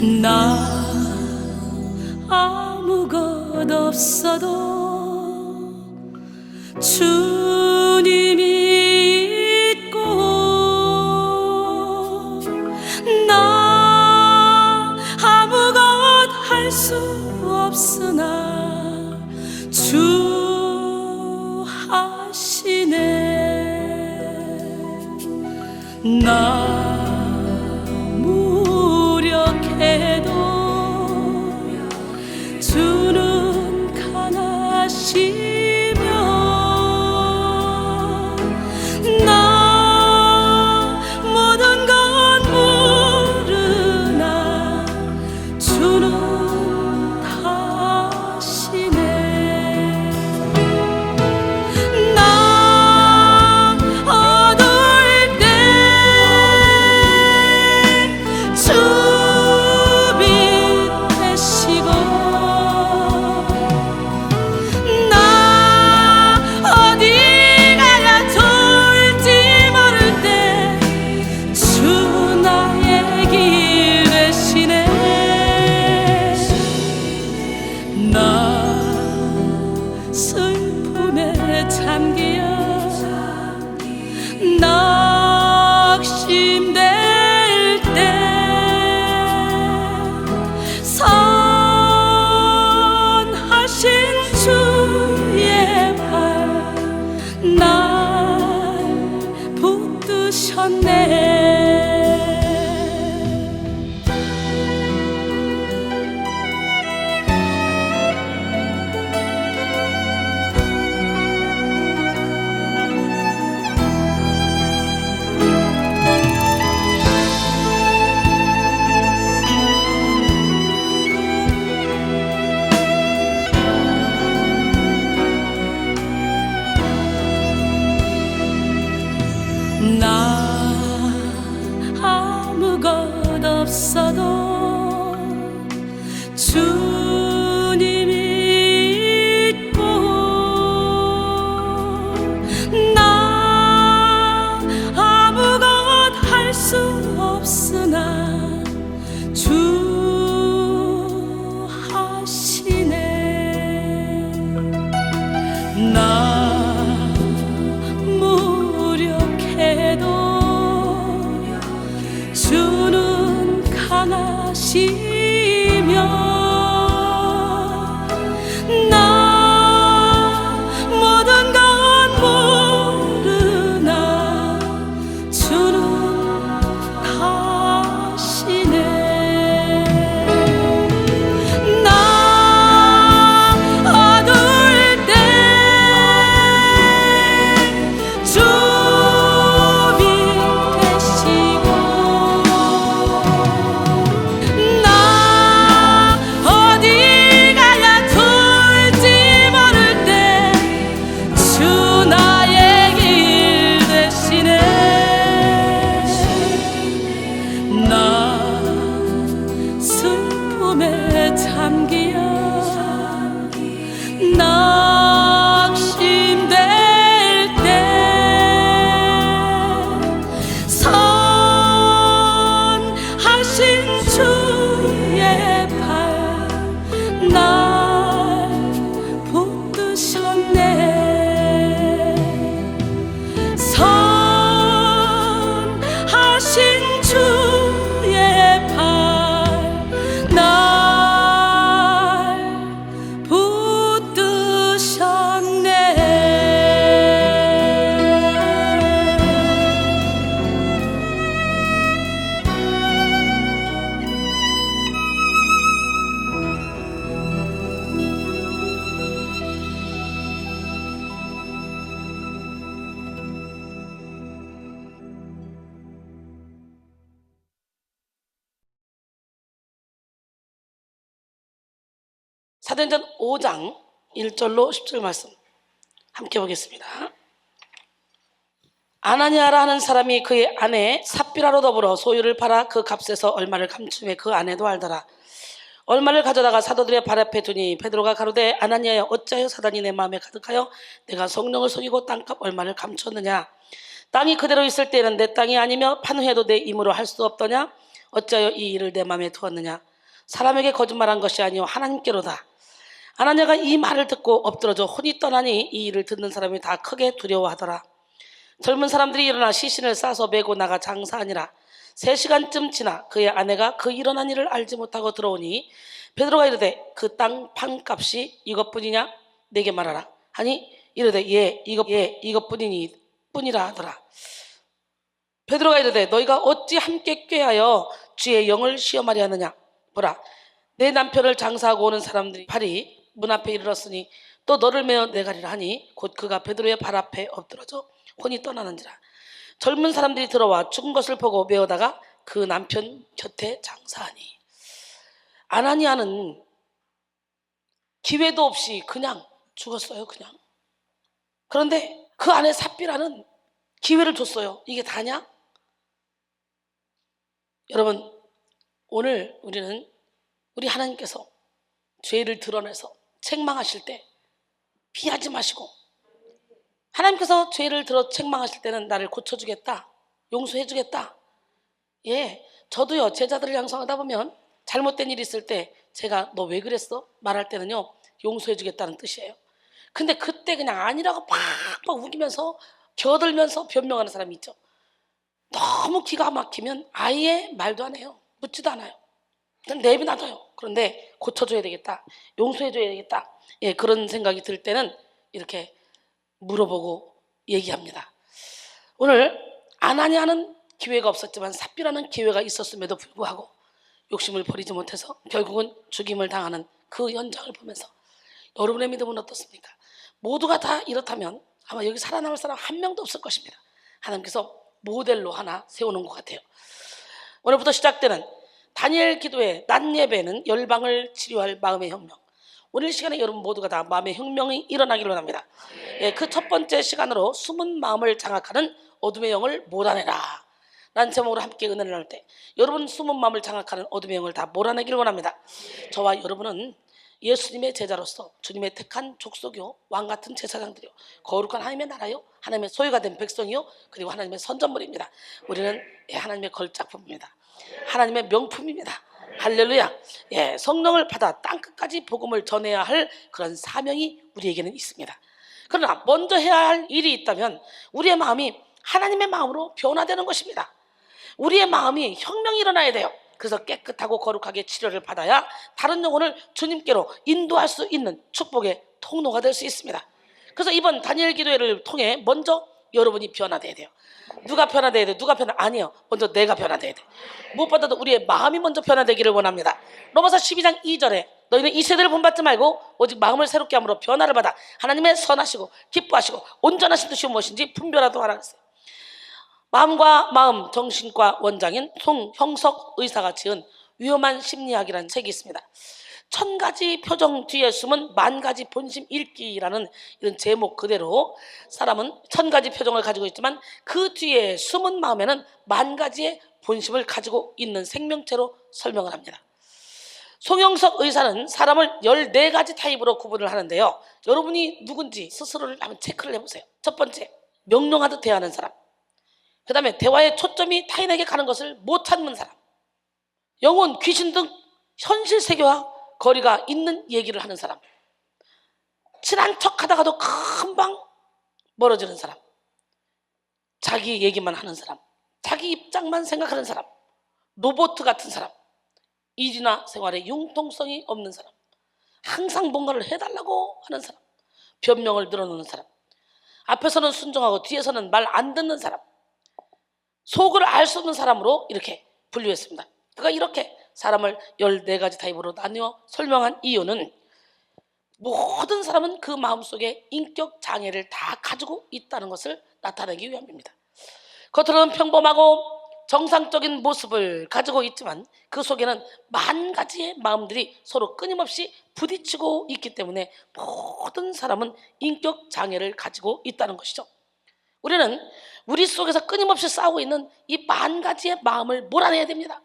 나 아무것 없어도 주님이 있고, 나 아무것 할 수 없으나 주 하시네. 나 무력해도 주는 강하시며, 나 모든 건 모르나 주는 다 아시네. 나 어두울 때 주 빛 되시고, 나 어디 가야 좋을지 모를 때 주 나의 길 되시네. 나 슬픔에 잠기어 낙심될 때 선하신 주의 발 날 붙드셨네. 나 아무것 없어도 주님이 있고, 나 아무것 할 수 없으나 주 하시네. 나 무력해도 주는 강하시며, 나 모든 건 모르나 주는 다 아시네. 나 어두울 때 주 빛 되시고, 나 어디 가야 좋을지 모를 때 주 나의 길 되시네. 나 슬픔에 잠기어 낙심될 때 선하신 주의 발 날 붙드셨네. 선하신 주의 발 날 붙드셨네. 사도행전 5장 1절로 10절 말씀 함께 보겠습니다. 아나니아라 하는 사람이 그의 아내 삽비라로 더불어 소유를 팔아 그 값에서 얼마를 감추매 그 아내도 알더라. 얼마를 가져다가 사도들의 발 앞에 두니 베드로가 가로되 아나니아여 어찌하여 사단이 내 마음에 가득하여 내가 성령을 속이고 땅값 얼마를 감췄느냐. 땅이 그대로 있을 때에는 내 땅이 아니며 판후해도 내 임으로 할 수 없더냐. 어찌하여 이 일을 내 마음에 두었느냐. 사람에게 거짓말한 것이 아니요 하나님께로다. 아나니아가 이 말을 듣고 엎드러져 혼이 떠나니 이 일을 듣는 사람이 다 크게 두려워하더라. 젊은 사람들이 일어나 시신을 싸서 메고 나가 장사하니라. 3시간쯤 지나 그의 아내가 그 일어난 일을 알지 못하고 들어오니 베드로가 이르되 그 땅 판값이 이것뿐이냐 내게 말하라 하니 이르되 예 이것뿐이니 뿐이라 하더라. 베드로가 이르되 너희가 어찌 함께 꾀하여 주의 영을 시험하려 하느냐. 보라 내 남편을 장사하고 오는 사람들이 발이 문 앞에 이르렀으니 또 너를 메어 내가리라 하니 곧 그가 베드로의 발 앞에 엎드러져 혼이 떠나는지라. 젊은 사람들이 들어와 죽은 것을 보고 메어다가 그 남편 곁에 장사하니. 아나니아는 기회도 없이 그냥 죽었어요. 그냥. 그런데 그 안에 삽비라는 기회를 줬어요. 이게 다냐? 여러분 오늘 우리 하나님께서 죄를 드러내서 책망하실 때 피하지 마시고, 하나님께서 죄를 들어 책망하실 때는 나를 고쳐주겠다, 용서해주겠다. 예, 저도요 제자들을 양성하다 보면 잘못된 일이 있을 때 제가 너 왜 그랬어? 말할 때는요 용서해주겠다는 뜻이에요. 근데 그때 그냥 아니라고 팍팍 우기면서 겨들면서 변명하는 사람이 있죠. 너무 기가 막히면 아예 말도 안 해요. 묻지도 않아요. 그냥 내비놔둬요. 그런데 고쳐줘야 되겠다, 용서해줘야 되겠다, 예, 그런 생각이 들 때는 이렇게 물어보고 얘기합니다. 오늘 아나니아는 기회가 없었지만 삽비라는 기회가 있었음에도 불구하고 욕심을 버리지 못해서 결국은 죽임을 당하는 그 현장을 보면서 여러분의 믿음은 어떻습니까? 모두가 다 이렇다면 아마 여기 살아남을 사람 한 명도 없을 것입니다. 하나님께서 모델로 하나 세우는 것 같아요. 오늘부터 시작되는 다니엘 기도의 낮 예배는 열방을 치료할 마음의 혁명. 오늘 시간에 여러분 모두가 다 마음의 혁명이 일어나기를 원합니다. 예, 그 첫 번째 시간으로 숨은 마음을 장악하는 어둠의 영을 몰아내라 라는 제목으로 함께 은혜를 나눌 때 여러분 숨은 마음을 장악하는 어둠의 영을 다 몰아내기를 원합니다. 저와 여러분은 예수님의 제자로서 주님의 택한 족속이요 왕같은 제사장들이요 거룩한 하나님의 나라요 하나님의 소유가 된 백성이요 그리고 하나님의 선전물입니다. 우리는 하나님의 걸작품입니다. 하나님의 명품입니다. 할렐루야. 예, 성령을 받아 땅끝까지 복음을 전해야 할 그런 사명이 우리에게는 있습니다. 그러나 먼저 해야 할 일이 있다면 우리의 마음이 하나님의 마음으로 변화되는 것입니다. 우리의 마음이 혁명이 일어나야 돼요. 그래서 깨끗하고 거룩하게 치료를 받아야 다른 영혼을 주님께로 인도할 수 있는 축복의 통로가 될 수 있습니다. 그래서 이번 다니엘 기도회를 통해 먼저 여러분이 변화돼야 돼요. 누가 변화돼야 돼? 누가 아니요. 먼저 내가 변화돼야 돼. 무엇보다도 우리의 마음이 먼저 변화되기를 원합니다. 로마서 12장 2절에 너희는 이 세대를 본받지 말고 오직 마음을 새롭게 함으로 변화를 받아 하나님의 선하시고 기뻐하시고 온전하신 뜻이 무엇인지 분별하도록 하라 그랬어요. 마음과 마음, 정신과 원장인 송형석 의사가 지은 위험한 심리학이라는 책이 있습니다. 1000가지 표정 뒤에 숨은 10,000가지 본심 읽기라는 이런 제목 그대로 사람은 1000가지 표정을 가지고 있지만 그 뒤에 숨은 마음에는 10,000가지의 본심을 가지고 있는 생명체로 설명을 합니다. 송영석 의사는 사람을 14가지 타입으로 구분을 하는데요. 여러분이 누군지 스스로를 한번 체크를 해보세요. 첫 번째, 명령하듯 대하는 사람. 그 다음에 대화의 초점이 타인에게 가는 것을 못 참는 사람. 영혼, 귀신 등 현실 세계와 거리가 있는 얘기를 하는 사람. 친한 척 하다가도 금방 멀어지는 사람. 자기 얘기만 하는 사람. 자기 입장만 생각하는 사람. 로봇 같은 사람. 일이나 생활에 융통성이 없는 사람. 항상 뭔가를 해달라고 하는 사람. 변명을 늘어놓는 사람. 앞에서는 순종하고 뒤에서는 말 안 듣는 사람. 속을 알 수 없는 사람으로 이렇게 분류했습니다. 그가 이렇게 사람을 14가지 타입으로 나누어 설명한 이유는 모든 사람은 그 마음속에 인격 장애를 다 가지고 있다는 것을 나타내기 위함입니다. 겉으로는 평범하고 정상적인 모습을 가지고 있지만 그 속에는 10,000가지의 마음들이 서로 끊임없이 부딪히고 있기 때문에 모든 사람은 인격 장애를 가지고 있다는 것이죠. 우리는 우리 속에서 끊임없이 싸우고 있는 이 10,000가지의 마음을 몰아내야 됩니다.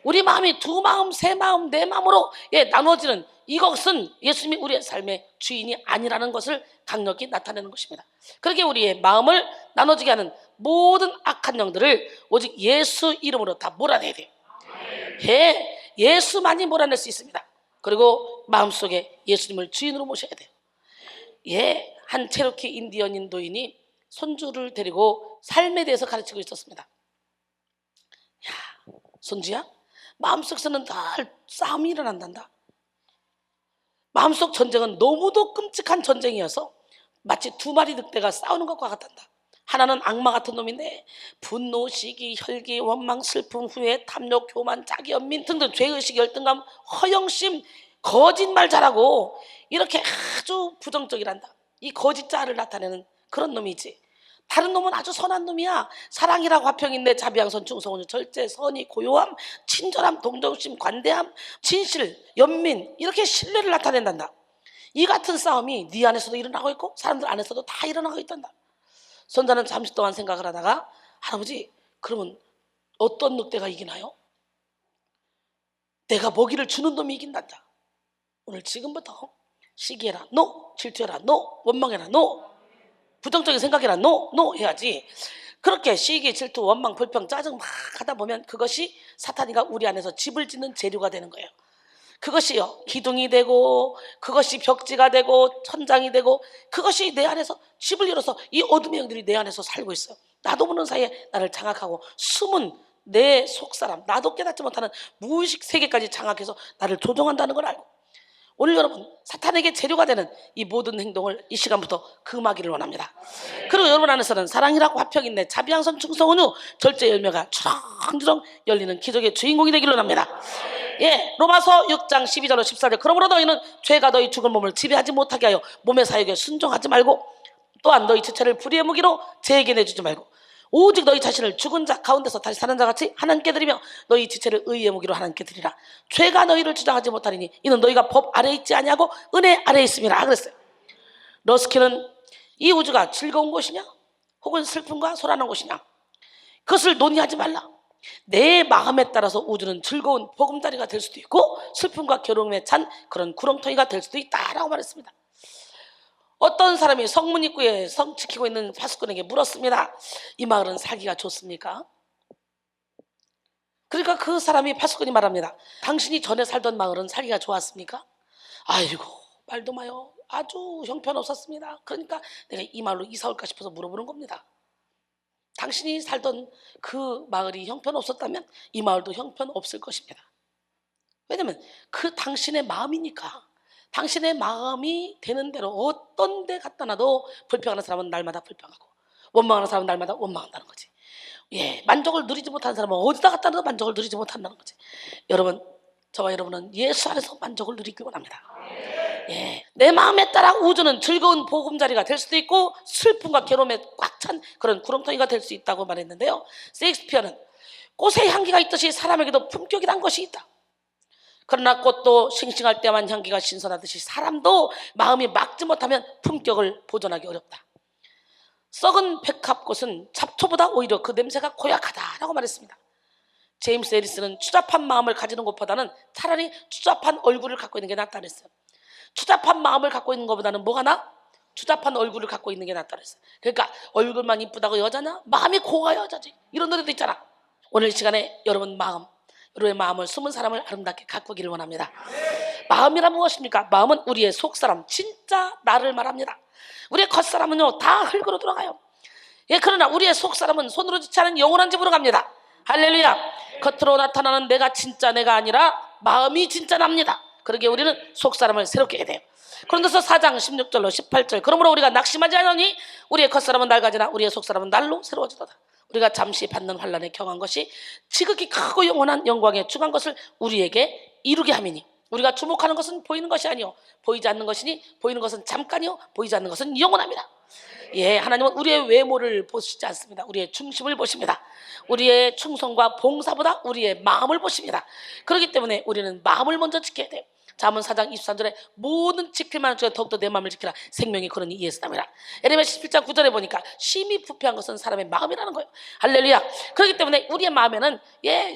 우리 마음이 2마음, 3마음, 4마음으로 나눠지는 이것은 예수님이 우리의 삶의 주인이 아니라는 것을 강력히 나타내는 것입니다. 그렇게 우리의 마음을 나눠지게 하는 모든 악한 영들을 오직 예수 이름으로 다 몰아내야 돼요. 예수만이 몰아낼 수 있습니다. 그리고 마음속에 예수님을 주인으로 모셔야 돼요. 예, 한 체로키 인디언 인도인이 손주를 데리고 삶에 대해서 가르치고 있었습니다. 야, 손주야, 마음속에서는 늘 싸움이 일어난단다. 마음속 전쟁은 너무도 끔찍한 전쟁이어서 마치 두 마리 늑대가 싸우는 것과 같단다. 하나는 악마 같은 놈인데 분노, 시기, 혈기, 원망, 슬픔, 후회, 탐욕, 교만, 자기 연민 등등 죄의식, 열등감, 허영심, 거짓말 잘하고 이렇게 아주 부정적이란다. 이 거짓자를 나타내는 그런 놈이지. 다른 놈은 아주 선한 놈이야. 사랑이라고 화평인데 자비양선, 충성은, 절제, 선의, 고요함, 친절함, 동정심, 관대함, 진실, 연민 이렇게 신뢰를 나타낸단다. 이 같은 싸움이 네 안에서도 일어나고 있고 사람들 안에서도 다 일어나고 있단다. 손자는 잠시 동안 생각을 하다가 할아버지, 그러면 어떤 늑대가 이기나요? 내가 먹이를 주는 놈이 이긴단다. 오늘 지금부터 시기해라, 노. 질투해라, 노. 원망해라, 노. 부정적인 생각해라, 노. 해야지. 그렇게 시기, 질투, 원망, 불평, 짜증 막 하다 보면 그것이 사탄이가 우리 안에서 집을 짓는 재료가 되는 거예요. 그것이요, 기둥이 되고 그것이 벽지가 되고 천장이 되고 그것이 내 안에서 집을 열어서 이 어둠의 영들이 내 안에서 살고 있어요. 나도 모르는 사이에 나를 장악하고 숨은 내 속사람, 나도 깨닫지 못하는 무의식 세계까지 장악해서 나를 조종한다는 걸 알고, 오늘 여러분 사탄에게 재료가 되는 이 모든 행동을 이 시간부터 금하기를 원합니다. 그리고 여러분 안에서는 사랑이라고 화평인데 자비양선, 충성은유, 절제 열매가 주렁주렁 열리는 기적의 주인공이 되기를 원합니다. 예, 로마서 6장 12절로 14절. 그러므로 너희는 죄가 너희 죽은 몸을 지배하지 못하게 하여 몸의 사역에 순종하지 말고, 또한 너희 지체를 불의의 무기로 죄에게 내주지 말고, 오직 너희 자신을 죽은 자 가운데서 다시 사는 자 같이 하나님께 드리며 너희 지체를 의의 무기로 하나님께 드리라. 죄가 너희를 주장하지 못하리니 이는 너희가 법 아래 있지 아니하고 은혜 아래 있음이라 그랬어요. 러스키는 이 우주가 즐거운 곳이냐 혹은 슬픔과 소란한 곳이냐, 그것을 논의하지 말라. 내 마음에 따라서 우주는 즐거운 보금자리가 될 수도 있고 슬픔과 괴로움에 찬 그런 구렁텅이가 될 수도 있다라고 말했습니다. 어떤 사람이 성문 입구에 성 지키고 있는 파수꾼에게 물었습니다. 이 마을은 살기가 좋습니까? 그러니까 그 사람이, 파수꾼이 말합니다. 당신이 전에 살던 마을은 살기가 좋았습니까? 아이고, 말도 마요. 아주 형편없었습니다. 그러니까 내가 이 마을로 이사 올까 싶어서 물어보는 겁니다. 당신이 살던 그 마을이 형편없었다면 이 마을도 형편없을 것입니다. 왜냐면 그 당신의 마음이니까. 당신의 마음이 되는 대로 어떤 데 갖다 놔도 불평하는 사람은 날마다 불평하고 원망하는 사람은 날마다 원망한다는 거지. 예, 만족을 누리지 못하는 사람은 어디다 갖다 놔도 만족을 누리지 못한다는 거지. 여러분, 저와 여러분은 예수 안에서 만족을 누리길 원합니다. 예, 내 마음에 따라 우주는 즐거운 보금자리가 될 수도 있고 슬픔과 괴로움에 꽉 찬 그런 구렁텅이가 될 수 있다고 말했는데요, 셰익스피어는 꽃의 향기가 있듯이 사람에게도 품격이란 것이 있다. 그러나 꽃도 싱싱할 때만 향기가 신선하듯이 사람도 마음이 막지 못하면 품격을 보존하기 어렵다. 썩은 백합꽃은 잡초보다 오히려 그 냄새가 고약하다라고 말했습니다. 제임스 에리스는 추잡한 마음을 가지는 것보다는 차라리 추잡한 얼굴을 갖고 있는 게 낫다 그랬어요. 추잡한 마음을 갖고 있는 것보다는 뭐가 나? 추잡한 얼굴을 갖고 있는 게 낫다 그랬어요. 그러니까 얼굴만 이쁘다고 여자냐? 마음이 고가 여자지. 이런 노래도 있잖아. 오늘 이 시간에 여러분 여러분의 마음을 숨은 사람을 아름답게 가꾸기를 원합니다. 마음이란 무엇입니까? 마음은 우리의 속사람, 진짜 나를 말합니다. 우리의 겉사람은요 다 흙으로 돌아가요. 예, 그러나 우리의 속사람은 손으로 짓지 않은 영원한 집으로 갑니다. 할렐루야. 겉으로 나타나는 내가 진짜 내가 아니라 마음이 진짜 납니다. 그러기에 우리는 속사람을 새롭게 해야 돼요. 그런데서 4장 16절로 18절. 그러므로 우리가 낙심하지 않으니 우리의 겉사람은 낡아지나 우리의 속사람은 날로 새로워지도다. 우리가 잠시 받는 환난에 경한 것이 지극히 크고 영원한 영광에 중한 것을 우리에게 이루게 함이니, 우리가 주목하는 것은 보이는 것이 아니요 보이지 않는 것이니 보이는 것은 잠깐이요 보이지 않는 것은 영원합니다. 예, 하나님은 우리의 외모를 보시지 않습니다. 우리의 중심을 보십니다. 우리의 충성과 봉사보다 우리의 마음을 보십니다. 그렇기 때문에 우리는 마음을 먼저 지켜야 돼요. 잠언 4장 23절에 모든 지킬 만한 중에 더욱더 내 마음을 지키라. 생명이 그러니 이에서 남이라. 에레미야 17장 9절에 보니까 심히 부패한 것은 사람의 마음이라는 거예요. 할렐루야. 그렇기 때문에 우리의 마음에는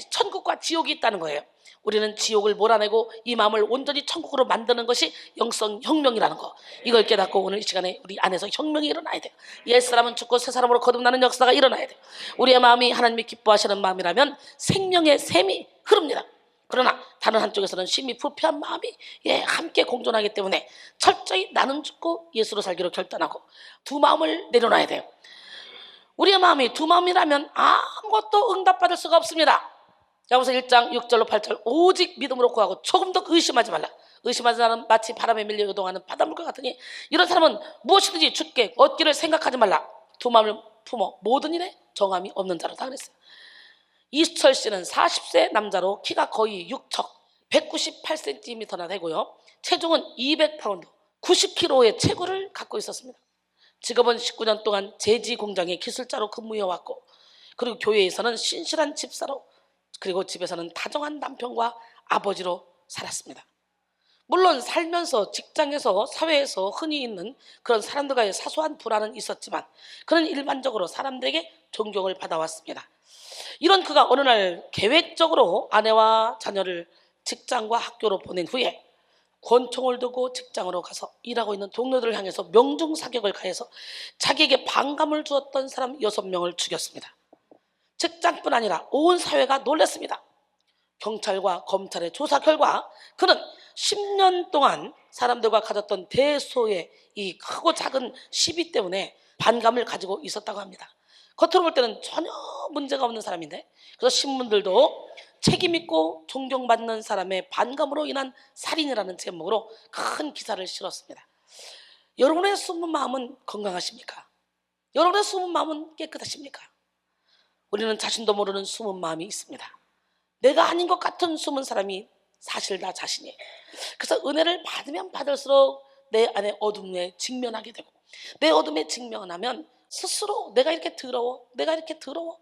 천국과 지옥이 있다는 거예요. 우리는 지옥을 몰아내고 이 마음을 온전히 천국으로 만드는 것이 영성 혁명이라는 거, 이걸 깨닫고 오늘 이 시간에 우리 안에서 혁명이 일어나야 돼요. 옛사람은 죽고 새사람으로 거듭나는 역사가 일어나야 돼요. 우리의 마음이 하나님이 기뻐하시는 마음이라면 생명의 샘이 흐릅니다. 그러나 다른 한쪽에서는 심히 부패한 마음이 함께 공존하기 때문에 철저히 나는 죽고 예수로 살기로 결단하고 두 마음을 내려놔야 돼요. 우리의 마음이 두 마음이라면 아무것도 응답받을 수가 없습니다. 야고보서 1장 6절로 8절 오직 믿음으로 구하고 조금도 의심하지 말라. 의심하는 사람은 마치 바람에 밀려 요동하는 바닷물과 같으니 이런 사람은 무엇이든지 주께 얻기를 생각하지 말라. 두 마음을 품어 모든 일에 정함이 없는 자로다 그랬어요. 이수철 씨는 40세 남자로 키가 거의 6척 198cm나 되고요, 체중은 200파운드 90kg의 체구를 갖고 있었습니다. 직업은 19년 동안 제지 공장의 기술자로 근무해왔고, 그리고 교회에서는 신실한 집사로, 그리고 집에서는 다정한 남편과 아버지로 살았습니다. 물론 살면서 직장에서 사회에서 흔히 있는 그런 사람들과의 사소한 불화는 있었지만 그는 일반적으로 사람들에게 존경을 받아왔습니다. 이런 그가 어느 날 계획적으로 아내와 자녀를 직장과 학교로 보낸 후에 권총을 들고 직장으로 가서 일하고 있는 동료들을 향해서 명중사격을 가해서 자기에게 반감을 주었던 사람 6명을 죽였습니다. 직장뿐 아니라 온 사회가 놀랐습니다. 경찰과 검찰의 조사 결과 그는 10년 동안 사람들과 가졌던 대소의 이 크고 작은 시비 때문에 반감을 가지고 있었다고 합니다. 겉으로 볼 때는 전혀 문제가 없는 사람인데, 그래서 신문들도 책임있고 존경받는 사람의 반감으로 인한 살인이라는 제목으로 큰 기사를 실었습니다. 여러분의 숨은 마음은 건강하십니까? 여러분의 숨은 마음은 깨끗하십니까? 우리는 자신도 모르는 숨은 마음이 있습니다. 내가 아닌 것 같은 숨은 사람이 사실 나 자신이에요. 그래서 은혜를 받으면 받을수록 내 안에 어둠에 직면하게 되고, 내 어둠에 직면하면 스스로 내가 이렇게 더러워,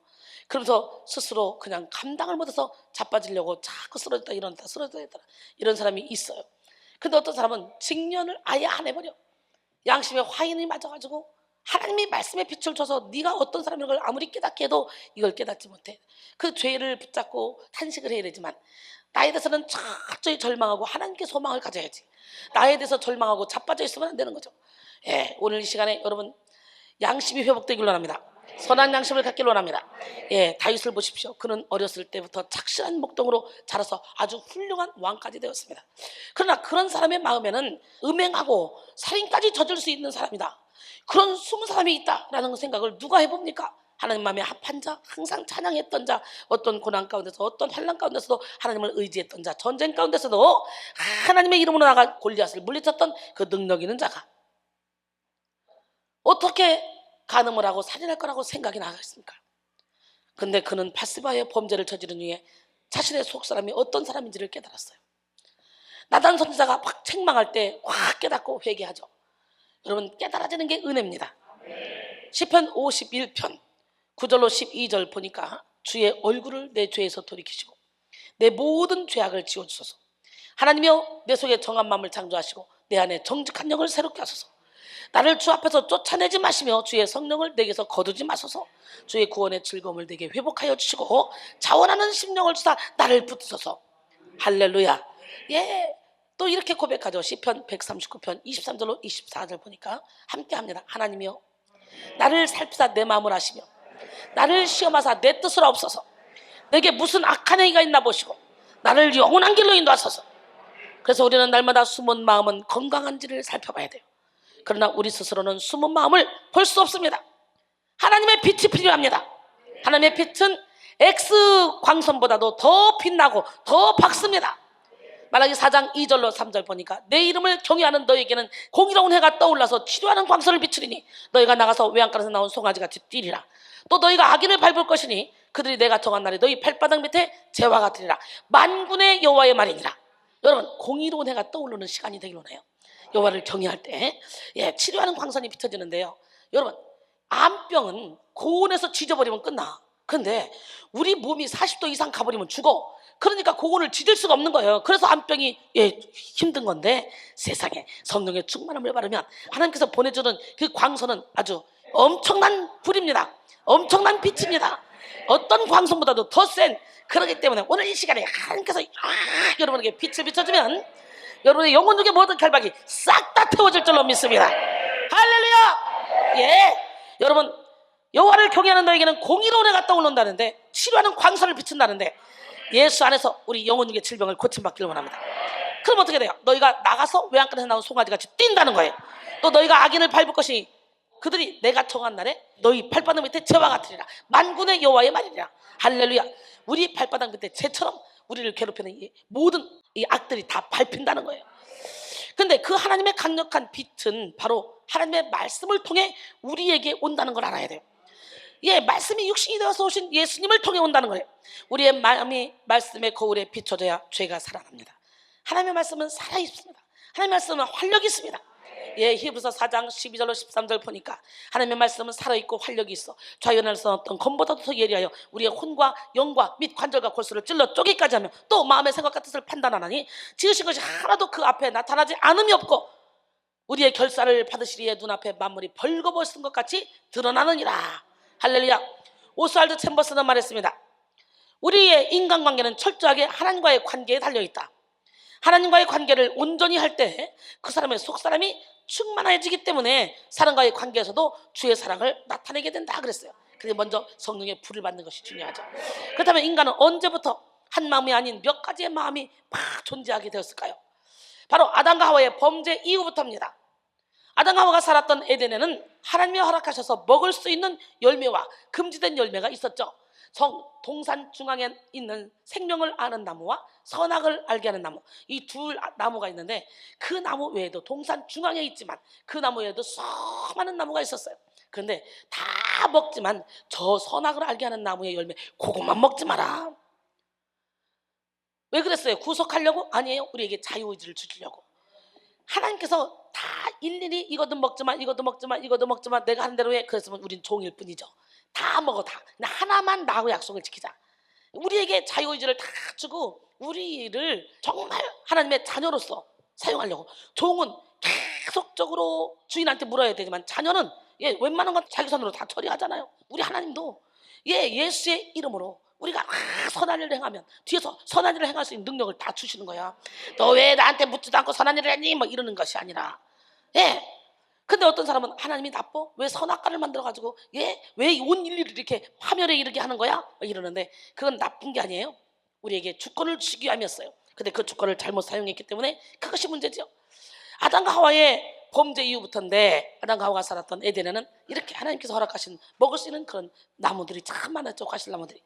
그러면서 스스로 그냥 감당을 못해서 자빠지려고 자꾸 쓰러졌다 일어났다 이런 사람이 있어요. 근데 어떤 사람은 직면을 아예 안 해버려. 양심에 화인이 맞아가지고 하나님이 말씀의 빛을 줘서 네가 어떤 사람인 걸 아무리 깨닫게 해도 이걸 깨닫지 못해. 그 죄를 붙잡고 탄식을 해야 되지만, 나에 대해서는 철저히 절망하고 하나님께 소망을 가져야지. 나에 대해서 절망하고 자빠져 있으면 안 되는 거죠. 오늘 이 시간에 여러분 양심이 회복되길 원합니다. 선한 양심을 갖길 원합니다. 다윗을 보십시오. 그는 어렸을 때부터 착실한 목동으로 자라서 아주 훌륭한 왕까지 되었습니다. 그러나 그런 사람의 마음에는 음행하고 살인까지 저질 수 있는 사람이다, 그런 숨은 사람이 있다라는 생각을 누가 해봅니까? 하나님 마음에 합한 자, 항상 찬양했던 자, 어떤 고난 가운데서 어떤 환난 가운데서도 하나님을 의지했던 자, 전쟁 가운데서도 하나님의 이름으로 나가 골리앗을 물리쳤던 그 능력 있는 자가 어떻게 간음을 하고 살인할 거라고 생각이 나겠습니까? 근데 그는 바스바의 범죄를 저지른 후에 자신의 속사람이 어떤 사람인지를 깨달았어요. 나단 선지자가 막 책망할 때 확 깨닫고 회개하죠. 여러분, 깨달아지는 게 은혜입니다. 시편 51편 9절로 12절 보니까 주의 얼굴을 내 죄에서 돌이키시고 내 모든 죄악을 지워주소서. 하나님이여, 내 속에 정한 마음을 창조하시고 내 안에 정직한 영을 새롭게 하소서. 나를 주 앞에서 쫓아내지 마시며 주의 성령을 내게서 거두지 마소서. 주의 구원의 즐거움을 내게 회복하여 주시고 자원하는 심령을 주사 나를 붙드소서. 할렐루야. 또 이렇게 고백하죠. 시편 139편 23절로 24절 보니까 함께합니다. 하나님이여, 나를 살피사 내 마음을 아시며 나를 시험하사 내 뜻을 없어서 내게 무슨 악한 행위가 있나 보시고 나를 영원한 길로 인도하소서. 그래서 우리는 날마다 숨은 마음은 건강한지를 살펴봐야 돼요. 그러나 우리 스스로는 숨은 마음을 볼 수 없습니다. 하나님의 빛이 필요합니다. 하나님의 빛은 X광선보다도 더 빛나고 더 밝습니다. 말라기 4장 2절로 3절 보니까 내 이름을 경외하는 너에게는 공의로운 해가 떠올라서 치료하는 광선을 비추리니 너희가 나가서 외양간에서 나온 송아지같이 뛰리라. 또 너희가 악인을 밟을 것이니 그들이 내가 정한 날에 너희 발바닥 밑에 재와 같으리라. 만군의 여호와의 말이니라. 여러분, 공의로운 해가 떠오르는 시간이 되길 원해요. 여호와를 경외할 때 치료하는 광선이 비춰지는데요. 여러분, 암병은 고온에서 지져버리면 끝나. 근데 우리 몸이 40도 이상 가버리면 죽어. 그러니까 고온을 지질 수가 없는 거예요. 그래서 암병이 힘든 건데, 세상에 성령의 충만함을 받으면 하나님께서 보내주는 그 광선은 아주 엄청난 불입니다. 엄청난 빛입니다. 어떤 광선보다도 더 센, 그러기 때문에 오늘 이 시간에 하나님께서 여러분에게 빛을 비춰주면 여러분의 영혼 중에 모든 결박이 싹 다 태워질 줄로 믿습니다. 할렐루야. 여러분, 여호와를 경외하는 너에게는 공의로운 해가 떠오른다는데, 치료하는 광선을 비춘다는데, 예수 안에서 우리 영혼중의 질병을 고침받기를 원합니다. 그럼 어떻게 돼요? 너희가 나가서 외양간에서 나온 송아지같이 뛴다는 거예요. 또 너희가 악인을 밟을 것이 그들이 내가 정한 날에 너희 발바닥 밑에 재와 같으리라. 만군의 여호와의 말이라. 할렐루야. 우리 발바닥 밑에 재처럼 우리를 괴롭히는 이 모든 이 악들이 다 밟힌다는 거예요. 근데 그 하나님의 강력한 빛은 바로 하나님의 말씀을 통해 우리에게 온다는 걸 알아야 돼요. 예, 말씀이 육신이 되어서 오신 예수님을 통해 온다는 거예요. 우리의 마음이 말씀의 거울에 비춰져야 죄가 살아납니다. 하나님의 말씀은 살아있습니다. 하나님의 말씀은 활력이 있습니다. 예, 히브리서 4장 12절로 13절 보니까 하나님의 말씀은 살아있고 활력이 있어 좌연에서 어떤 검보다도 더 예리하여 우리의 혼과 영과 및 관절과 골수를 찔러 쪼개기까지 하며 또 마음의 생각과 뜻을 판단하나니 지으신 것이 하나도 그 앞에 나타나지 않음이 없고 우리의 결사를 받으시리에 눈앞에 만물이 벌거벗은 것 같이 드러나느니라. 할렐루야. 오스왈드 챔버스는 말했습니다. 우리의 인간관계는 철저하게 하나님과의 관계에 달려있다. 하나님과의 관계를 온전히 할 때 그 사람의 속사람이 충만해지기 때문에 사람과의 관계에서도 주의 사랑을 나타내게 된다 그랬어요. 그래서 먼저 성령의 불을 받는 것이 중요하죠. 그렇다면 인간은 언제부터 한 마음이 아닌 몇 가지의 마음이 막 존재하게 되었을까요? 바로 아담과 하와의 범죄 이후부터입니다. 아담과 하와가 살았던 에덴에는 하나님이 허락하셔서 먹을 수 있는 열매와 금지된 열매가 있었죠. 동산 중앙에 있는 생명을 아는 나무와 선악을 알게 하는 나무, 이 두 나무가 있는데 그 나무 외에도 동산 중앙에 있지만 그 나무 외에도 수많은 나무가 있었어요. 그런데 다 먹지만 저 선악을 알게 하는 나무의 열매 그것만 먹지 마라. 왜 그랬어요? 구속하려고? 아니에요. 우리에게 자유의지를 주시려고. 하나님께서 다 일일이 이것도 먹지마 이것도 먹지마 이것도 먹지마 내가 하는 대로 해. 그랬으면 우린 종일 뿐이죠. 다 먹어 다. 하나만 나하고 약속을 지키자. 우리에게 자유의지를 다 주고 우리를 정말 하나님의 자녀로서 사용하려고. 종은 계속적으로 주인한테 물어야 되지만 자녀는 웬만한 건 자기 손으로 다 처리하잖아요. 우리 하나님도 예수의 이름으로 우리가 선한 일을 행하면 뒤에서 선한 일을 행할 수 있는 능력을 다 주시는 거야. 너 왜 나한테 묻지도 않고 선한 일을 했니? 뭐 이러는 것이 아니라. 근데 어떤 사람은 하나님이 나빠? 왜 선악과를 만들어가지고 왜 온 인류를 이렇게 파멸에 이르게 하는 거야? 이러는데 그건 나쁜 게 아니에요. 우리에게 주권을 주기 위함이었어요. 근데 그 주권을 잘못 사용했기 때문에 그것이 문제죠. 아담과 하와의 범죄 이후부터인데 아담과 하와가 살았던 에덴에는 이렇게 하나님께서 허락하신 먹을 수 있는 그런 나무들이 참 많았죠. 과실나무들이.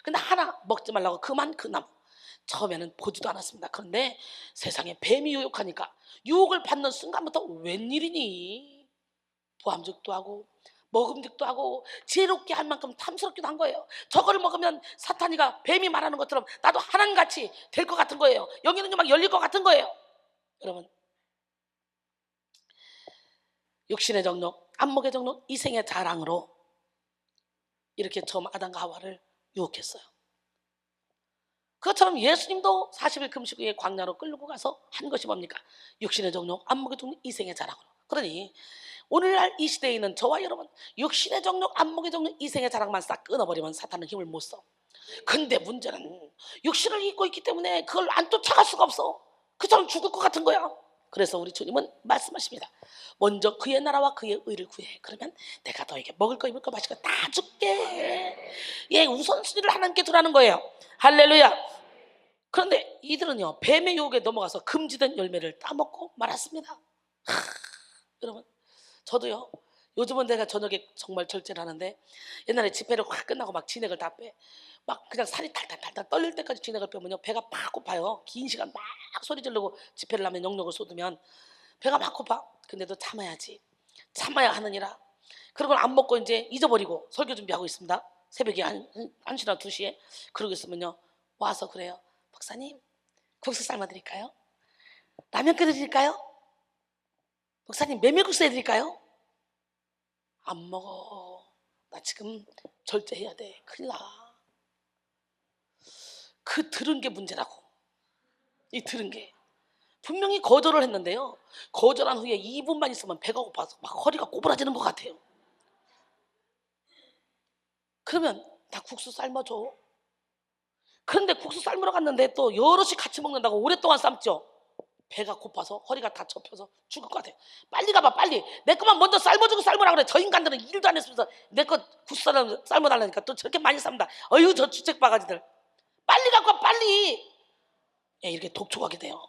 근데 하나 먹지 말라고 그만 그 나무. 처음에는 보지도 않았습니다. 그런데 세상에 뱀이 유혹하니까 유혹을 받는 순간부터 웬일이니? 보암직도 하고 먹음직도 하고 지혜롭게 할 만큼 탐스럽기도 한 거예요. 저거를 먹으면 사탄이가 뱀이 말하는 것처럼 나도 하나님같이 될 것 같은 거예요. 영이는 막 열릴 것 같은 거예요. 여러분, 육신의 정욕, 안목의 정욕, 이생의 자랑으로 이렇게 처음 아담과 하와를 유혹했어요. 그것처럼 예수님도 40일 금식 후에 광야로 끌고 가서 한 것이 뭡니까? 육신의 정욕, 안목의 정욕, 이생의 자랑으로. 그러니 오늘날 이 시대에 있는 저와 여러분, 육신의 정욕, 안목의 정욕, 이생의 자랑만 싹 끊어버리면 사탄은 힘을 못 써. 근데 문제는 육신을 입고 있기 때문에 그걸 안 쫓아갈 수가 없어. 그처럼 죽을 것 같은 거야. 그래서 우리 주님은 말씀하십니다. 먼저 그의 나라와 그의 의를 구해. 그러면 내가 너에게 먹을 거 입을 거 마실 거 다 줄게. 우선순위를 하나님께 두라는 거예요. 할렐루야. 그런데 이들은요, 뱀의 유혹에 넘어가서 금지된 열매를 따먹고 말았습니다. 여러분, 저도요, 요즘은 내가 저녁에 정말 절제를 하는데 옛날에 집회를 확 끝나고 막 진액을 다 빼. 막 그냥 살이 탈탈탈탈 떨릴 때까지 진액을 빼면요, 배가 막 고파요. 긴 시간 막 소리 지르고 집회를 하면 영역을 쏟으면 배가 막 고파. 근데도 참아야지. 참아야 하느니라. 그런 걸 안 먹고 이제 잊어버리고 설교 준비하고 있습니다. 새벽에 1시나 2시에. 그러고 있으면요, 와서 그래요. 목사님, 국수 삶아드릴까요? 라면 끓여드릴까요? 목사님, 메밀국수 해드릴까요? 안 먹어. 나 지금 절제해야 돼. 큰일 나. 그 들은 게 문제라고. 이 들은 게. 분명히 거절을 했는데요, 거절한 후에 2분만 있으면 배가 고파서 막 허리가 꼬부라지는 것 같아요. 그러면 나 국수 삶아줘. 그런데 국수 삶으러 갔는데 또 여럿이 같이 먹는다고 오랫동안 삶죠. 배가 고파서 허리가 다 접혀서 죽을 것 같아요. 빨리 가봐, 빨리. 내 것만 먼저 삶아주고 삶으라 그래. 저 인간들은 일도 안 했으면서 내 것 국수 삶아달라니까 또 저렇게 많이 삶다. 어휴, 저 주책 바가지들. 빨리 갖고 와, 빨리. 예, 이렇게 독촉하게 돼요.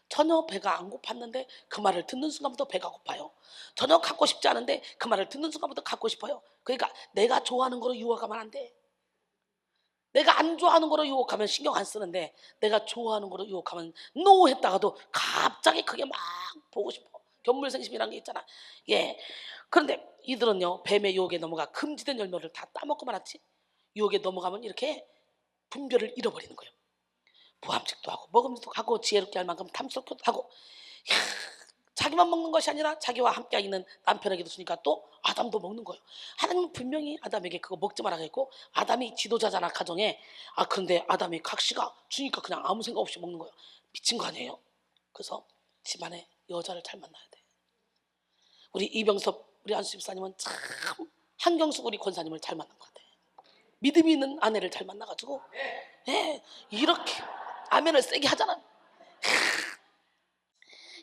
전혀 배가 안 고팠는데 그 말을 듣는 순간부터 배가 고파요. 전혀 갖고 싶지 않은데 그 말을 듣는 순간부터 갖고 싶어요. 그러니까 내가 좋아하는 거로 유혹하면 안 돼. 내가 안 좋아하는 거로 유혹하면 신경 안 쓰는데 내가 좋아하는 거로 유혹하면 노 했다가도 갑자기 그게 막 보고 싶어. 견물생심이라는 게 있잖아. 예. 그런데 이들은요, 뱀의 유혹에 넘어가 금지된 열매를 다 따먹고 말았지. 유혹에 넘어가면 이렇게 분별을 잃어버리는 거예요. 보암직도 하고 먹음직도 하고 지혜롭게 할 만큼 탐스럽기도 하고. 야, 자기만 먹는 것이 아니라 자기와 함께 있는 남편에게도 주니까 또 아담도 먹는 거예요. 하나님은 분명히 아담에게 그거 먹지 말라고 했고, 아담이 지도자잖아 가정에. 그런데 아담이 각시가 주니까 그냥 아무 생각 없이 먹는 거예요. 미친 거 아니에요? 그래서 집안에 여자를 잘 만나야 돼. 우리 이병섭 우리 안수 집사님은 참 한경숙 우리 권사님을 잘 만난 것 같아. 믿음이 있는 아내를 잘 만나가지고, 예, 이렇게 아멘을 세게 하잖아.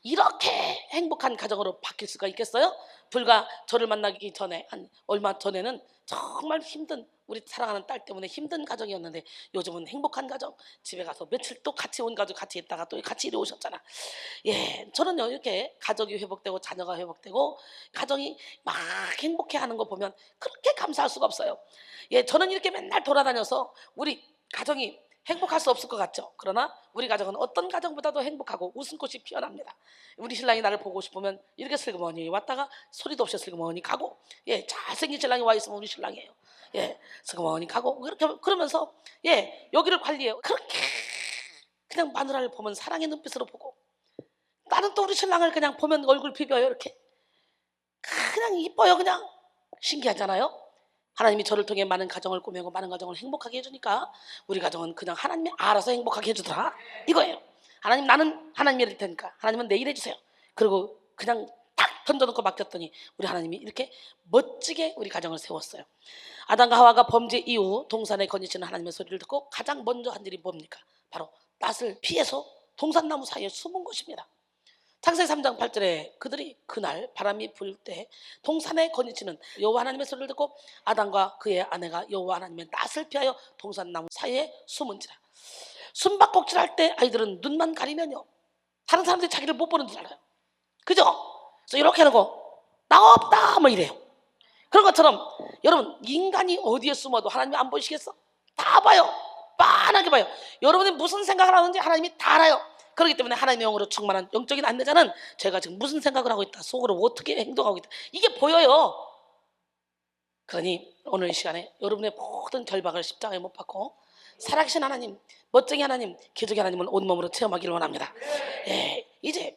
이렇게 행복한 가정으로 바뀔 수가 있겠어요? 불과 저를 만나기 전에, 얼마 전에는 정말 힘든, 우리 사랑하는 딸 때문에 힘든 가정이었는데 요즘은 행복한 가정. 집에 가서 며칠 또 같이 온 가족 같이 있다가 또 같이 이리 오셨잖아. 예, 저는요, 이렇게 가족이 회복되고 자녀가 회복되고 가정이 막 행복해하는 거 보면 그렇게 감사할 수가 없어요. 예, 저는 이렇게 맨날 돌아다녀서 우리 가정이 행복할 수 없을 것 같죠. 그러나 우리 가정은 어떤 가정보다도 행복하고 웃음꽃이 피어납니다. 우리 신랑이 나를 보고 싶으면 이렇게 슬그머니 왔다가 소리도 없이 슬그머니 가고, 예, 잘생긴 신랑이 와 있으면 우리 신랑이에요. 예, 슬그머니 가고 그렇게 그러면서, 예, 여기를 관리해요. 그렇게 그냥 마누라를 보면 사랑의 눈빛으로 보고, 나는 또 우리 신랑을 그냥 보면 얼굴 비벼요. 이렇게 그냥 이뻐요. 그냥 신기하잖아요. 하나님이 저를 통해 많은 가정을 꾸미고 많은 가정을 행복하게 해주니까 우리 가정은 그냥 하나님이 알아서 행복하게 해주더라 이거예요. 하나님, 나는 하나님이 될 테니까 하나님은 내일 해주세요. 그리고 그냥 딱 던져놓고 맡겼더니 우리 하나님이 이렇게 멋지게 우리 가정을 세웠어요. 아담과 하와가 범죄 이후 동산에 거니시는 하나님의 소리를 듣고 가장 먼저 한 일이 뭡니까? 바로 낯을 피해서 동산나무 사이에 숨은 것입니다. 창세기 3장 8절에 그들이 그날 바람이 불 때 동산에 거니치는 여호와 하나님의 소리를 듣고 아담과 그의 아내가 여호와 하나님의 낯을 피하여 동산나무 사이에 숨은지라. 숨바꼭질할 때 아이들은 눈만 가리면요, 다른 사람들이 자기를 못 보는 줄 알아요. 그죠? 그래서 이렇게 하고 나 없다 뭐 이래요. 그런 것처럼 여러분, 인간이 어디에 숨어도 하나님이 안 보이시겠어? 다 봐요. 빤하게 봐요. 여러분이 무슨 생각을 하는지 하나님이 다 알아요. 그렇기 때문에 하나님의 영으로 충만한 영적인 안내자는 제가 지금 무슨 생각을 하고 있다, 속으로 어떻게 행동하고 있다, 이게 보여요. 그러니 오늘 이 시간에 여러분의 모든 결박을 십자가에 못 박고 살아계신 하나님, 멋쟁이 하나님, 기적의 하나님을 온몸으로 체험하기를 원합니다. 예, 이제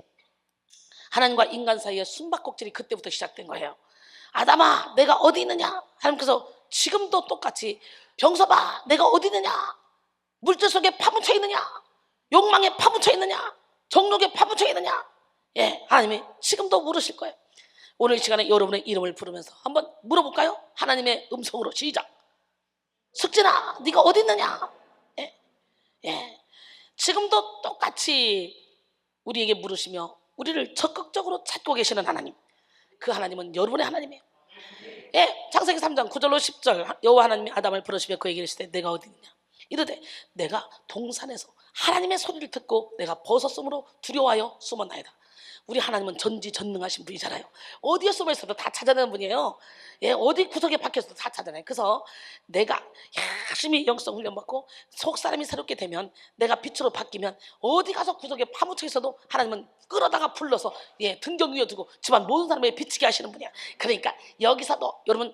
하나님과 인간 사이의 숨바꼭질이 그때부터 시작된 거예요. 아담아, 내가 어디 있느냐? 하나님께서 지금도 똑같이 병섭아, 내가 어디 있느냐? 물질 속에 파묻혀 있느냐? 욕망에 파묻혀 있느냐? 정욕에 파묻혀 있느냐? 예, 하나님이 지금도 물으실 거예요. 오늘 이 시간에 여러분의 이름을 부르면서 한번 물어볼까요? 하나님의 음성으로 시작. 숙진아, 네가 어디 있느냐? 예, 예. 지금도 똑같이 우리에게 물으시며 우리를 적극적으로 찾고 계시는 하나님, 그 하나님은 여러분의 하나님이에요. 예, 창세기 3장 9절로 10절 여호와 하나님이 아담을 부르시며 그에게 이르시되 내가 어디 있느냐? 이르되 내가 동산에서 하나님의 소리를 듣고 내가 벗었으므로 두려워하여 숨었나이다. 우리 하나님은 전지전능하신 분이잖아요. 어디에 숨어 있어도 다 찾아내는 분이에요. 예, 어디 구석에 박혀서도 다 찾아내요. 그래서 내가 열심히 영성 훈련받고 속사람이 새롭게 되면, 내가 빛으로 바뀌면 어디 가서 구석에 파묻혀 있어도 하나님은 끌어다가 불러서, 예, 등경 위에 두고 집안 모든 사람에게 비치게 하시는 분이야. 그러니까 여기서도 여러분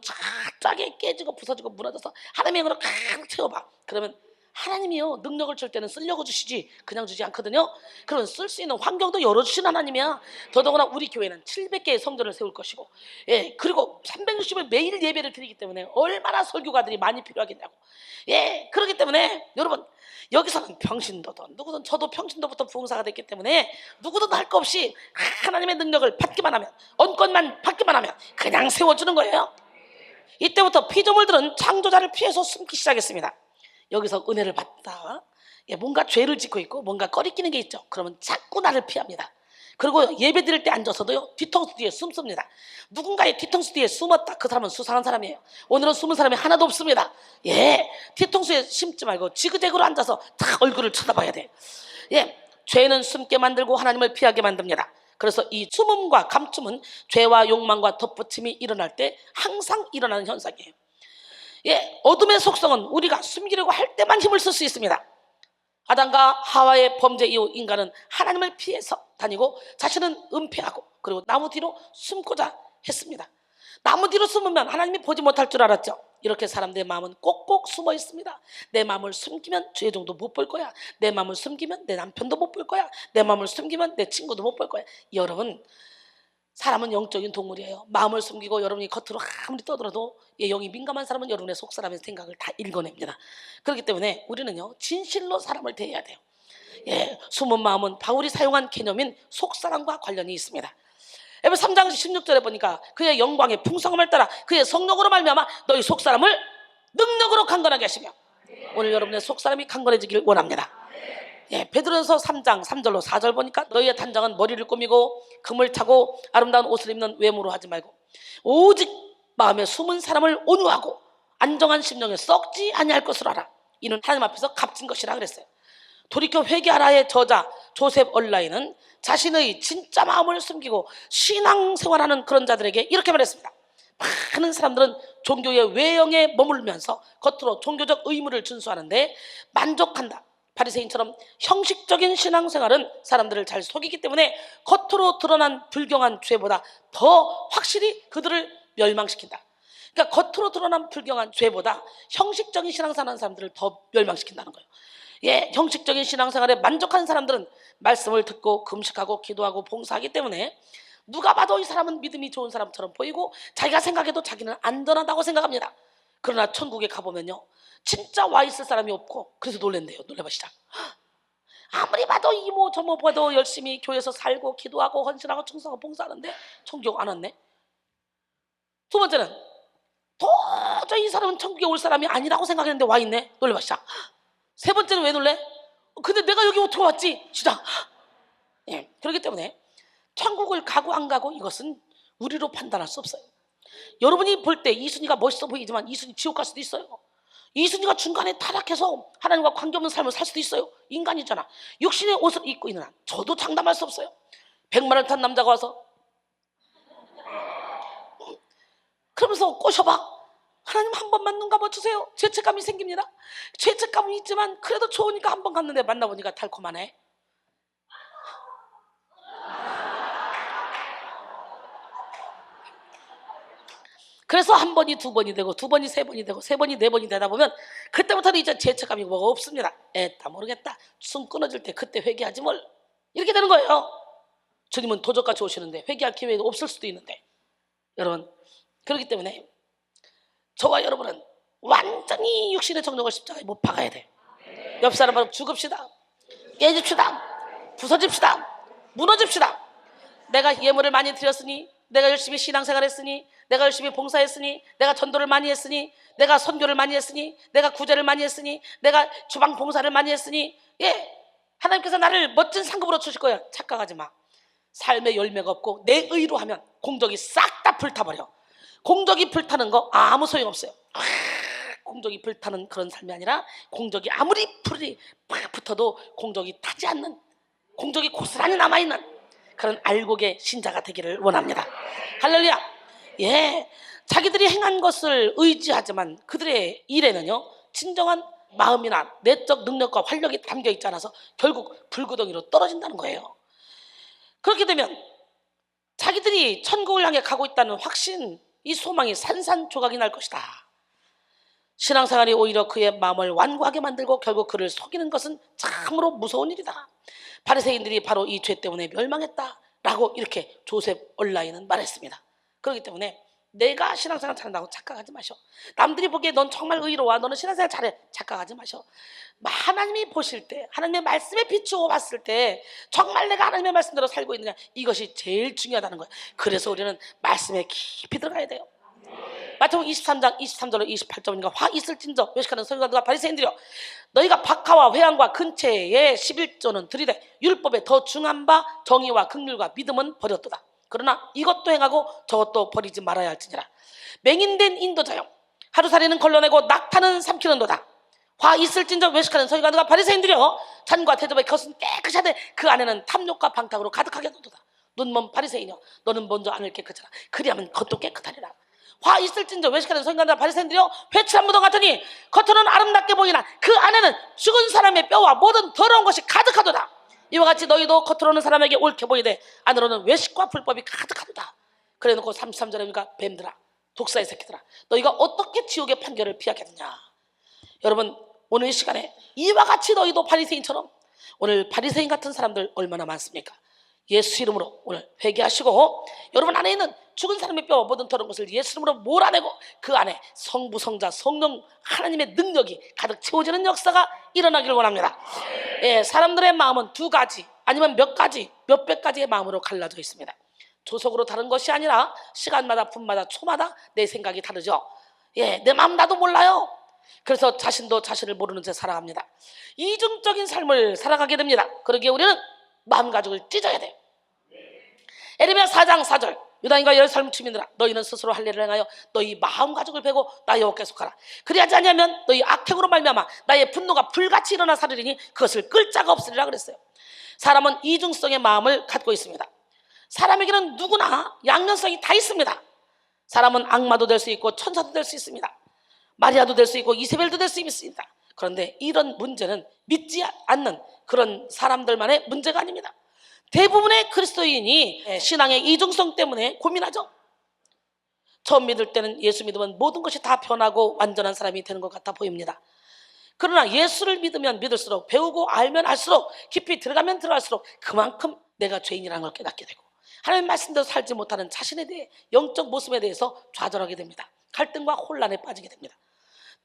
쫙쫙에 깨지고 부서지고 무너져서 하나님의 영으로 가득 채워봐. 그러면 하나님이요, 능력을 줄 때는 쓰려고 주시지 그냥 주지 않거든요. 그런 쓸 수 있는 환경도 열어주신 하나님이야. 더더구나 우리 교회는 700개의 성전을 세울 것이고, 예, 그리고 360일 매일 예배를 드리기 때문에 얼마나 설교가들이 많이 필요하겠냐고. 예, 그렇기 때문에 여러분, 여기서는 평신도든 누구든, 저도 평신도부터 부흥사가 됐기 때문에 누구든 할 거 없이 하나님의 능력을 받기만 하면, 언권만 받기만 하면 그냥 세워주는 거예요. 이때부터 피조물들은 창조자를 피해서 숨기 시작했습니다. 여기서 은혜를 받다, 예, 뭔가 죄를 짓고 있고 뭔가 꺼리끼는 게 있죠. 그러면 자꾸 나를 피합니다. 그리고 예배 드릴 때 앉아서도요, 뒤통수 뒤에 숨습니다. 누군가의 뒤통수 뒤에 숨었다, 그 사람은 수상한 사람이에요. 오늘은 숨은 사람이 하나도 없습니다. 예, 뒤통수에 심지 말고 지그재그로 앉아서 다 얼굴을 쳐다봐야 돼. 예, 죄는 숨게 만들고 하나님을 피하게 만듭니다. 그래서 이 숨음과 감춤은 죄와 욕망과 덧붙임이 일어날 때 항상 일어나는 현상이에요. 예, 어둠의 속성은 우리가 숨기려고 할 때만 힘을 쓸 수 있습니다. 아담과 하와의 범죄 이후 인간은 하나님을 피해서 다니고 자신은 은폐하고 그리고 나무 뒤로 숨고자 했습니다. 나무 뒤로 숨으면 하나님이 보지 못할 줄 알았죠. 이렇게 사람들의 마음은 꼭꼭 숨어 있습니다. 내 마음을 숨기면 죄종도 못 볼 거야. 내 마음을 숨기면 내 남편도 못 볼 거야. 내 마음을 숨기면 내 친구도 못 볼 거야. 여러분, 사람은 영적인 동물이에요. 마음을 숨기고 여러분이 겉으로 아무리 떠들어도 영이 민감한 사람은 여러분의 속사람의 생각을 다 읽어냅니다. 그렇기 때문에 우리는요, 진실로 사람을 대해야 돼요. 예, 숨은 마음은 바울이 사용한 개념인 속사람과 관련이 있습니다. 에베소 3장 16절에 보니까 그의 영광의 풍성함을 따라 그의 성령으로 말미암아 너희 속사람을 능력으로 강건하게 하시며, 오늘 여러분의 속사람이 강건해지길 원합니다. 예, 베드로전서 3장 3절로 4절 보니까 너희의 단장은 머리를 꾸미고 금을 타고 아름다운 옷을 입는 외모로 하지 말고 오직 마음에 숨은 사람을 온유하고 안정한 심령에 썩지 아니할 것으로 하라. 이는 하나님 앞에서 값진 것이라 그랬어요. 돌이켜 회개하라의 저자 조셉 얼라인은 자신의 진짜 마음을 숨기고 신앙생활하는 그런 자들에게 이렇게 말했습니다. 많은 사람들은 종교의 외형에 머물면서 겉으로 종교적 의무를 준수하는데 만족한다. 바리새인처럼 형식적인 신앙생활은 사람들을 잘 속이기 때문에 겉으로 드러난 불경한 죄보다 더 확실히 그들을 멸망시킨다. 그러니까 겉으로 드러난 불경한 죄보다 형식적인 신앙생활하는 사람들을 더 멸망시킨다는 거예요. 예, 형식적인 신앙생활에 만족하는 사람들은 말씀을 듣고 금식하고 기도하고 봉사하기 때문에 누가 봐도 이 사람은 믿음이 좋은 사람처럼 보이고 자기가 생각해도 자기는 안전하다고 생각합니다. 그러나 천국에 가보면요, 진짜 와 있을 사람이 없고, 그래서 놀랜대요. 놀래보시다. 아무리 봐도 이모 저모 봐도 열심히 교회에서 살고 기도하고 헌신하고 충성하고 봉사하는데 천국 안 왔네. 두 번째는 도저히 이 사람은 천국에 올 사람이 아니라고 생각했는데 와 있네. 놀래보시다. 세 번째는 왜 놀래? 근데 내가 여기 어떻게 왔지? 진짜. 예, 그렇기 때문에 천국을 가고 안 가고 이것은 우리로 판단할 수 없어요. 여러분이 볼 때 이순이가 멋있어 보이지만 이순이 지옥 갈 수도 있어요. 이순이가 중간에 타락해서 하나님과 관계없는 삶을 살 수도 있어요. 인간이잖아. 육신의 옷을 입고 있는 한 저도 장담할 수 없어요. 100만 원 탄 남자가 와서 그러면서 꼬셔봐. 하나님 한 번만 눈 감아주세요. 죄책감이 생깁니다. 죄책감은 있지만 그래도 좋으니까 한 번 갔는데 만나보니까 달콤하네. 그래서 한 번이 두 번이 되고 두 번이 세 번이 되고 세 번이 네 번이 되다 보면 그때부터는 이제 죄책감이 뭐가 없습니다. 다 모르겠다. 숨 끊어질 때 그때 회개하지 뭘. 이렇게 되는 거예요. 주님은 도적같이 오시는데 회개할 기회가 없을 수도 있는데. 여러분, 그렇기 때문에 저와 여러분은 완전히 육신의 정욕을 십자가에 못 박아야 돼. 옆 사람으로 죽읍시다. 깨집시다. 부서집시다. 무너집시다. 내가 예물을 많이 드렸으니, 내가 열심히 신앙생활 했으니, 내가 열심히 봉사했으니, 내가 전도를 많이 했으니, 내가 선교를 많이 했으니, 내가 구제를 많이 했으니, 내가 주방 봉사를 많이 했으니, 예, 하나님께서 나를 멋진 상급으로 주실 거야. 착각하지 마. 삶의 열매가 없고 내 의로 하면 공적이 싹 다 불타버려. 공적이 불타는 거 아무 소용없어요. 공적이 불타는 그런 삶이 아니라 공적이 아무리 불이 팍 붙어도 공적이 타지 않는, 공적이 고스란히 남아있는 그런 알곡의 신자가 되기를 원합니다. 할렐루야. 예, 자기들이 행한 것을 의지하지만 그들의 일에는요, 진정한 마음이나 내적 능력과 활력이 담겨 있지 않아서 결국 불구덩이로 떨어진다는 거예요. 그렇게 되면 자기들이 천국을 향해 가고 있다는 확신, 이 소망이 산산조각이 날 것이다. 신앙생활이 오히려 그의 마음을 완고하게 만들고 결국 그를 속이는 것은 참으로 무서운 일이다. 바리새인들이 바로 이 죄 때문에 멸망했다라고 이렇게 조셉 얼라인은 말했습니다. 그렇기 때문에 내가 신앙생활 잘한다고 착각하지 마셔. 남들이 보기에 넌 정말 의로워, 너는 신앙생활 잘해, 착각하지 마셔. 하나님이 보실 때, 하나님의 말씀에 비추어 봤을 때 정말 내가 하나님의 말씀대로 살고 있느냐, 이것이 제일 중요하다는 거예요. 그래서 우리는 말씀에 깊이 들어가야 돼요. 마태복음 23장 23절로 28절이니까 화 있을진저 외식하는 서기관들과 바리새인들이여 너희가 박하와 회당과 근처에 11조는 들이되 율법에 더 중한 바 정의와 긍휼과 믿음은 버렸도다. 그러나 이것도 행하고 저것도 버리지 말아야 할지니라. 맹인된 인도자여 하루살이는 걸러내고 낙타는 삼키는도다. 화 있을진저 외식하는 서기관들과 바리새인들이여 잔과 대접의 겉은 깨끗이 하되 그 안에는 탐욕과 방탕으로 가득하게 하도다. 눈먼 바리새인이여 너는 먼저 안을 깨끗하라. 그리하면 겉도 깨끗하리라. 화 있을진저 외식하는 서기관들과 바리새인들이여 회칠한 무덤 같으니 겉으로는 아름답게 보이나 그 안에는 죽은 사람의 뼈와 모든 더러운 것이 가득하도다. 이와 같이 너희도 겉으로는 사람에게 옳게 보이되 안으로는 외식과 불법이 가득하도다. 그래놓고 33절에 보니까 뱀들아 독사의 새끼들아 너희가 어떻게 지옥의 판결을 피하겠느냐. 여러분 오늘 이 시간에 이와 같이 너희도 바리새인처럼 오늘 바리새인 같은 사람들 얼마나 많습니까? 예수 이름으로 오늘 회개하시고 여러분 안에 있는 죽은 사람의 뼈와 모든 더러운 것을 예수 이름으로 몰아내고 그 안에 성부 성자 성령 하나님의 능력이 가득 채워지는 역사가 일어나길 원합니다. 예, 사람들의 마음은 두 가지 아니면 몇 가지 몇백 가지의 마음으로 갈라져 있습니다. 조석으로 다른 것이 아니라 시간마다 분마다 초마다 내 생각이 다르죠. 예, 내 마음 나도 몰라요. 그래서 자신도 자신을 모르는 채 살아갑니다. 이중적인 삶을 살아가게 됩니다. 그러기에 우리는 마음가짐을 찢어야 돼요. 에레미야 4장 4절 유다인과 예루살렘 주민들아 너희는 스스로 할 일을 행하여 너희 마음가짐을 베고 나 여호와께 속하라. 그리하지 않으면 너희 악행으로 말미암아 나의 분노가 불같이 일어나 사르리니 그것을 끌 자가 없으리라 그랬어요. 사람은 이중성의 마음을 갖고 있습니다. 사람에게는 누구나 양면성이 다 있습니다. 사람은 악마도 될 수 있고 천사도 될 수 있습니다. 마리아도 될 수 있고 이세벨도 될 수 있습니다. 그런데 이런 문제는 믿지 않는 그런 사람들만의 문제가 아닙니다. 대부분의 그리스도인이 신앙의 이중성 때문에 고민하죠. 처음 믿을 때는 예수 믿으면 모든 것이 다 변하고 완전한 사람이 되는 것 같아 보입니다. 그러나 예수를 믿으면 믿을수록 배우고 알면 알수록 깊이 들어가면 들어갈수록 그만큼 내가 죄인이라는 걸 깨닫게 되고 하나님 말씀대로 살지 못하는 자신에 대해 영적 모습에 대해서 좌절하게 됩니다. 갈등과 혼란에 빠지게 됩니다.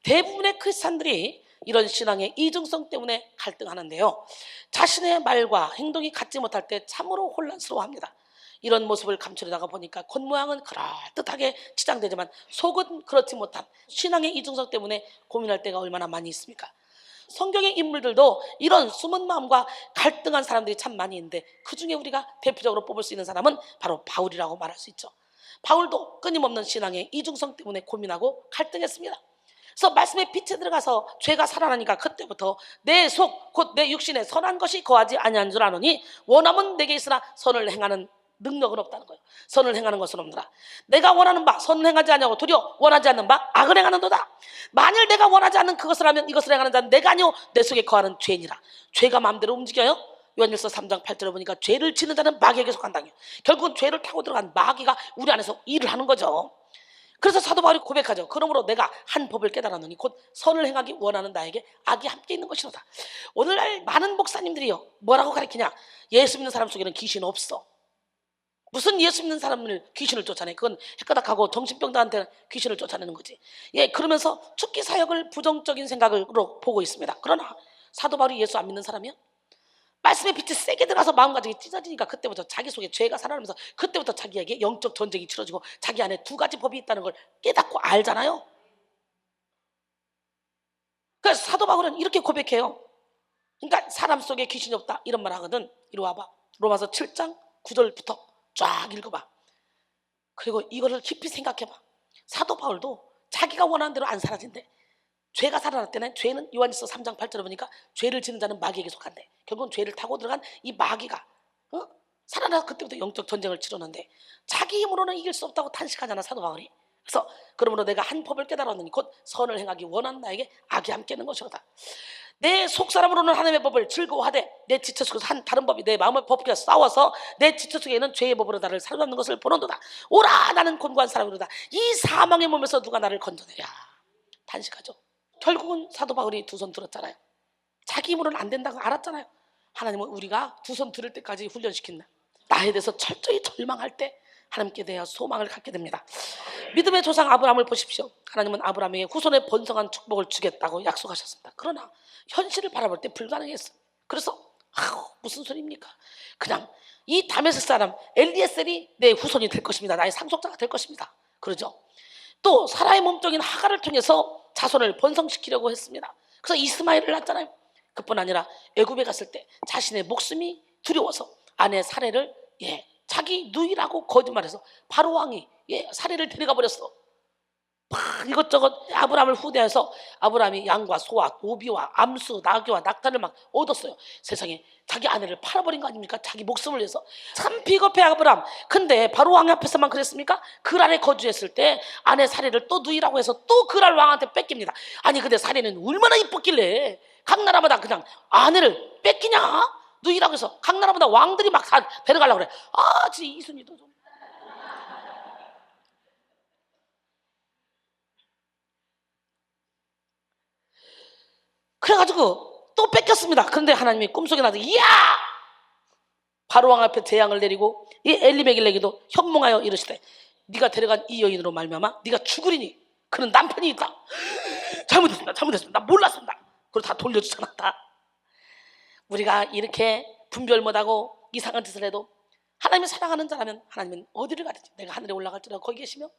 대부분의 크리스찬들이 이런 신앙의 이중성 때문에 갈등하는데요. 자신의 말과 행동이 같지 못할 때 참으로 혼란스러워합니다. 이런 모습을 감추려다가 보니까 겉모양은 그럴듯하게 치장되지만 속은 그렇지 못한 신앙의 이중성 때문에 고민할 때가 얼마나 많이 있습니까? 성경의 인물들도 이런 숨은 마음과 갈등한 사람들이 참 많이 있는데 그중에 우리가 대표적으로 뽑을 수 있는 사람은 바로 바울이라고 말할 수 있죠. 바울도 끊임없는 신앙의 이중성 때문에 고민하고 갈등했습니다. 그래서 말씀의 빛에 들어가서 죄가 살아나니까 그때부터 내 속 곧 내 육신에 선한 것이 거하지 아니한 줄 아노니 원함은 내게 있으나 선을 행하는 능력은 없다는 거예요. 선을 행하는 것은 없노라. 내가 원하는 바 선을 행하지 아니하고 도리어 원하지 않는 바 악을 행하는도다. 만일 내가 원하지 않는 그것을 하면 이것을 행하는 자는 내가 아니오 내 속에 거하는 죄니라. 죄가 마음대로 움직여요. 요한일서 3장 8절에 보니까 죄를 지는 자는 마귀에게 속한다요. 결국은 죄를 타고 들어간 마귀가 우리 안에서 일을 하는 거죠. 그래서 사도 바울이 고백하죠. 그러므로 내가 한 법을 깨달았노니 곧 선을 행하기 원하는 나에게 악이 함께 있는 것이로다. 오늘날 많은 목사님들이요 뭐라고 가르치냐. 예수 믿는 사람 속에는 귀신 없어. 무슨 예수 믿는 사람을 귀신을 쫓아내. 그건 헷가닥하고 정신병자한테 귀신을 쫓아내는 거지. 예, 그러면서 축기 사역을 부정적인 생각으로 보고 있습니다. 그러나 사도 바울이 예수 안 믿는 사람이야? 말씀의 빛이 세게 들어가서 마음가짐이 찢어지니까 그때부터 자기 속에 죄가 살아나면서 그때부터 자기에게 영적 전쟁이 치러지고 자기 안에 두 가지 법이 있다는 걸 깨닫고 알잖아요. 그래서 사도 바울은 이렇게 고백해요. 그러니까 사람 속에 귀신이 없다 이런 말 하거든. 이리 와봐. 로마서 7장 9절부터 쫙 읽어봐. 그리고 이거를 깊이 생각해봐. 사도 바울도 자기가 원하는 대로 안 살아진대. 죄가 살아날 때는 죄는 요한일서 3장 8절에 보니까 죄를 지는 자는 마귀에게 속한대. 결국은 죄를 타고 들어간 이 마귀가 살아나서 그때부터 영적 전쟁을 치르는데 자기 힘으로는 이길 수 없다고 탄식하잖아 사도 바울이. 그래서 그러므로 내가 한 법을 깨달았느니 곧 선을 행하기 원하는 나에게 악이 함께 있는 것이로다. 내 속사람으로는 하나님의 법을 즐거워하되 내 지체 속에서 한 다른 법이 내 마음을 법과 싸워서 내 지체 속에 있는 죄의 법으로 나를 사로잡는 것을 보는도다. 오라 나는 곤고한 사람이로다. 이 사망의 몸에서 누가 나를 건져내랴. 탄식하죠. 결국은 사도 바울이 두 손 들었잖아요. 자기 힘으로는 안 된다고 알았잖아요. 하나님은 우리가 두 손 들을 때까지 훈련시킨다. 나에 대해서 철저히 절망할 때 하나님께 대하여 소망을 갖게 됩니다. 믿음의 조상 아브라함을 보십시오. 하나님은 아브라함에게 후손의 번성한 축복을 주겠다고 약속하셨습니다. 그러나 현실을 바라볼 때 불가능했어요. 그래서 무슨 소리입니까? 그냥 이 다메섹 사람 엘리에셀이 내 후손이 될 것입니다. 나의 상속자가 될 것입니다. 그러죠. 또 사라의 몸종인 하갈을 통해서 자손을 번성시키려고 했습니다. 그래서 이스마엘을 낳았잖아요. 그뿐 아니라 애굽에 갔을 때 자신의 목숨이 두려워서 아내 사례를 자기 누이라고 거짓말해서 바로 왕이 사례를 데려가 버렸어. 막 이것저것 아브라함을 후대해서 아브라함이 양과 소와 노비와 암수 나귀와 낙타를 막 얻었어요. 세상에 자기 아내를 팔아버린 거 아닙니까? 자기 목숨을 위해서. 참 비겁해 아브라함. 근데 바로 왕 앞에서만 그랬습니까? 그랄에 거주했을 때 아내 사례를 또 누이라고 해서 또 그랄 왕한테 뺏깁니다. 아니 근데 사례는 얼마나 이뻤길래 각 나라마다 그냥 아내를 뺏기냐? 누이라고 해서 각 나라마다 왕들이 막 다 데려가려고 그래. 아 진짜 이순이도 좀. 그래가지고 또 뺏겼습니다. 그런데 하나님이 꿈속에 나서 이야! 바로왕 앞에 재앙을 내리고 이 엘리멜렉에게도 현몽하여 이르시되 네가 데려간 이 여인으로 말미암아 네가 죽으리니 그는 남편이 있다. 잘못했습니다. 나 몰랐습니다. 그리고 다 돌려주잖아. 다. 우리가 이렇게 분별 못하고 이상한 짓을 해도 하나님을 사랑하는 자라면 하나님은 어디를 가든지 내가 하늘에 올라갈지라도 거기 계시며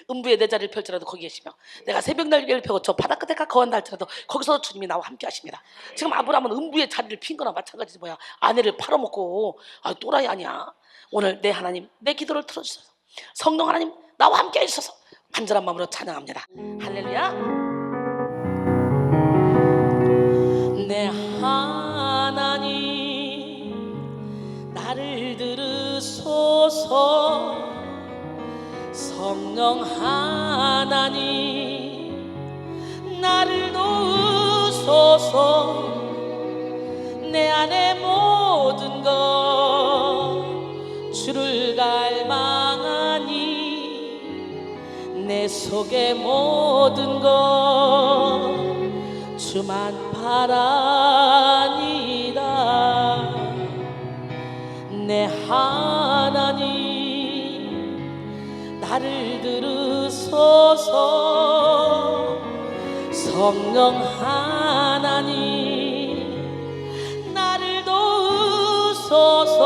음부에 내 자리를 펼지라도 거기 계시며 내가 새벽 날개를 펴고 저 바다 끝에 가까운다 할지라도 거기서 주님이 나와 함께 하십니다. 지금 아브라함은 음부의 자리를 핀 거나 마찬가지지 뭐야. 아내를 팔아먹고 또라이 아니야. 오늘 내 하나님 내 기도를 들어주셔서 성령 하나님 나와 함께 해주셔서 간절한 마음으로 찬양합니다. 할렐루야. 내 하나님 나를 들으소서. 성령 하나님 나를 도우소서. 내 안에 모든 것 주를 갈망하니 내 속에 모든 것 주만 바라니다. 내 하나님 나를 들으소서. 성령 하나님 나를 도우소서.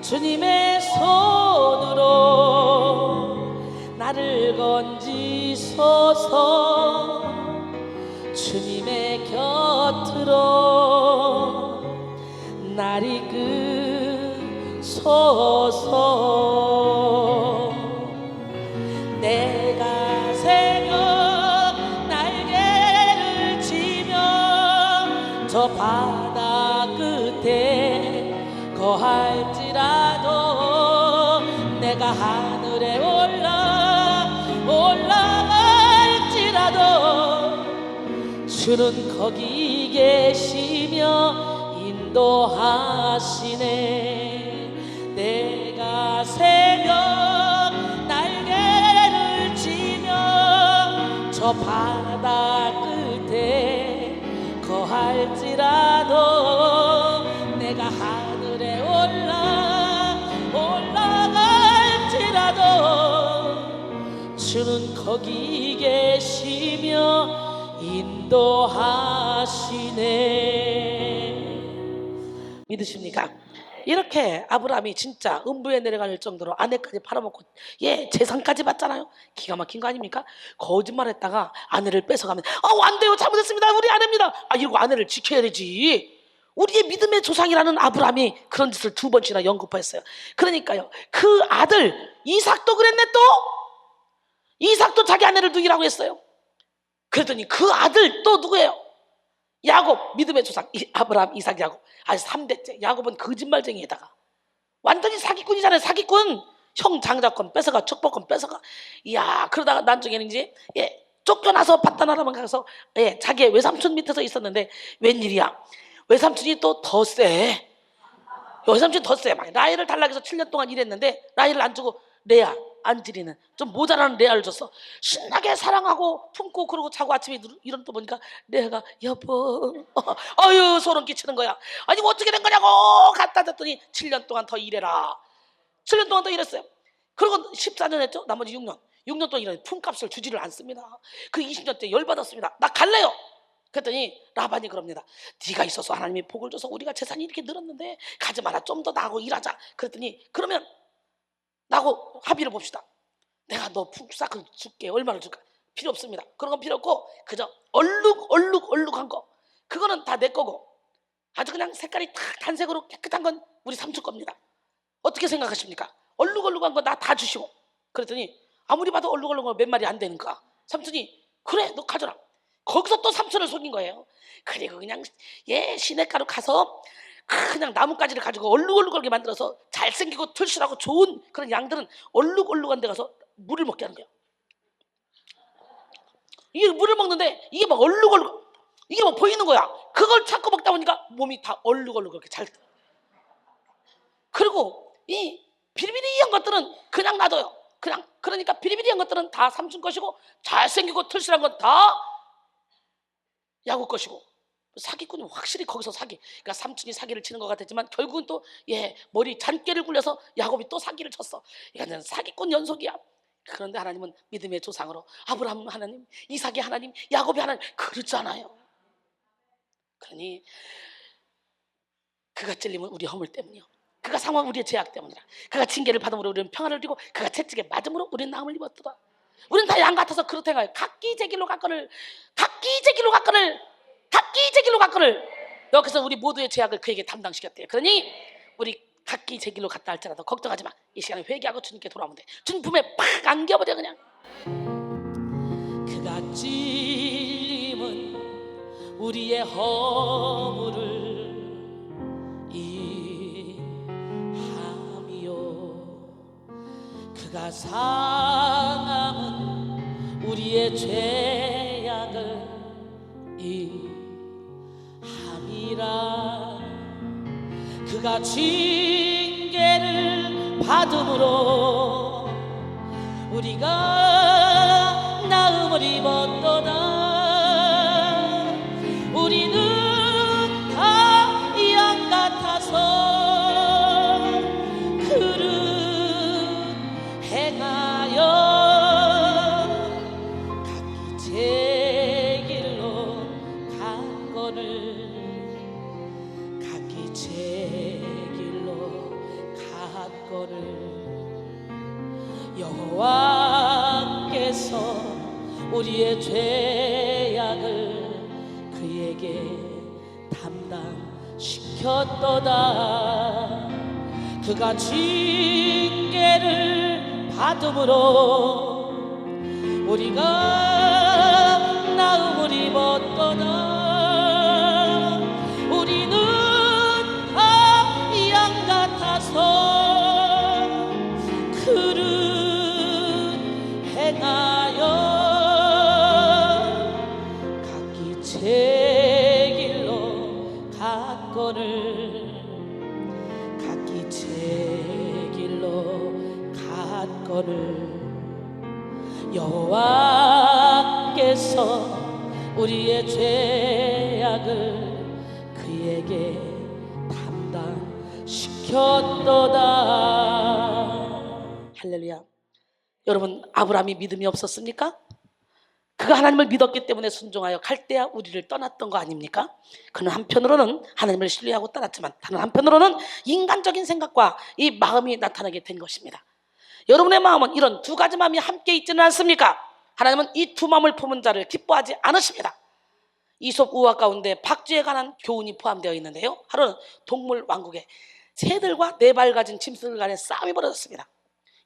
주님의 손으로 나를 건지소서. 주님의 곁으로 날 이끄소서. 내가 새벽 날개를 치며 저 바다 끝에 거할지라도 내가 하늘에 올라갈지라도 주는 거기 계시며 인도하시네. 내가 새벽 날개를 치며 저 바다 끝에 거할지라도 내가 하늘에 올라갈지라도 주는 거기 계시며 인도하시네. 믿으십니까? 이렇게 아브라함이 진짜 음부에 내려갈 정도로 아내까지 팔아먹고 재산까지 받잖아요. 기가 막힌 거 아닙니까? 거짓말했다가 아내를 뺏어가면 안 돼요, 잘못했습니다, 우리 아내입니다 이러고 아내를 지켜야 되지. 우리의 믿음의 조상이라는 아브라함이 그런 짓을 2번씩이나 연구했어요. 그러니까요, 그 아들 이삭도 그랬네. 또 이삭도 자기 아내를 누이라고 했어요. 그랬더니 그 아들 또 누구예요? 야곱, 믿음의 조상. 아브라함, 이삭, 야곱. 아주 3대째. 야곱은 거짓말쟁이에다가 완전히 사기꾼이잖아요. 사기꾼. 형 장자권 뺏어가, 축복권 뺏어가. 이야, 그러다가 나중에는 이제 쫓겨나서 바다나라만 가서 자기의 외삼촌 밑에서 있었는데 웬일이야, 외삼촌이 또 더 세. 외삼촌이 더 세. 막 라헬을 탈락해서 7년 동안 일했는데 라헬을 안 주고 레아, 안지리는 좀 모자라는 레아를 줬어. 신나게 사랑하고 품고 그러고 자고 아침에 일어나 또 보니까 레아가 여보, 어휴 소름 끼치는 거야. 아니 뭐 어떻게 된 거냐고. 갖다 줬더니 7년 동안 더 일해라. 7년 동안 더 일했어요. 그리고 14년 했죠. 나머지 6년 동안 일하는 품값을 주지를 않습니다. 그 20년째 열받았습니다. 나 갈래요. 그랬더니 라반이 그럽니다. 네가 있어서 하나님이 복을 줘서 우리가 재산이 이렇게 늘었는데 가지 마라. 좀 더 나하고 일하자. 그랬더니 그러면 나하고 합의를 봅시다. 내가 너 품삯을 줄게. 얼마를 줄까? 필요 없습니다. 그런 건 필요 없고 그저 얼룩한 거, 그거는 다 내 거고 아주 그냥 색깔이 딱 단색으로 깨끗한 건 우리 삼촌 겁니다. 어떻게 생각하십니까? 얼룩한 거 나 다 주시고. 그랬더니 아무리 봐도 얼룩한 거 몇 마리 안 되니까 삼촌이 그래 너 가져라. 거기서 또 삼촌을 속인 거예요. 그리고 그냥 시냇가로 가서 그냥 나뭇가지를 가지고 얼룩하게 만들어서 잘생기고 털실하고 좋은 그런 양들은 얼룩한 데 가서 물을 먹게 하는 거예요. 이게 물을 먹는데 이게 막 얼룩 이게 막 보이는 거야. 그걸 찾고 먹다 보니까 몸이 다 얼룩하게 잘. 그리고 이 비리비리한 것들은 그냥 놔둬요. 그냥. 그러니까 비리비리한 것들은 다 삼촌 것이고 잘생기고 털실한 건 다 야구 것이고. 사기꾼은 확실히 거기서 그러니까 삼촌이 사기를 치는 것 같았지만 결국은 또 머리 잔깨를 굴려서 야곱이 또 사기를 쳤어. 이거는 사기꾼 연속이야. 그런데 하나님은 믿음의 조상으로 아브라함 하나님, 이삭이 하나님, 야곱이 하나님 그렇잖아요. 그러니 그가 찔리면 우리 허물 때문이요, 그가 상황 우리의 죄악 때문이라. 그가 징계를 받음으로 우리는 평안을 누리고 그가 채찍에 맞음으로 우리는 나음을 입었도다. 우리는 다 양 같아서 그렇다고요. 각기 제 길로 갔거늘 여기서 우리 모두의 죄악을 그에게 담당시켰대요. 그러니 우리 각기 제 길로 갔다 할지라도 걱정하지 마. 이 시간에 회개하고 주님께 돌아오면 돼. 주님 품에 팍 안겨버려 그냥. 그가 찔림은 우리의 허물을 이함이요, 그가 상함은 우리의 죄악을 이함이라. 그가 징계를 받음으로 우리가 나음을 입었도다. 우리는 다 양 같아서 그릇 행하여 각기 제 길로 갔거늘 각기 제 길로 갔거늘. 여호와께서 우리의 죄악을 그에게 담당시켰도다. 그가 징계를 받음으로 우리가 나음을 입었도다. 우리는 다 양 같아서 그릇 행하여 각기 제 길로 갔거늘 각기 제 길로 갔거늘. 여호와께서 우리의 죄악을 그에게 담당시켰도다. 할렐루야. 여러분, 아브라함이 믿음이 없었습니까? 그가 하나님을 믿었기 때문에 순종하여 갈대아 우리를 떠났던 거 아닙니까? 그는 한편으로는 하나님을 신뢰하고 떠났지만 다른 한편으로는 인간적인 생각과 이 마음이 나타나게 된 것입니다. 여러분의 마음은 이런 두 가지 마음이 함께 있지는 않습니까? 하나님은 이 두 마음을 품은 자를 기뻐하지 않으십니다. 이솝 우화 가운데 박쥐에 관한 교훈이 포함되어 있는데요, 하루는 동물 왕국에 새들과 네 발 가진 짐승들 간의 싸움이 벌어졌습니다.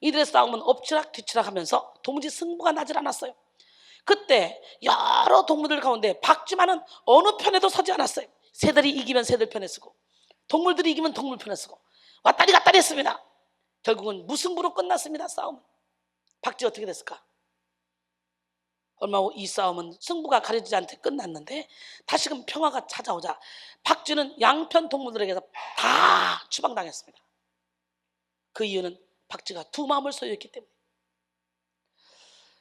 이들의 싸움은 엎치락 뒤치락 하면서 도무지 승부가 나질 않았어요. 그때 여러 동물들 가운데 박쥐만은 어느 편에도 서지 않았어요. 새들이 이기면 새들 편에 서고 동물들이 이기면 동물 편에 서고 왔다리 갔다리 했습니다. 결국은 무승부로 끝났습니다. 싸움은. 박쥐 어떻게 됐을까? 얼마 후 이 싸움은 승부가 가려지지 않게 끝났는데 다시금 평화가 찾아오자 박쥐는 양편 동물들에게서 다 추방당했습니다. 그 이유는 박쥐가 두 마음을 소유했기 때문에.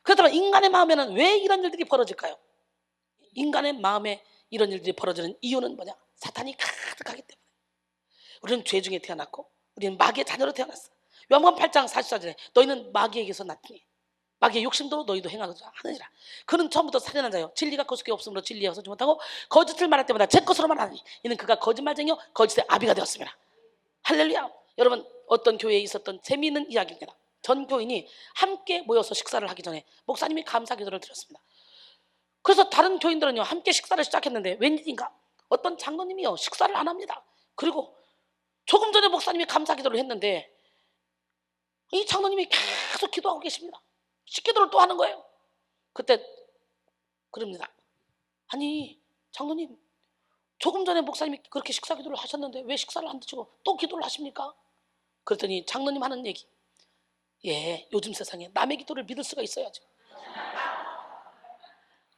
그렇다면 인간의 마음에는 왜 이런 일들이 벌어질까요? 인간의 마음에 이런 일들이 벌어지는 이유는 뭐냐? 사탄이 가득하기 때문에. 우리는 죄 중에 태어났고 우리는 마귀의 자녀로 태어났어. 요한복음 8장 44절에 너희는 마귀에게서 났으니 마귀의 욕심도 너희도 행하고자 하느니라. 그는 처음부터 살인한 자요, 진리가 그 속에 없으므로 진리에 서지 못하고 거짓을 말할 때마다 제 것으로 말하니 이는 그가 거짓말쟁이요 거짓의 아비가 되었습니다. 할렐루야. 여러분, 어떤 교회에 있었던 재미있는 이야기입니다. 전 교인이 함께 모여서 식사를 하기 전에 목사님이 감사 기도를 드렸습니다. 그래서 다른 교인들은요 함께 식사를 시작했는데 웬일인가 어떤 장로님이요 식사를 안 합니다. 그리고 조금 전에 목사님이 감사 기도를 했는데 이 장로님이 계속 기도하고 계십니다. 식기도를 또 하는 거예요. 그때 그럽니다. 아니 장로님, 조금 전에 목사님이 그렇게 식사 기도를 하셨는데 왜 식사를 안 드시고 또 기도를 하십니까? 그랬더니 장로님 하는 얘기, 예, 요즘 세상에 남의 기도를 믿을 수가 있어야죠.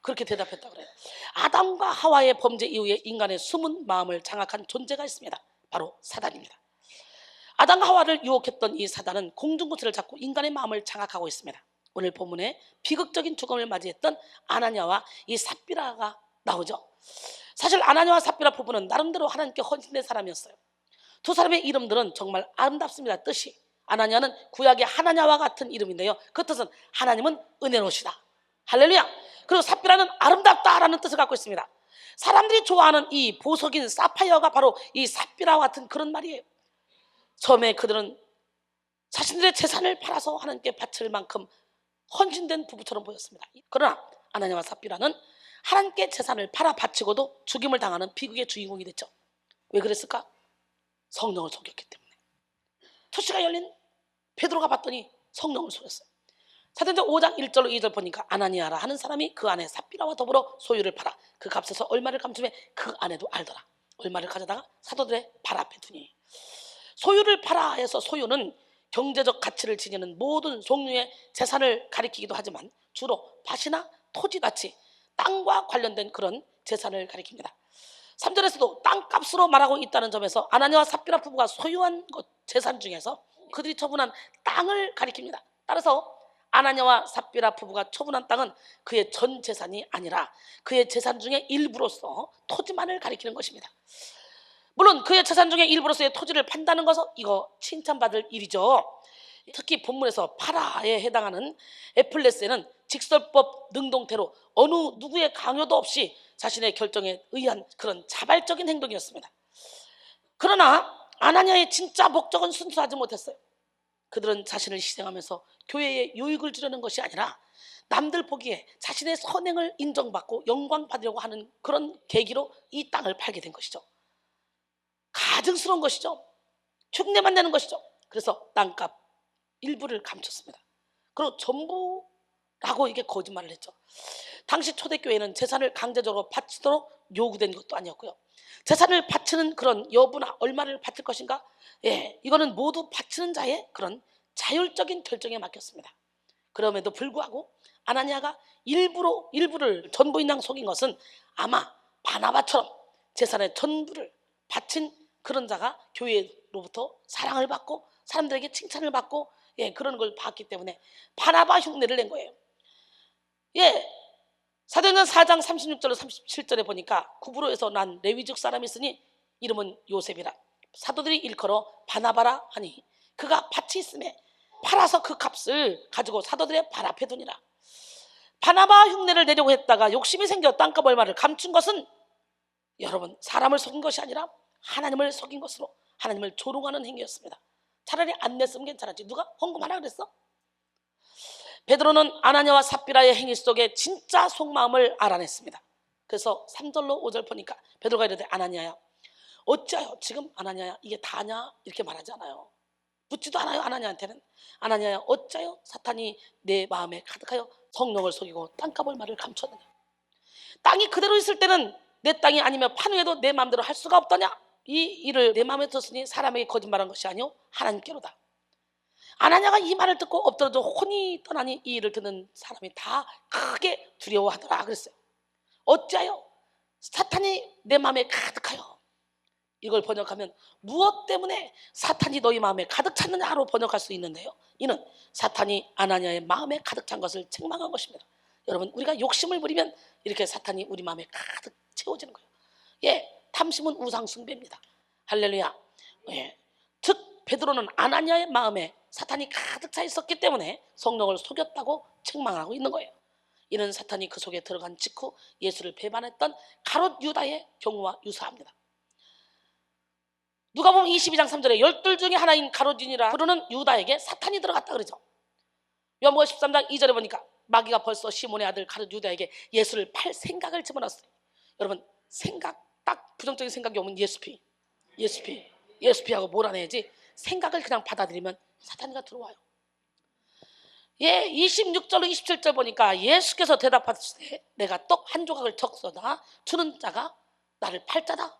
그렇게 대답했다 그래요. 아담과 하와의 범죄 이후에 인간의 숨은 마음을 장악한 존재가 있습니다. 바로 사단입니다. 아담과 하와를 유혹했던 이 사단은 공중구슬을 잡고 인간의 마음을 장악하고 있습니다. 오늘 본문에 비극적인 죽음을 맞이했던 아나니아와 이 삽비라가 나오죠. 사실 아나니아와 삽비라 부부는 나름대로 하나님께 헌신된 사람이었어요. 두 사람의 이름들은 정말 아름답습니다. 뜻이 아나니아는 구약의 하나냐와 같은 이름인데요, 그 뜻은 하나님은 은혜로우시다. 할렐루야. 그리고 삽비라는 아름답다라는 뜻을 갖고 있습니다. 사람들이 좋아하는 이 보석인 사파이어가 바로 이 삽비라와 같은 그런 말이에요. 처음에 그들은 자신들의 재산을 팔아서 하나님께 바칠 만큼 헌신된 부부처럼 보였습니다. 그러나 아나니아와 삽비라는 하나님께 재산을 팔아 바치고도 죽임을 당하는 비극의 주인공이 됐죠. 왜 그랬을까? 성령을 속였기 때문에. 토시가 열린 베드로가 봤더니 성령을 속였어요. 사도행전 5장 1절로 2절 보니까 아나니아라 하는 사람이 그 안에 삽비라와 더불어 소유를 팔아 그 값에서 얼마를 감추매 그 아내도 알더라. 얼마를 가져다가 사도들의 발 앞에 두니. 소유를 팔아 해서 소유는 경제적 가치를 지니는 모든 종류의 재산을 가리키기도 하지만 주로 밭이나 토지같이 땅과 관련된 그런 재산을 가리킵니다. 3절에서도 땅값으로 말하고 있다는 점에서 아나니아와 삽비라 부부가 소유한 것, 재산 중에서 그들이 처분한 땅을 가리킵니다. 따라서 아나니아와 삽비라 부부가 처분한 땅은 그의 전 재산이 아니라 그의 재산 중의 일부로서 토지만을 가리키는 것입니다. 물론 그의 재산 중의 일부로서의 토지를 판다는 것은 이거 칭찬받을 일이죠. 특히 본문에서 파라에 해당하는 에플레스에는 직설법 능동태로 어느 누구의 강요도 없이 자신의 결정에 의한 그런 자발적인 행동이었습니다. 그러나 아나니아의 진짜 목적은 순수하지 못했어요. 그들은 자신을 희생하면서 교회에 유익을 주려는 것이 아니라 남들 보기에 자신의 선행을 인정받고 영광받으려고 하는 그런 계기로 이 땅을 팔게 된 것이죠. 가증스러운 것이죠. 흉내만 내는 것이죠. 그래서 땅값 일부를 감췄습니다. 그리고 전부라고 이게 거짓말을 했죠. 당시 초대교회는 재산을 강제적으로 바치도록 요구된 것도 아니었고요. 재산을 바치는 그런 여부나 얼마를 바칠 것인가, 예, 이거는 모두 바치는 자의 그런 자율적인 결정에 맡겼습니다. 그럼에도 불구하고 아나니아가 일부를 전부인 양 속인 것은 아마 바나바처럼 재산의 전부를 바친 그런 자가 교회로부터 사랑을 받고 사람들에게 칭찬을 받고, 예, 그런 걸 봤기 때문에 바나바 흉내를 낸 거예요. 예, 사도행전 4장 36절로 37절에 보니까 구브로에서 난 레위족 사람이 있으니 이름은 요셉이라. 사도들이 일컬어 바나바라 하니 그가 밭이 있음에 팔아서 그 값을 가지고 사도들의 발 앞에 두니라. 바나바 흉내를 내려고 했다가 욕심이 생겨 땅값 얼마를 감춘 것은 여러분 사람을 속인 것이 아니라 하나님을 속인 것으로 하나님을 조롱하는 행위였습니다. 차라리 안 냈으면 괜찮았지. 누가 헌금하라 그랬어? 베드로는 아나니아와 삽비라의 행위 속에 진짜 속마음을 알아냈습니다. 그래서 3절로 5절 보니까 베드로가 이르되 아나니아야 어찌하여 지금 아나니아야 이게 다냐 이렇게 말하지 않아요. 묻지도 않아요. 아나니아한테는 아나니아야 어찌하여 사탄이 내 마음에 가득하여 성령을 속이고 땅값 얼마를 감췄느냐. 땅이 그대로 있을 때는 내 땅이 아니면 판 후에도 내 마음대로 할 수가 없더냐. 이 일을 내 마음에 뒀으니 사람에게 거짓말한 것이 아니오 하나님께로다. 아나니아가 이 말을 듣고 엎드러져 혼이 떠나니 이 일을 듣는 사람이 다 크게 두려워하더라 그랬어요. 어찌하여 사탄이 내 마음에 가득하여. 이걸 번역하면 무엇 때문에 사탄이 너희 마음에 가득 찼느냐로 번역할 수 있는데요, 이는 사탄이 아나니아의 마음에 가득 찬 것을 책망한 것입니다. 여러분 우리가 욕심을 부리면 이렇게 사탄이 우리 마음에 가득 채워지는 거예요. 예, 탐심은 우상 숭배입니다. 할렐루야. 예, 즉 베드로는 아나니아의 마음에 사탄이 가득 차 있었기 때문에 성령을 속였다고 책망하고 있는 거예요. 이는 사탄이 그 속에 들어간 직후 예수를 배반했던 가롯 유다의 경우와 유사합니다. 누가복음 22장 3절에 12 중에 하나인 가롯 유다라 부르는 유다에게 사탄이 들어갔다 그러죠. 요한복음 13장 2절에 보니까 마귀가 벌써 시몬의 아들 가룟 유다에게 예수를 팔 생각을 집어넣었어요. 여러분, 생각, 딱 부정적인 생각이 오면 예수피하고 몰아내야지. 생각을 그냥 받아들이면 사탄이가 들어와요. 예, 26절로 27절 보니까 예수께서 대답하시되 내가 떡 한 조각을 적셔다 주는 자가 나를 팔자다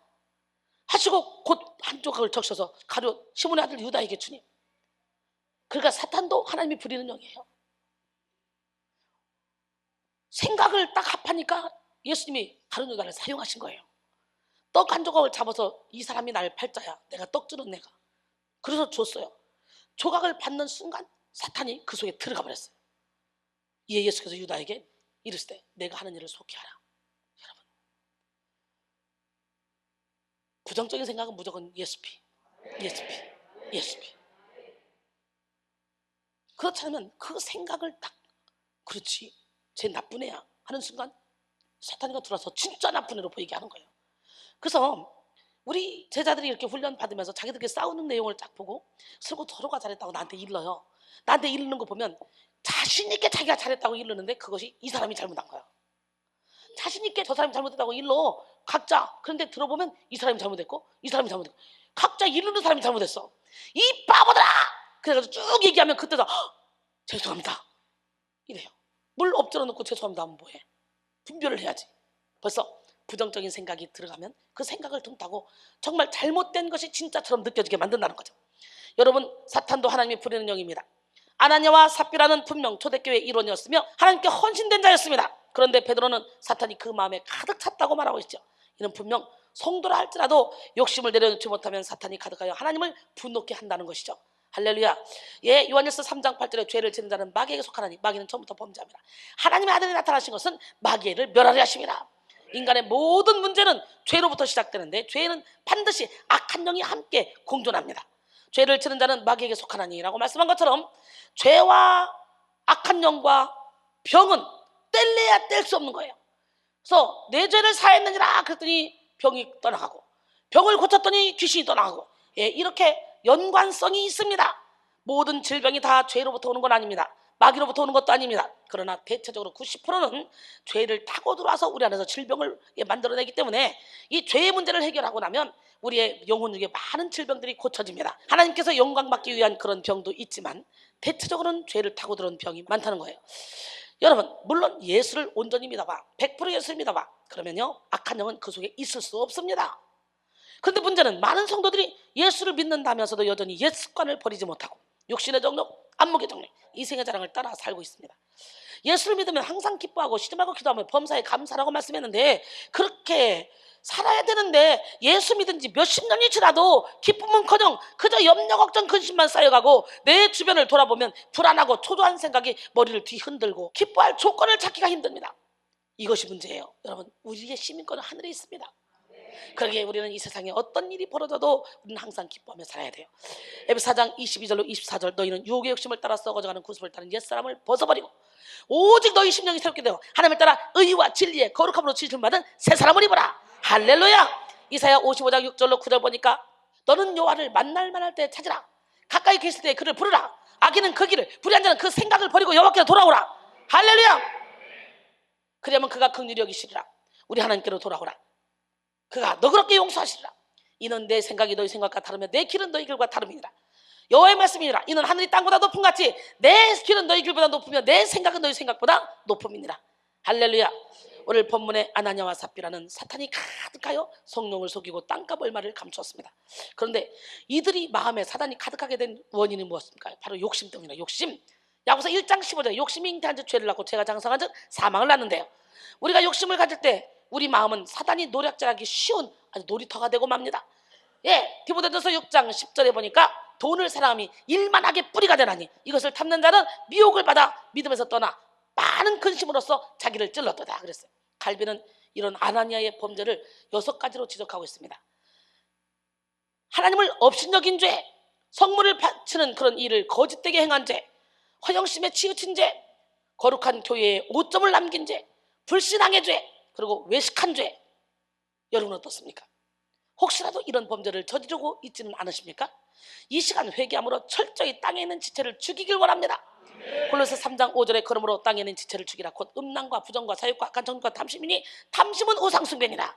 하시고 곧 한 조각을 적셔서 가룟 시몬의 아들 유다에게 주니. 그러니까 사탄도 하나님이 부리는 영이에요. 생각을 딱 합하니까 예수님이 가룟 유다를 사용하신 거예요. 떡 한 조각을 잡아서 이 사람이 나를 팔자야, 내가 떡 주는 내가. 그래서 줬어요. 조각을 받는 순간 사탄이 그 속에 들어가 버렸어요. 이에 예수께서 유다에게 이르시되 내가 하는 일을 속히 하라. 여러분, 부정적인 생각은 무조건 예수피. 그렇지 않으면 그 생각을 딱, 그렇지, 쟤 나쁜 애야 하는 순간 사탄이가 들어와서 진짜 나쁜 애로 보이게 하는 거예요. 그래서 우리 제자들이 이렇게 훈련 받으면서 자기들끼리 싸우는 내용을 딱 보고 서로가 잘했다고 나한테 일러요. 나한테 이르는 거 보면 자신 있게 자기가 잘했다고 이르는데 그것이 이 사람이 잘못한 거야. 자신 있게 저 사람이 잘못했다고 일러 각자. 그런데 들어보면 이 사람이 잘못했고 이 사람이 잘못했고 각자 이르는 사람이 잘못했어. 이 바보들아! 그래가지고 쭉 얘기하면 그때도 죄송합니다 이래요. 물 엎드려 놓고 죄송합니다 하면 뭐해? 분별을 해야지. 벌써 부정적인 생각이 들어가면 그 생각을 tum타고 정말 잘못된 것이 진짜처럼 느껴지게 만든다는 거죠. 여러분, 사탄도 하나님이 부리는 영입니다. 아나니아와 삽비라는 분명 초대교회 일원이었으며 하나님께 헌신된 자였습니다. 그런데 베드로는 사탄이 그 마음에 가득 찼다고 말하고 있죠. 이는 분명 성도라 할지라도 욕심을 내려놓지 못하면 사탄이 가득하여 하나님을 분노케 한다는 것이죠. 할렐루야. 예, 요한일서 3장 8절에 죄를 지는 자는 마귀에게 속하나니 마귀는 처음부터 범죄합니다. 하나님의 아들이 나타나신 것은 마귀를 멸하려 하심이라. 인간의 모든 문제는 죄로부터 시작되는데 죄는 반드시 악한 영이 함께 공존합니다. 죄를 지는 자는 마귀에게 속하나니 라고 말씀한 것처럼 죄와 악한 영과 병은 뗄래야 뗄 수 없는 거예요. 그래서 내 죄를 사했느니라 그랬더니 병이 떠나가고 병을 고쳤더니 귀신이 떠나가고, 예, 이렇게 연관성이 있습니다. 모든 질병이 다 죄로부터 오는 건 아닙니다. 마귀로부터 오는 것도 아닙니다. 그러나 대체적으로 90%는 죄를 타고 들어와서 우리 안에서 질병을 만들어내기 때문에 이 죄의 문제를 해결하고 나면 우리의 영혼 중에 많은 질병들이 고쳐집니다. 하나님께서 영광 받기 위한 그런 병도 있지만 대체적으로는 죄를 타고 들어온 병이 많다는 거예요. 여러분, 물론 예수를 온전히 믿어봐, 100% 예수를 믿어봐, 그러면요 악한 영은 그 속에 있을 수 없습니다. 그런데 문제는 많은 성도들이 예수를 믿는다면서도 여전히 옛 습관을 버리지 못하고 육신의 정욕, 안목의 정욕, 이생의 자랑을 따라 살고 있습니다. 예수를 믿으면 항상 기뻐하고 쉬지 말고 기도하며 범사에 감사라고 말씀했는데 그렇게 살아야 되는데 예수 믿은 지 몇십 년이 지나도 기쁨은커녕 그저 염려, 걱정, 근심만 쌓여가고 내 주변을 돌아보면 불안하고 초조한 생각이 머리를 뒤흔들고 기뻐할 조건을 찾기가 힘듭니다. 이것이 문제예요. 여러분, 우리의 시민권은 하늘에 있습니다. 그러기에 우리는 이 세상에 어떤 일이 벌어져도 우리는 항상 기뻐하며 살아야 돼요. 에베소 4장 22절로 24절 너희는 유혹의 욕심을 따라 썩어져가는 구습을 따른 옛사람을 벗어버리고 오직 너희 심령이 새롭게 되어 하나님을 따라 의와 진리의 거룩함으로 지으심 받은 새 사람을 입어라. 할렐루야. 이사야 55장 6절로 9절 보니까 너는 여호와를 만날 만할 때 찾으라. 가까이 계실 때 그를 부르라. 악인은 그 길을 불의한 자는 그 생각을 버리고 여호와께로 돌아오라. 할렐루야. 그러면 그가 긍휼히 여기시리라. 우리 하나님께로 돌아오라. 그가 너그럽게 용서하시리라. 이는 내 생각이 너희 생각과 다르며 내 길은 너희 길과 다름이니라. 여호와의 말씀이니라. 이는 하늘이 땅보다 높은 같이 내 길은 너희 길보다 높으며 내 생각은 너희 생각보다 높음이니라. 할렐루야. 오늘 본문의 아나니아와 삽비라는 사탄이 가득하여 성령을 속이고 땅값 얼마를 감추었습니다. 그런데 이들이 마음에 사단이 가득하게 된 원인이 무엇입니까? 바로 욕심 때문이라. 욕심. 야고보서 1장 15절에 욕심이 잉태한 즉 죄를 낳고 죄가 장성한 즉 사망을 낳는데요. 우리가 욕심을 가질 때 우리 마음은 사단이 노략질하기 쉬운 아주 놀이터가 되고 맙니다. 예, 디모데전서 6장 10절에 보니까 돈을 사랑함이 일만하게 뿌리가 되나니 이것을 탐는 자는 미혹을 받아 믿음에서 떠나 많은 근심으로써 자기를 찔렀도다 그랬어요. 갈비는 이런 아나니아의 범죄를 6가지로 지적하고 있습니다. 하나님을 업신여긴 죄, 성물을 바치는 그런 일을 거짓되게 행한 죄, 허영심에 치우친 죄, 거룩한 교회에 오점을 남긴 죄, 불신앙의 죄, 그리고 외식한 죄. 여러분 어떻습니까? 혹시라도 이런 범죄를 저지르고 있지는 않으십니까? 이 시간 회개함으로 철저히 땅에 있는 지체를 죽이길 원합니다. 골로새 3장 5절에 그러므로 땅에 있는 지체를 죽이라 곧 음란과 부정과 사욕과 악한 정과 탐심이니 탐심은 우상숭배니라.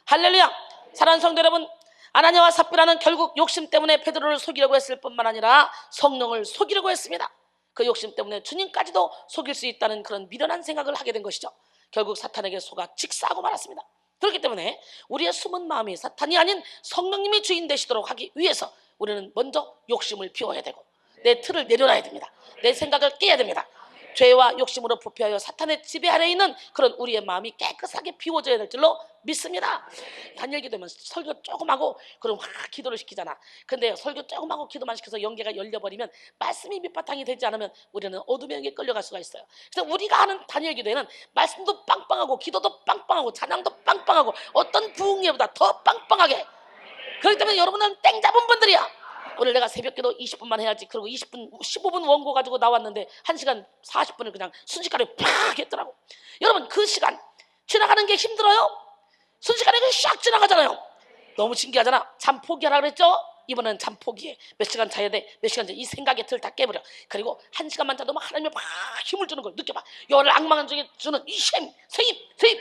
할렐루야. 사랑하는 성도 여러분, 아나니아와 삽비라는 결국 욕심 때문에 베드로를 속이려고 했을 뿐만 아니라 성령을 속이려고 했습니다. 그 욕심 때문에 주님까지도 속일 수 있다는 그런 미련한 생각을 하게 된 것이죠. 결국 사탄에게 속아 직사하고 말았습니다. 그렇기 때문에 우리의 숨은 마음이 사탄이 아닌 성령님이 주인 되시도록 하기 위해서 우리는 먼저 욕심을 비워야 되고 내 틀을 내려놔야 됩니다. 내 생각을 깨야 됩니다. 죄와 욕심으로 부패하여 사탄의 지배 아래에 있는 그런 우리의 마음이 깨끗하게 비워져야 될 줄로 믿습니다. 한일기 되면 설교 조금 하고 그럼 확 기도를 시키잖아. 근데 설교 조금 하고 기도만 시켜서 연계가 열려버리면 말씀이 밑바탕이 되지 않으면 우리는 어둠의 영에 끌려갈 수가 있어요. 그래서 우리가 하는 단일 기도에는 말씀도 빵빵하고 기도도 빵빵하고 찬양도 빵빵하고 어떤 부흥회보다 더 빵빵하게. 그렇기 때문에 여러분은 땡 잡은 분들이야. 오늘 내가 새벽기도 20분만 해야지. 그리고 20분, 15분 원고 가지고 나왔는데 1시간 40분을 그냥 순식간에 팍 했더라고. 여러분 그 시간 지나가는 게 힘들어요? 순식간에 그냥 샥 지나가잖아요. 너무 신기하잖아. 잠 포기하라 그랬죠? 이번엔 잠 포기해. 몇 시간 자야 돼. 몇 시간 자야 돼. 이 생각의 틀 다 깨버려. 그리고 1시간만 자도 막 하나님이 막 힘을 주는 걸 느껴봐. 열을 악망한 중에 주는 이 힘, 세입.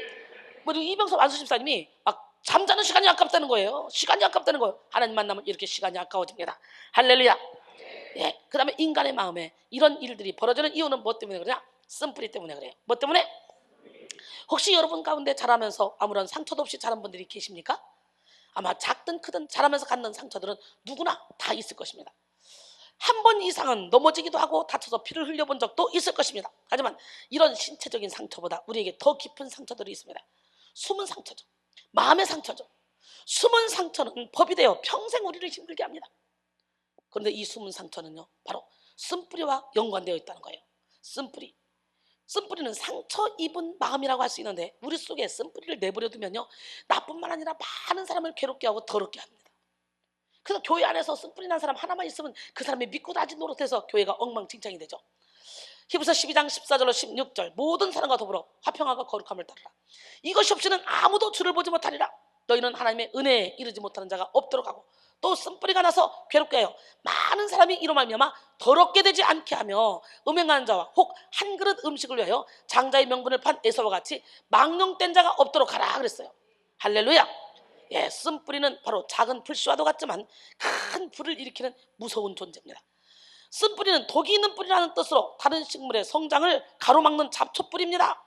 뭐 이병섭 안수집사님이 막 잠자는 시간이 아깝다는 거예요. 시간이 아깝다는 거예요. 하나님 만나면 이렇게 시간이 아까워집니다. 할렐루야. 예. 그 다음에 인간의 마음에 이런 일들이 벌어지는 이유는 뭐 때문에 그러냐? 쓴뿌리 때문에 그래요. 뭐 때문에? 혹시 여러분 가운데 자라면서 아무런 상처도 없이 자란 분들이 계십니까? 아마 작든 크든 자라면서 갖는 상처들은 누구나 다 있을 것입니다. 한 번 이상은 넘어지기도 하고 다쳐서 피를 흘려본 적도 있을 것입니다. 하지만 이런 신체적인 상처보다 우리에게 더 깊은 상처들이 있습니다. 숨은 상처죠. 마음의 상처죠. 숨은 상처는 법이 되어 평생 우리를 힘들게 합니다. 그런데 이 숨은 상처는요, 바로 쓴뿌리와 연관되어 있다는 거예요. 쓴뿌리. 쓴뿌리는 상처 입은 마음이라고 할 수 있는데 우리 속에 쓴뿌리를 내버려 두면요, 나뿐만 아니라 많은 사람을 괴롭게 하고 더럽게 합니다. 그래서 교회 안에서 쓴뿌리 난 사람 하나만 있으면 그 사람이 믿고 다지 노릇해서 교회가 엉망진창이 되죠. 히브리서 12장 14절로 16절 모든 사람과 더불어 화평하고 거룩함을 따르라. 이것이 없이는 아무도 주를 보지 못하리라. 너희는 하나님의 은혜에 이르지 못하는 자가 없도록 하고 또 쓴뿌리가 나서 괴롭게 하여 많은 사람이 이로 말미암아 더럽게 되지 않게 하며 음행하는 자와 혹 한 그릇 음식을 위하여 장자의 명분을 판 에서와 같이 망령된 자가 없도록 하라 그랬어요. 할렐루야. 예, 쓴뿌리는 바로 작은 불씨와도 같지만 큰 불을 일으키는 무서운 존재입니다. 쓴뿌리는 독이 있는 뿌리라는 뜻으로 다른 식물의 성장을 가로막는 잡초뿌리입니다.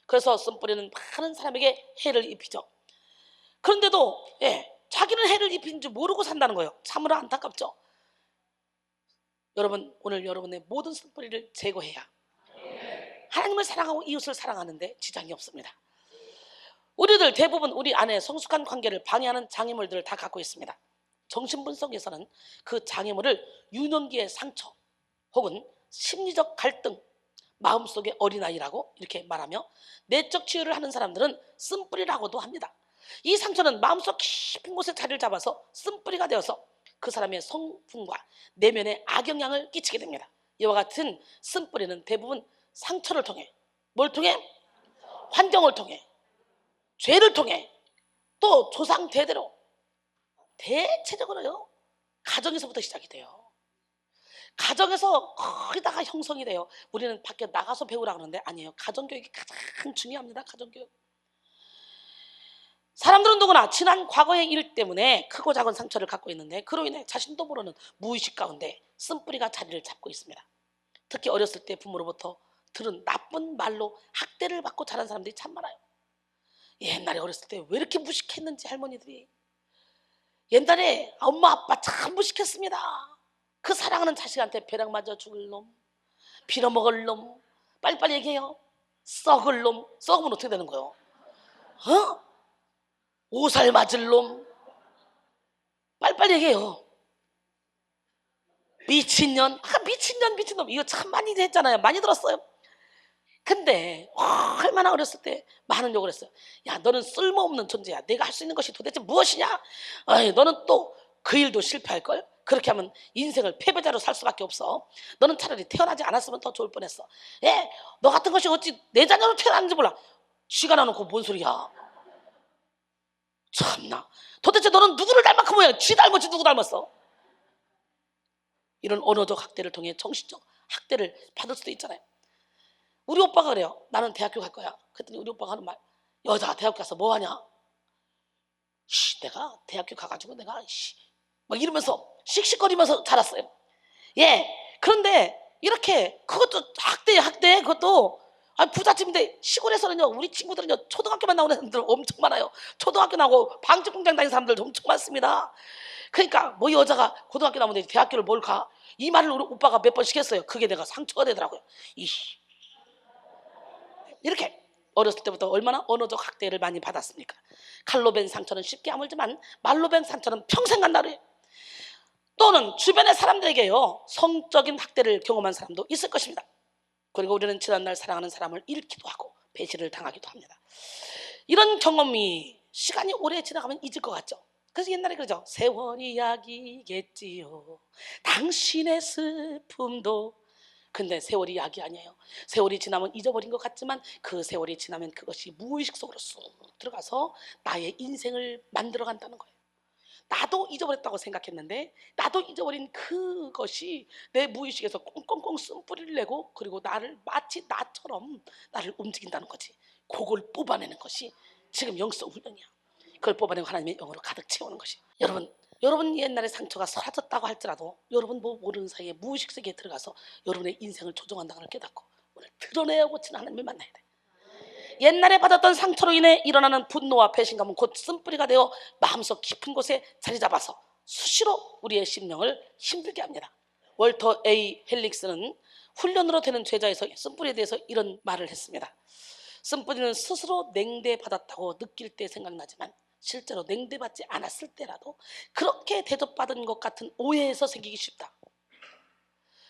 그래서 쓴뿌리는 많은 사람에게 해를 입히죠. 그런데도 자기는 해를 입힌 줄 모르고 산다는 거예요. 참으로 안타깝죠. 여러분, 오늘 여러분의 모든 쓴뿌리를 제거해야 하나님을 사랑하고 이웃을 사랑하는데 지장이 없습니다. 우리들 대부분 우리 안에 성숙한 관계를 방해하는 장애물들을 다 갖고 있습니다. 정신분석에서는 그 장애물을 유년기의 상처 혹은 심리적 갈등, 마음속의 어린아이라고 이렇게 말하며 내적 치유를 하는 사람들은 쓴뿌리라고도 합니다. 이 상처는 마음속 깊은 곳에 자리를 잡아서 쓴뿌리가 되어서 그 사람의 성품과 내면에 악영향을 끼치게 됩니다. 이와 같은 쓴뿌리는 대부분 상처를 통해, 뭘 통해? 환경을 통해, 죄를 통해, 또 조상 대대로 대체적으로요, 가정에서부터 시작이 돼요. 가정에서 거의 다가 형성이 돼요. 우리는 밖에 나가서 배우라 그러는데 아니에요. 가정교육이 가장 중요합니다. 가정교육. 사람들은 누구나 지난 과거의 일 때문에 크고 작은 상처를 갖고 있는데 그로 인해 자신도 모르는 무의식 가운데 쓴뿌리가 자리를 잡고 있습니다. 특히 어렸을 때 부모로부터 들은 나쁜 말로 학대를 받고 자란 사람들이 참 많아요. 옛날에 어렸을 때 왜 이렇게 무식했는지 할머니들이. 옛날에 엄마 아빠 참 무식했습니다. 그 사랑하는 자식한테 벼락 맞아 죽을 놈, 빌어먹을 놈, 빨리빨리 얘기해요. 썩을 놈, 썩으면 어떻게 되는 거예요? 오살 맞을 놈, 빨리빨리 얘기해요. 미친년, 미친놈, 이거 참 많이 했잖아요. 많이 들었어요. 근데 얼마나 어렸을 때 많은 욕을 했어요. 야, 너는 쓸모없는 존재야. 내가 할 수 있는 것이 도대체 무엇이냐? 아이, 너는 또 그 일도 실패할걸? 그렇게 하면 인생을 패배자로 살 수밖에 없어. 너는 차라리 태어나지 않았으면 더 좋을 뻔했어. 너 같은 것이 어찌 내 자녀로 태어났는지 몰라. 쥐가 나놓고 뭔 소리야. 참나. 도대체 너는 누구를 닮았고 뭐야? 쥐 닮았지 누구 닮았어? 이런 언어적 학대를 통해 정신적 학대를 받을 수도 있잖아요. 우리 오빠가 그래요. 나는 대학교 갈 거야. 그랬더니 우리 오빠가 하는 말, 여자가 대학교 가서 뭐 하냐? 내가 대학교 가가지고 내가 막 이러면서 씩씩거리면서 자랐어요. 예. 그런데 이렇게 그것도 학대 그것도 부잣집인데 시골에서는요 우리 친구들은요 초등학교만 나오는 사람들 엄청 많아요. 초등학교 나오고 방직 공장 다니는 사람들 엄청 많습니다. 그러니까 뭐 여자가 고등학교 나오면 대학교를 뭘 가? 이 말을 우리 오빠가 몇 번 시켰어요. 그게 내가 상처가 되더라고요. 이렇게 어렸을 때부터 얼마나 언어적 학대를 많이 받았습니까? 칼로 벤 상처는 쉽게 아물지만 말로 벤 상처는 평생 간다 그래요. 또는 주변의 사람들에게요 성적인 학대를 경험한 사람도 있을 것입니다. 그리고 우리는 지난날 사랑하는 사람을 잃기도 하고 배신을 당하기도 합니다. 이런 경험이 시간이 오래 지나가면 잊을 것 같죠. 그래서 옛날에 그러죠. 세월이 약이겠지요 당신의 슬픔도. 근데 세월이 약이 아니에요. 세월이 지나면 잊어버린 것 같지만 그 세월이 지나면 그것이 무의식 속으로 쑥 들어가서 나의 인생을 만들어간다는 거예요. 나도 잊어버렸다고 생각했는데 나도 잊어버린 그것이 내 무의식에서 꽁꽁꽁 쓴뿌리를 내고 그리고 나를 마치 나처럼 나를 움직인다는 거지. 그걸 뽑아내는 것이 지금 영성 훈련이야. 그걸 뽑아내고 하나님의 영으로 가득 채우는 것이. 여러분 옛날에 상처가 사라졌다고 할지라도 여러분 뭐 모르는 사이에 무의식 세계에 들어가서 여러분의 인생을 조종한다는 걸 깨닫고 오늘 드러내야 고치는 하나님을 만나야 돼. 옛날에 받았던 상처로 인해 일어나는 분노와 배신감은 곧 쓴뿌리가 되어 마음속 깊은 곳에 자리 잡아서 수시로 우리의 심령을 힘들게 합니다. 월터 A 헬릭스는 훈련으로 되는 죄자에서 쓴뿌리에 대해서 이런 말을 했습니다. 쓴뿌리는 스스로 냉대받았다고 느낄 때 생각나지만 실제로 냉대받지 않았을 때라도 그렇게 대접받은 것 같은 오해에서 생기기 쉽다.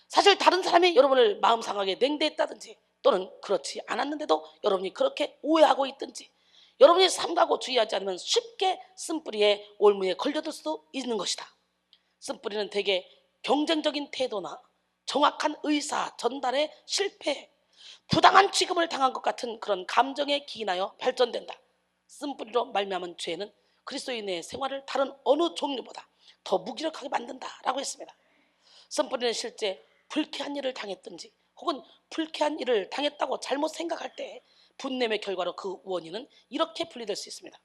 사실 다른 사람이 여러분을 마음 상하게 냉대했다든지 또는 그렇지 않았는데도 여러분이 그렇게 오해하고 있든지 여러분이 삼가고 주의하지 않으면 쉽게 쓴뿌리의 올무에 걸려들 수도 있는 것이다. 쓴뿌리는 대개 경쟁적인 태도나 정확한 의사 전달에 실패, 부당한 취급을 당한 것 같은 그런 감정에 기인하여 발전된다. 쓴뿌리로 말미암은 죄는 그리스도인의 생활을 다른 어느 종류보다 더 무기력하게 만든다라고 했습니다. 쓴뿌리는 실제 불쾌한 일을 당했든지 혹은 불쾌한 일을 당했다고 잘못 생각할 때 분냄의 결과로 그 원인은 이렇게 분리될 수 있습니다.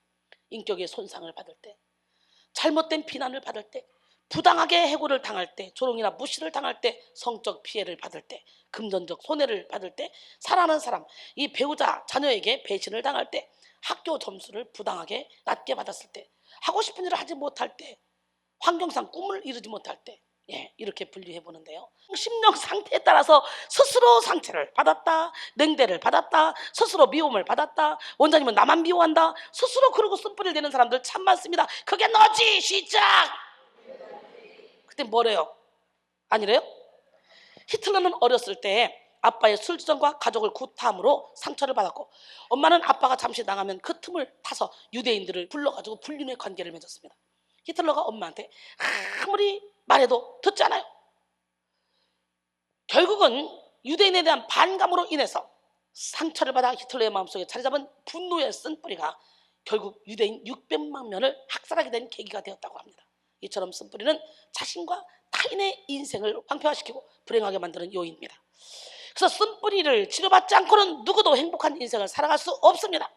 인격의 손상을 받을 때, 잘못된 비난을 받을 때, 부당하게 해고를 당할 때, 조롱이나 무시를 당할 때, 성적 피해를 받을 때, 금전적 손해를 받을 때, 사랑하는 사람, 이 배우자, 자녀에게 배신을 당할 때, 학교 점수를 부당하게 낮게 받았을 때, 하고 싶은 일을 하지 못할 때, 환경상 꿈을 이루지 못할 때, 이렇게 분류해 보는데요. 심령 상태에 따라서 스스로 상처를 받았다, 냉대를 받았다, 스스로 미움을 받았다, 원장님은 나만 미워한다, 스스로 그러고 쓴뿌리를 내는 사람들 참 많습니다. 그게 너지 시작. 그때 뭐래요? 아니래요? 히틀러는 어렸을 때 아빠의 술주정과 가족을 구타함으로 상처를 받았고 엄마는 아빠가 잠시 나가면 그 틈을 타서 유대인들을 불러가지고 불륜의 관계를 맺었습니다. 히틀러가 엄마한테 아무리 말해도 듣지 않아요. 결국은 유대인에 대한 반감으로 인해서 상처를 받아 히틀러의 마음속에 자리 잡은 분노의 쓴뿌리가 결국 유대인 600만 명을 학살하게 된 계기가 되었다고 합니다. 이처럼 쓴뿌리는 자신과 타인의 인생을 황폐화시키고 불행하게 만드는 요인입니다. 그래서 쓴뿌리를 치료받지 않고는 누구도 행복한 인생을 살아갈 수 없습니다.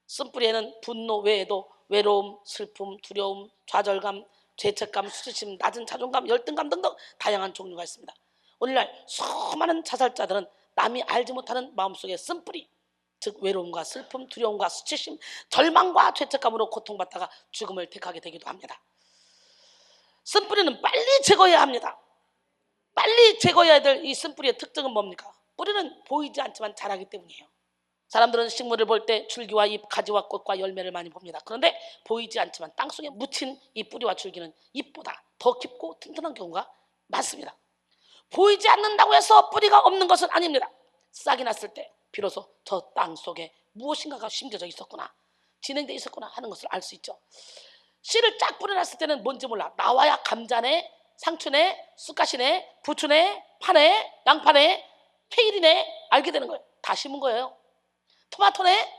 쓴뿌리에는 분노 외에도 외로움, 슬픔, 두려움, 좌절감, 죄책감, 수치심, 낮은 자존감, 열등감 등등 다양한 종류가 있습니다. 오늘날 수많은 자살자들은 남이 알지 못하는 마음속의 쓴뿌리, 즉 외로움과 슬픔, 두려움과 수치심, 절망과 죄책감으로 고통받다가 죽음을 택하게 되기도 합니다. 쓴뿌리는 빨리 제거해야 합니다. 빨리 제거해야 될 이 쓴뿌리의 특징은 뭡니까? 뿌리는 보이지 않지만 자라기 때문이에요. 사람들은 식물을 볼 때 줄기와 잎, 가지와 꽃과 열매를 많이 봅니다. 그런데 보이지 않지만 땅속에 묻힌 이 뿌리와 줄기는 잎보다 더 깊고 튼튼한 경우가 많습니다. 보이지 않는다고 해서 뿌리가 없는 것은 아닙니다. 싹이 났을 때 비로소 저 땅속에 무엇인가가 심겨져 있었구나, 진행되어 있었구나 하는 것을 알 수 있죠. 씨를 쫙 뿌려놨을 때는 뭔지 몰라. 나와야 감자네, 상추네, 쑥갓이네, 부추네, 파네, 양파네, 케일이네 알게 되는 거예요. 다 심은 거예요. 토마토네,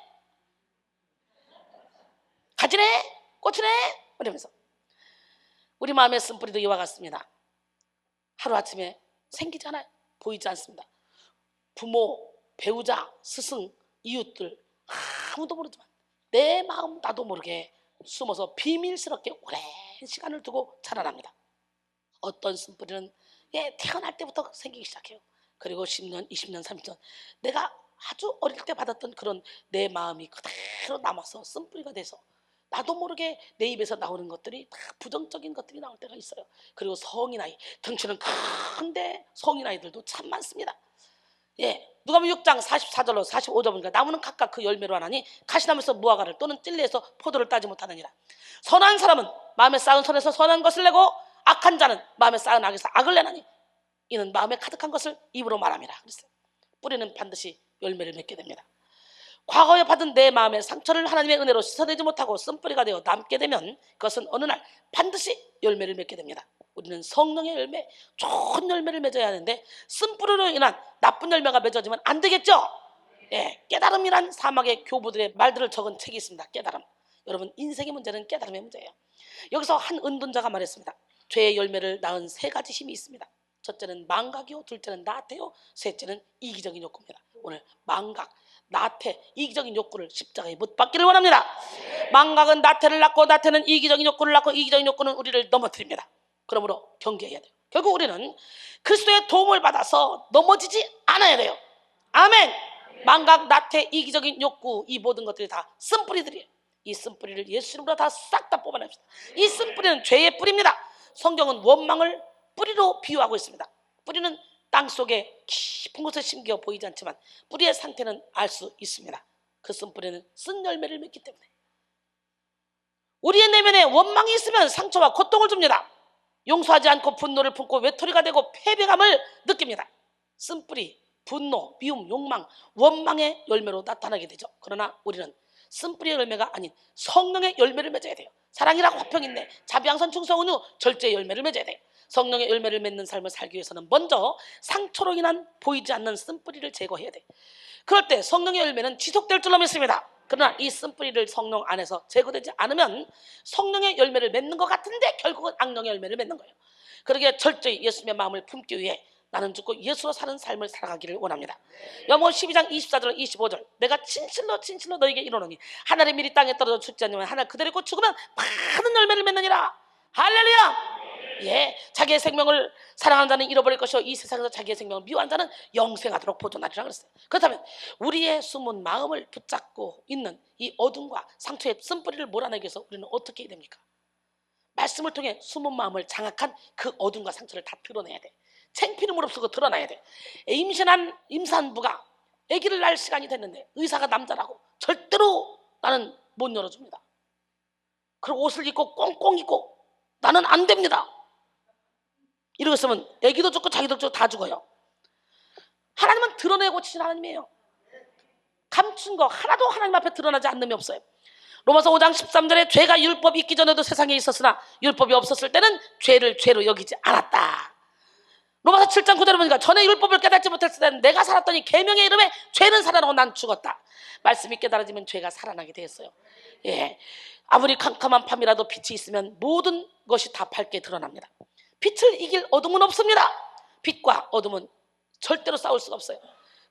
가지네, 고추네 이러면서 우리 마음의 쓴뿌리도 이와 같습니다. 하루아침에 생기잖아요. 보이지 않습니다. 부모, 배우자, 스승, 이웃들 아무도 모르지만 내 마음 나도 모르게 숨어서 비밀스럽게 오랜 시간을 두고 자라납니다. 어떤 쓴뿌리는 태어날 때부터 생기기 시작해요. 그리고 10년, 20년, 30년 내가 아주 어릴 때 받았던 그런 내 마음이 그대로 남아서 쓴뿌리가 돼서 나도 모르게 내 입에서 나오는 것들이 다 부정적인 것들이 나올 때가 있어요. 그리고 성인 아이, 덩치는 큰데 성인 아이들도 참 많습니다. 누가복음 6장 44절로 45절 보니까 나무는 각각 그 열매로 하나니 가시나무에서 무화과를 또는 찔레에서 포도를 따지 못하느니라. 선한 사람은 마음에 쌓은 선에서 선한 것을 내고 악한 자는 마음에 쌓은 악에서 악을 내나니 이는 마음에 가득한 것을 입으로 말함이라 그랬어요. 뿌리는 반드시 열매를 맺게 됩니다. 과거에 받은 내 마음의 상처를 하나님의 은혜로 씻어내지 못하고 쓴뿌리가 되어 남게 되면 그것은 어느 날 반드시 열매를 맺게 됩니다. 우리는 성령의 열매, 좋은 열매를 맺어야 하는데 쓴뿌리로 인한 나쁜 열매가 맺어지면 안 되겠죠? 깨달음이란 사막의 교부들의 말들을 적은 책이 있습니다. 깨달음. 여러분, 인생의 문제는 깨달음의 문제예요. 여기서 한 은둔자가 말했습니다. 죄의 열매를 낳은 세 가지 힘이 있습니다. 첫째는 망각이요, 둘째는 나태요, 셋째는 이기적인 욕구입니다. 오늘 망각, 나태, 이기적인 욕구를 십자가에 못 박기를 원합니다. 망각은 나태를 낳고 나태는 이기적인 욕구를 낳고 이기적인 욕구는 우리를 넘어뜨립니다. 그러므로 경계해야 돼요. 결국 우리는 그리스도의 도움을 받아서 넘어지지 않아야 돼요. 아멘. 망각, 나태, 이기적인 욕구, 이 모든 것들이 다 쓴뿌리들이에요. 이 쓴뿌리를 예수 이름으로 다 싹 다 뽑아냅시다. 이 쓴뿌리는 죄의 뿌리입니다. 성경은 원망을 뿌리로 비유하고 있습니다. 뿌리는 땅속에 깊은 곳에 심겨 보이지 않지만 뿌리의 상태는 알 수 있습니다. 그 쓴뿌리는 쓴 열매를 맺기 때문에 우리의 내면에 원망이 있으면 상처와 고통을 줍니다. 용서하지 않고 분노를 품고 외톨이가 되고 패배감을 느낍니다. 쓴뿌리, 분노, 미움, 욕망, 원망의 열매로 나타나게 되죠. 그러나 우리는 쓴뿌리의 열매가 아닌 성령의 열매를 맺어야 돼요. 사랑이라 화평인내, 자비양선, 충성, 온유, 절제의 열매를 맺어야 돼요. 성령의 열매를 맺는 삶을 살기 위해서는 먼저 상처로 인한 보이지 않는 쓴뿌리를 제거해야 돼. 그럴 때 성령의 열매는 지속될 줄로 믿습니다. 그러나 이 쓴뿌리를 성령 안에서 제거되지 않으면 성령의 열매를 맺는 것 같은데 결국은 악령의 열매를 맺는 거예요. 그러기에 철저히 예수님의 마음을 품기 위해 나는 죽고 예수로 사는 삶을 살아가기를 원합니다. 요한복음 12장 24절 25절 내가 진실로 진실로 너에게 이르노니 하늘의 밀이 땅에 떨어져 죽지 않으면 하늘 그대로 있고 죽으면 많은 열매를 맺느니라. 할렐루야. 자기의 생명을 사랑하는 자는 잃어버릴 것이요 이 세상에서 자기의 생명을 미워하는 자는 영생하도록 보존하리라 그랬어요. 그렇다면 우리의 숨은 마음을 붙잡고 있는 이 어둠과 상처의 쓴뿌리를 몰아내기 위해서 우리는 어떻게 해야 됩니까? 말씀을 통해 숨은 마음을 장악한 그 어둠과 상처를 다 드러내야 돼. 창피는 무릅쓰고 드러나야 돼. 임신한 임산부가 아기를 낳을 시간이 됐는데 의사가 남자라고 절대로 나는 못 열어줍니다. 그리고 옷을 입고 꽁꽁 입고 나는 안 됩니다. 이러고 있으면 아기도 죽고 자기도 죽고 다 죽어요. 하나님은 드러내고 치신 하나님이에요. 감춘 거 하나도 하나님 앞에 드러나지 않는 게 없어요. 로마서 5장 13절에 죄가 율법이 있기 전에도 세상에 있었으나 율법이 없었을 때는 죄를 죄로 여기지 않았다. 로마서 7장 9절에 보니까 전에 율법을 깨닫지 못했을 때는 내가 살았더니 계명의 이름에 죄는 살아나고 난 죽었다. 말씀이 깨달아지면 죄가 살아나게 되었어요. 아무리 캄캄한 밤이라도 빛이 있으면 모든 것이 다 밝게 드러납니다. 빛을 이길 어둠은 없습니다. 빛과 어둠은 절대로 싸울 수가 없어요.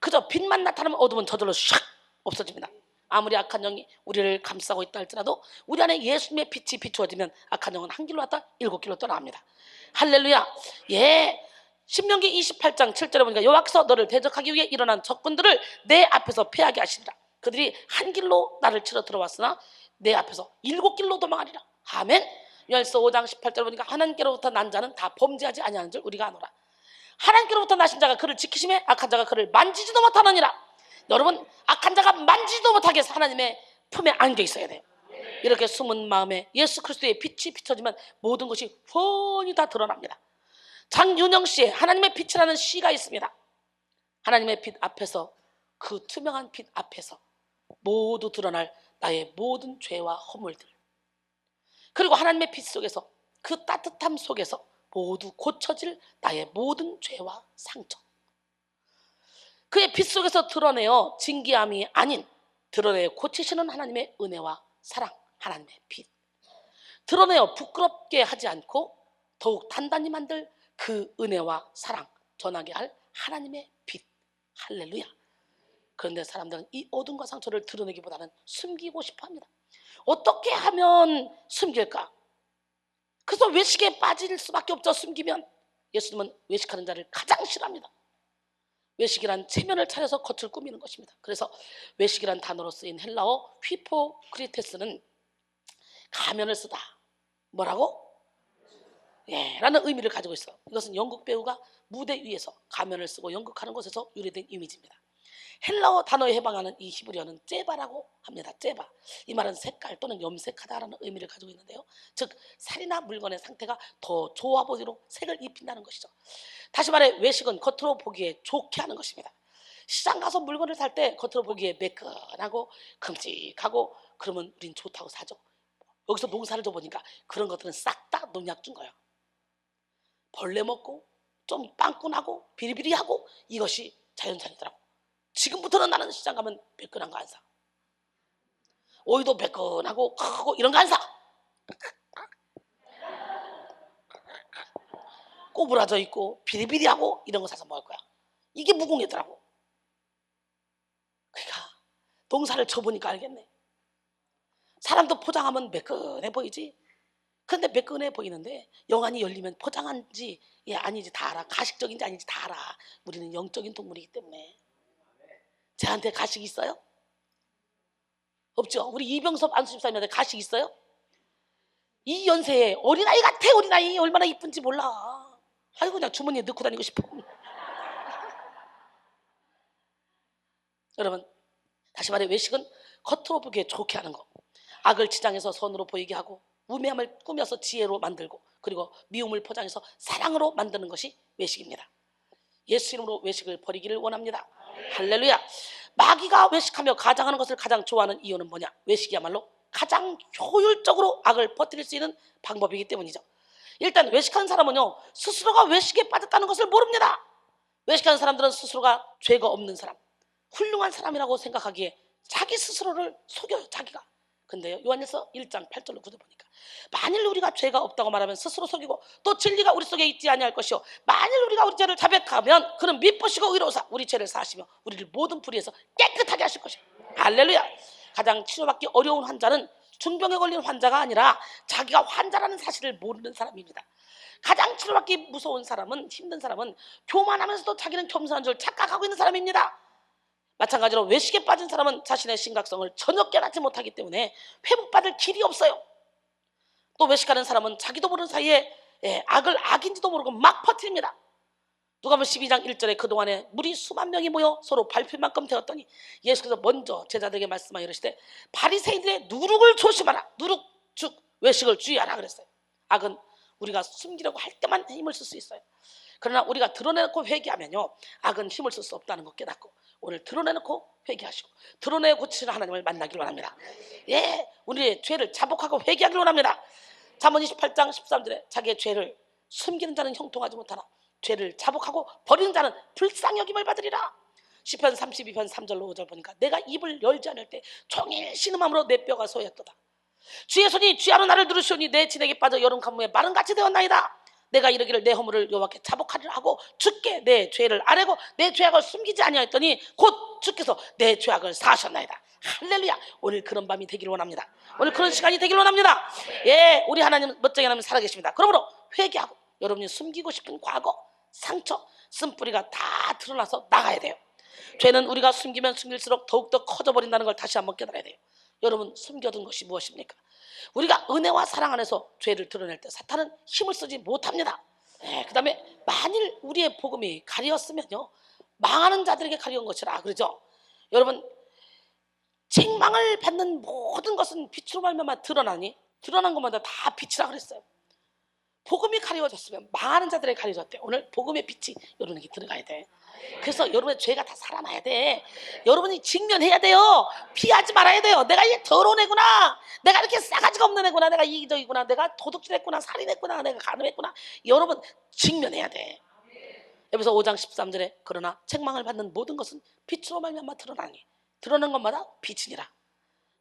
그저 빛만 나타나면 어둠은 저절로 샥 없어집니다. 아무리 악한 영이 우리를 감싸고 있다 할지라도 우리 안에 예수님의 빛이 비추어지면 악한 영은 한 길로 왔다 7길로 떠나갑니다. 할렐루야. 신명기 28장 7절에 보니까 여호와께서 너를 대적하기 위해 일어난 적군들을 내 앞에서 패하게 하시리라. 그들이 한 길로 나를 치러 들어왔으나 내 앞에서 7길로 도망하리라. 아멘. 요한일서 5장 18절에 보니까 하나님께로부터 난 자는 다 범죄하지 아니하는 줄 우리가 아노라. 하나님께로부터 나신 자가 그를 지키심에 악한 자가 그를 만지지도 못하느니라. 여러분, 악한 자가 만지지도 못하게 해서 하나님의 품에 안겨 있어야 돼요. 이렇게 숨은 마음에 예수 그리스도의 빛이 비춰지면 모든 것이 훤히 다 드러납니다. 장윤영 씨의 하나님의 빛이라는 시가 있습니다. 하나님의 빛 앞에서, 그 투명한 빛 앞에서 모두 드러날 나의 모든 죄와 허물들, 그리고 하나님의 빛 속에서, 그 따뜻함 속에서 모두 고쳐질 나의 모든 죄와 상처, 그의 빛 속에서 드러내어 징계함이 아닌 드러내어 고치시는 하나님의 은혜와 사랑, 하나님의 빛, 드러내어 부끄럽게 하지 않고 더욱 단단히 만들 그 은혜와 사랑 전하게 할 하나님의 빛. 할렐루야. 그런데 사람들은 이 어둠과 상처를 드러내기보다는 숨기고 싶어합니다. 어떻게 하면 숨길까? 그래서 외식에 빠질 수밖에 없죠. 숨기면. 예수님은 외식하는 자를 가장 싫어합니다. 외식이란 체면을 차려서 겉을 꾸미는 것입니다. 그래서 외식이란 단어로 쓰인 헬라어 휘포크리테스는 가면을 쓰다. 뭐라고? 예, 라는 의미를 가지고 있어요. 이것은 연극 배우가 무대 위에서 가면을 쓰고 연극하는 것에서 유래된 이미지입니다. 헬라어 단어에 해당하는 이 히브리어는 째바라고 합니다. 째바. 이 말은 색깔 또는 염색하다라는 의미를 가지고 있는데요. 즉 살이나 물건의 상태가 더 좋아 보이도록 색을 입힌다는 것이죠. 다시 말해 외식은 겉으로 보기에 좋게 하는 것입니다. 시장 가서 물건을 살 때 겉으로 보기에 매끈하고 큼직하고 그러면 우린 좋다고 사죠. 여기서 농사를 져보니까 그런 것들은 싹 다 농약 준 거예요. 벌레 먹고 좀 빵꾸나고 비리비리하고 이것이 자연산이더라고. 지금부터는 나는 시장 가면 매끈한 거 안 사. 오이도 매끈하고 크고 이런 거 안 사. 꼬부라져 있고 비리비리하고 이런 거 사서 먹을 거야. 이게 무공해더라고. 그러니까 농사를 쳐보니까 알겠네. 사람도 포장하면 매끈해 보이지. 그런데 매끈해 보이는데 영안이 열리면 포장한지 아닌지 다 알아. 가식적인지 아닌지 다 알아. 우리는 영적인 동물이기 때문에. 쟤한테 가식 있어요? 없죠. 우리 이병섭 안수집사님한테 가식 있어요? 이 연세에 어린아이 같아. 어린아이 얼마나 이쁜지 몰라. 아이고 그냥 주머니에 넣고 다니고 싶어. 여러분 다시 말해 외식은 겉으로 보기에 좋게 하는 거. 악을 치장해서 선으로 보이게 하고 우매함을 꾸며서 지혜로 만들고 그리고 미움을 포장해서 사랑으로 만드는 것이 외식입니다. 예수 이름으로 외식을 버리기를 원합니다. 할렐루야. 마귀가 외식하며 가장하는 것을 가장 좋아하는 이유는 뭐냐? 외식이야말로 가장 효율적으로 악을 퍼뜨릴 수 있는 방법이기 때문이죠. 일단 외식하는 사람은요 스스로가 외식에 빠졌다는 것을 모릅니다. 외식하는 사람들은 스스로가 죄가 없는 사람, 훌륭한 사람이라고 생각하기에 자기 스스로를 속여요. 자기가. 근데요 요한일서 1장 8절로 9절 보니까 만일 우리가 죄가 없다고 말하면 스스로 속이고 또 진리가 우리 속에 있지 아니할 것이요 만일 우리가 우리 죄를 자백하면 그는 미쁘시고 의로우사 우리 죄를 사하시며 우리를 모든 불의에서 깨끗하게 하실 것이요. 할렐루야. 가장 치료받기 어려운 환자는 중병에 걸린 환자가 아니라 자기가 환자라는 사실을 모르는 사람입니다. 가장 치료받기 무서운 사람은 힘든 사람은 교만하면서도 자기는 겸손한 줄 착각하고 있는 사람입니다. 마찬가지로 외식에 빠진 사람은 자신의 심각성을 전혀 깨닫지 못하기 때문에 회복받을 길이 없어요. 또 외식하는 사람은 자기도 모르는 사이에 악을 악인지도 모르고 막 퍼뜨립니다. 누가복음 12장 1절에 그동안에 무리 수만 명이 모여 서로 밟힐 만큼 되었더니 예수께서 먼저 제자들에게 말씀하여 이르시되 바리새인들의 누룩을 조심하라. 누룩 즉 외식을 주의하라 그랬어요. 악은 우리가 숨기려고 할 때만 힘을 쓸 수 있어요. 그러나 우리가 드러내놓고 회개하면요 악은 힘을 쓸 수 없다는 거 깨닫고 오늘 드러내놓고 회개하시고 드러내 고치시는 하나님을 만나기를 원합니다. 우리의 죄를 자복하고 회개하기를 원합니다. 잠언 28장 13절에 자기의 죄를 숨기는 자는 형통하지 못하나 죄를 자복하고 버리는 자는 불쌍히 여김을 받으리라. 시편 32편 3절로 5절 보니까 내가 입을 열지 않을 때 종일 신음함으로 내 뼈가 소였도다. 주의 손이 쥐하로 나를 누르시오니 내 진에게 빠져 여름 가뭄에 마른같이 되었나이다. 내가 이르기를 내 허물을 여호와께 자복하리라 하고 주께 내 죄를 아뢰고 내 죄악을 숨기지 아니하였더니 곧 주께서 내 죄악을 사하셨나이다. 할렐루야. 오늘 그런 밤이 되기를 원합니다. 오늘 그런 시간이 되기를 원합니다. 우리 하나님 멋쟁이 하나님 살아계십니다. 그러므로 회개하고 여러분이 숨기고 싶은 과거, 상처, 쓴뿌리가 다 드러나서 나가야 돼요. 죄는 우리가 숨기면 숨길수록 더욱더 커져버린다는 걸 다시 한번 깨달아야 돼요. 여러분 숨겨둔 것이 무엇입니까? 우리가 은혜와 사랑 안에서 죄를 드러낼 때 사탄은 힘을 쓰지 못합니다. 그 다음에 만일 우리의 복음이 가리었으면요 망하는 자들에게 가리운 것이라 그러죠. 여러분 책망을 받는 모든 것은 빛으로 말미암아 드러나니 드러난 것마다 다 빛이라 그랬어요. 복음이 가려졌으면 망하는 자들에게 가려졌대. 오늘 복음의 빛이 여러분에게 들어가야 돼. 그래서 여러분의 죄가 다 살아나야 돼. 여러분이 직면해야 돼요. 피하지 말아야 돼요. 내가 이게 더러운 애구나. 내가 이렇게 싸가지가 없는 애구나. 내가 이기적이구나. 내가 도둑질했구나. 살인했구나. 내가 간음했구나. 여러분 직면해야 돼. 에베소 5장 13절에 그러나 책망을 받는 모든 것은 빛으로 말미암아 드러나니 드러난 것마다 빛이니라.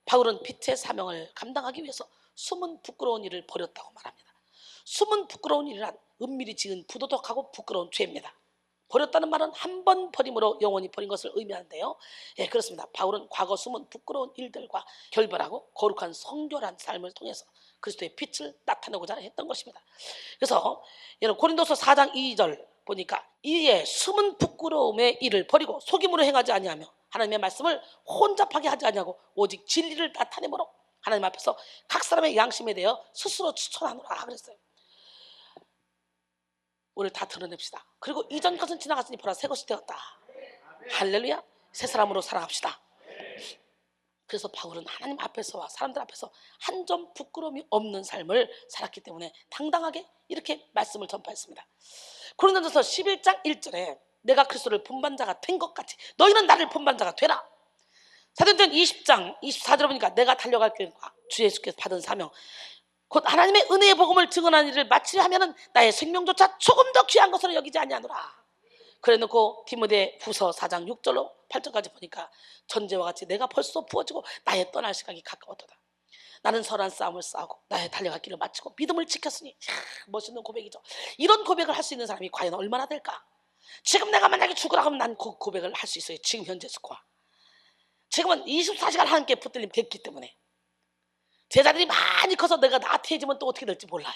바울은 빛의 사명을 감당하기 위해서 숨은 부끄러운 일을 버렸다고 말합니다. 숨은 부끄러운 일이란 은밀히 지은 부도덕하고 부끄러운 죄입니다. 버렸다는 말은 한 번 버림으로 영원히 버린 것을 의미하는데요. 예, 그렇습니다. 바울은 과거 숨은 부끄러운 일들과 결별하고 거룩한 성결한 삶을 통해서 그리스도의 빛을 나타내고자 했던 것입니다. 그래서 여러분 고린도서 4장 2절 보니까 이에 숨은 부끄러움의 일을 버리고 속임으로 행하지 아니하며 하나님의 말씀을 혼잡하게 하지 아니하고 오직 진리를 나타내므로 하나님 앞에서 각 사람의 양심에 대하여 스스로 추천하노라 그랬어요. 오늘 다 드러냅시다. 그리고 이전 것은 지나갔으니 보라 새 것이 되었다. 할렐루야. 새 사람으로 살아갑시다. 그래서 바울은 하나님 앞에서와 사람들 앞에서 한 점 부끄러움이 없는 삶을 살았기 때문에 당당하게 이렇게 말씀을 전파했습니다. 고린도전서 11장 1절에 내가 그리스도를 분반자가 된 것 같이 너희는 나를 분반자가 되라. 사도행전 20장 24절에 보니까 내가 달려갈 길과 주 예수께서 받은 사명 곧 하나님의 은혜의 복음을 증언하는 일을 마치려 하면은 나의 생명조차 조금 더 귀한 것으로 여기지 아니하노라. 그래놓고 디모데 후서 4장 6절로 8절까지 보니까 전제와 같이 내가 벌써 부어지고 나의 떠날 시각이 가까웠도다. 나는 선한 싸움을 싸우고 나의 달려갈 길을 마치고 믿음을 지켰으니 멋있는 고백이죠. 이런 고백을 할 수 있는 사람이 과연 얼마나 될까? 지금 내가 만약에 죽으라 하면 난 그 고백을 할 수 있어요. 지금 현재 스코어. 지금은 24시간 하나님께 붙들림 됐기 때문에 제자들이 많이 커서 내가 나태해지면 또 어떻게 될지 몰라요.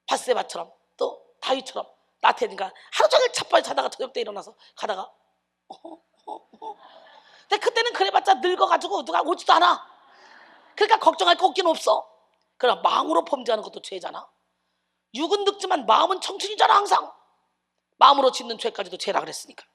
바세바처럼 또 다윗처럼 나태해지니까 하루 종일 찻바에 자다가 저녁 때 일어나서 가다가 근데 그때는 그래봤자 늙어가지고 누가 오지도 않아. 그러니까 걱정할 거 없긴 없어. 그러나 마음으로 범죄하는 것도 죄잖아. 육은 늙지만 마음은 청춘이잖아. 항상 마음으로 짓는 죄까지도 죄라 그랬으니까.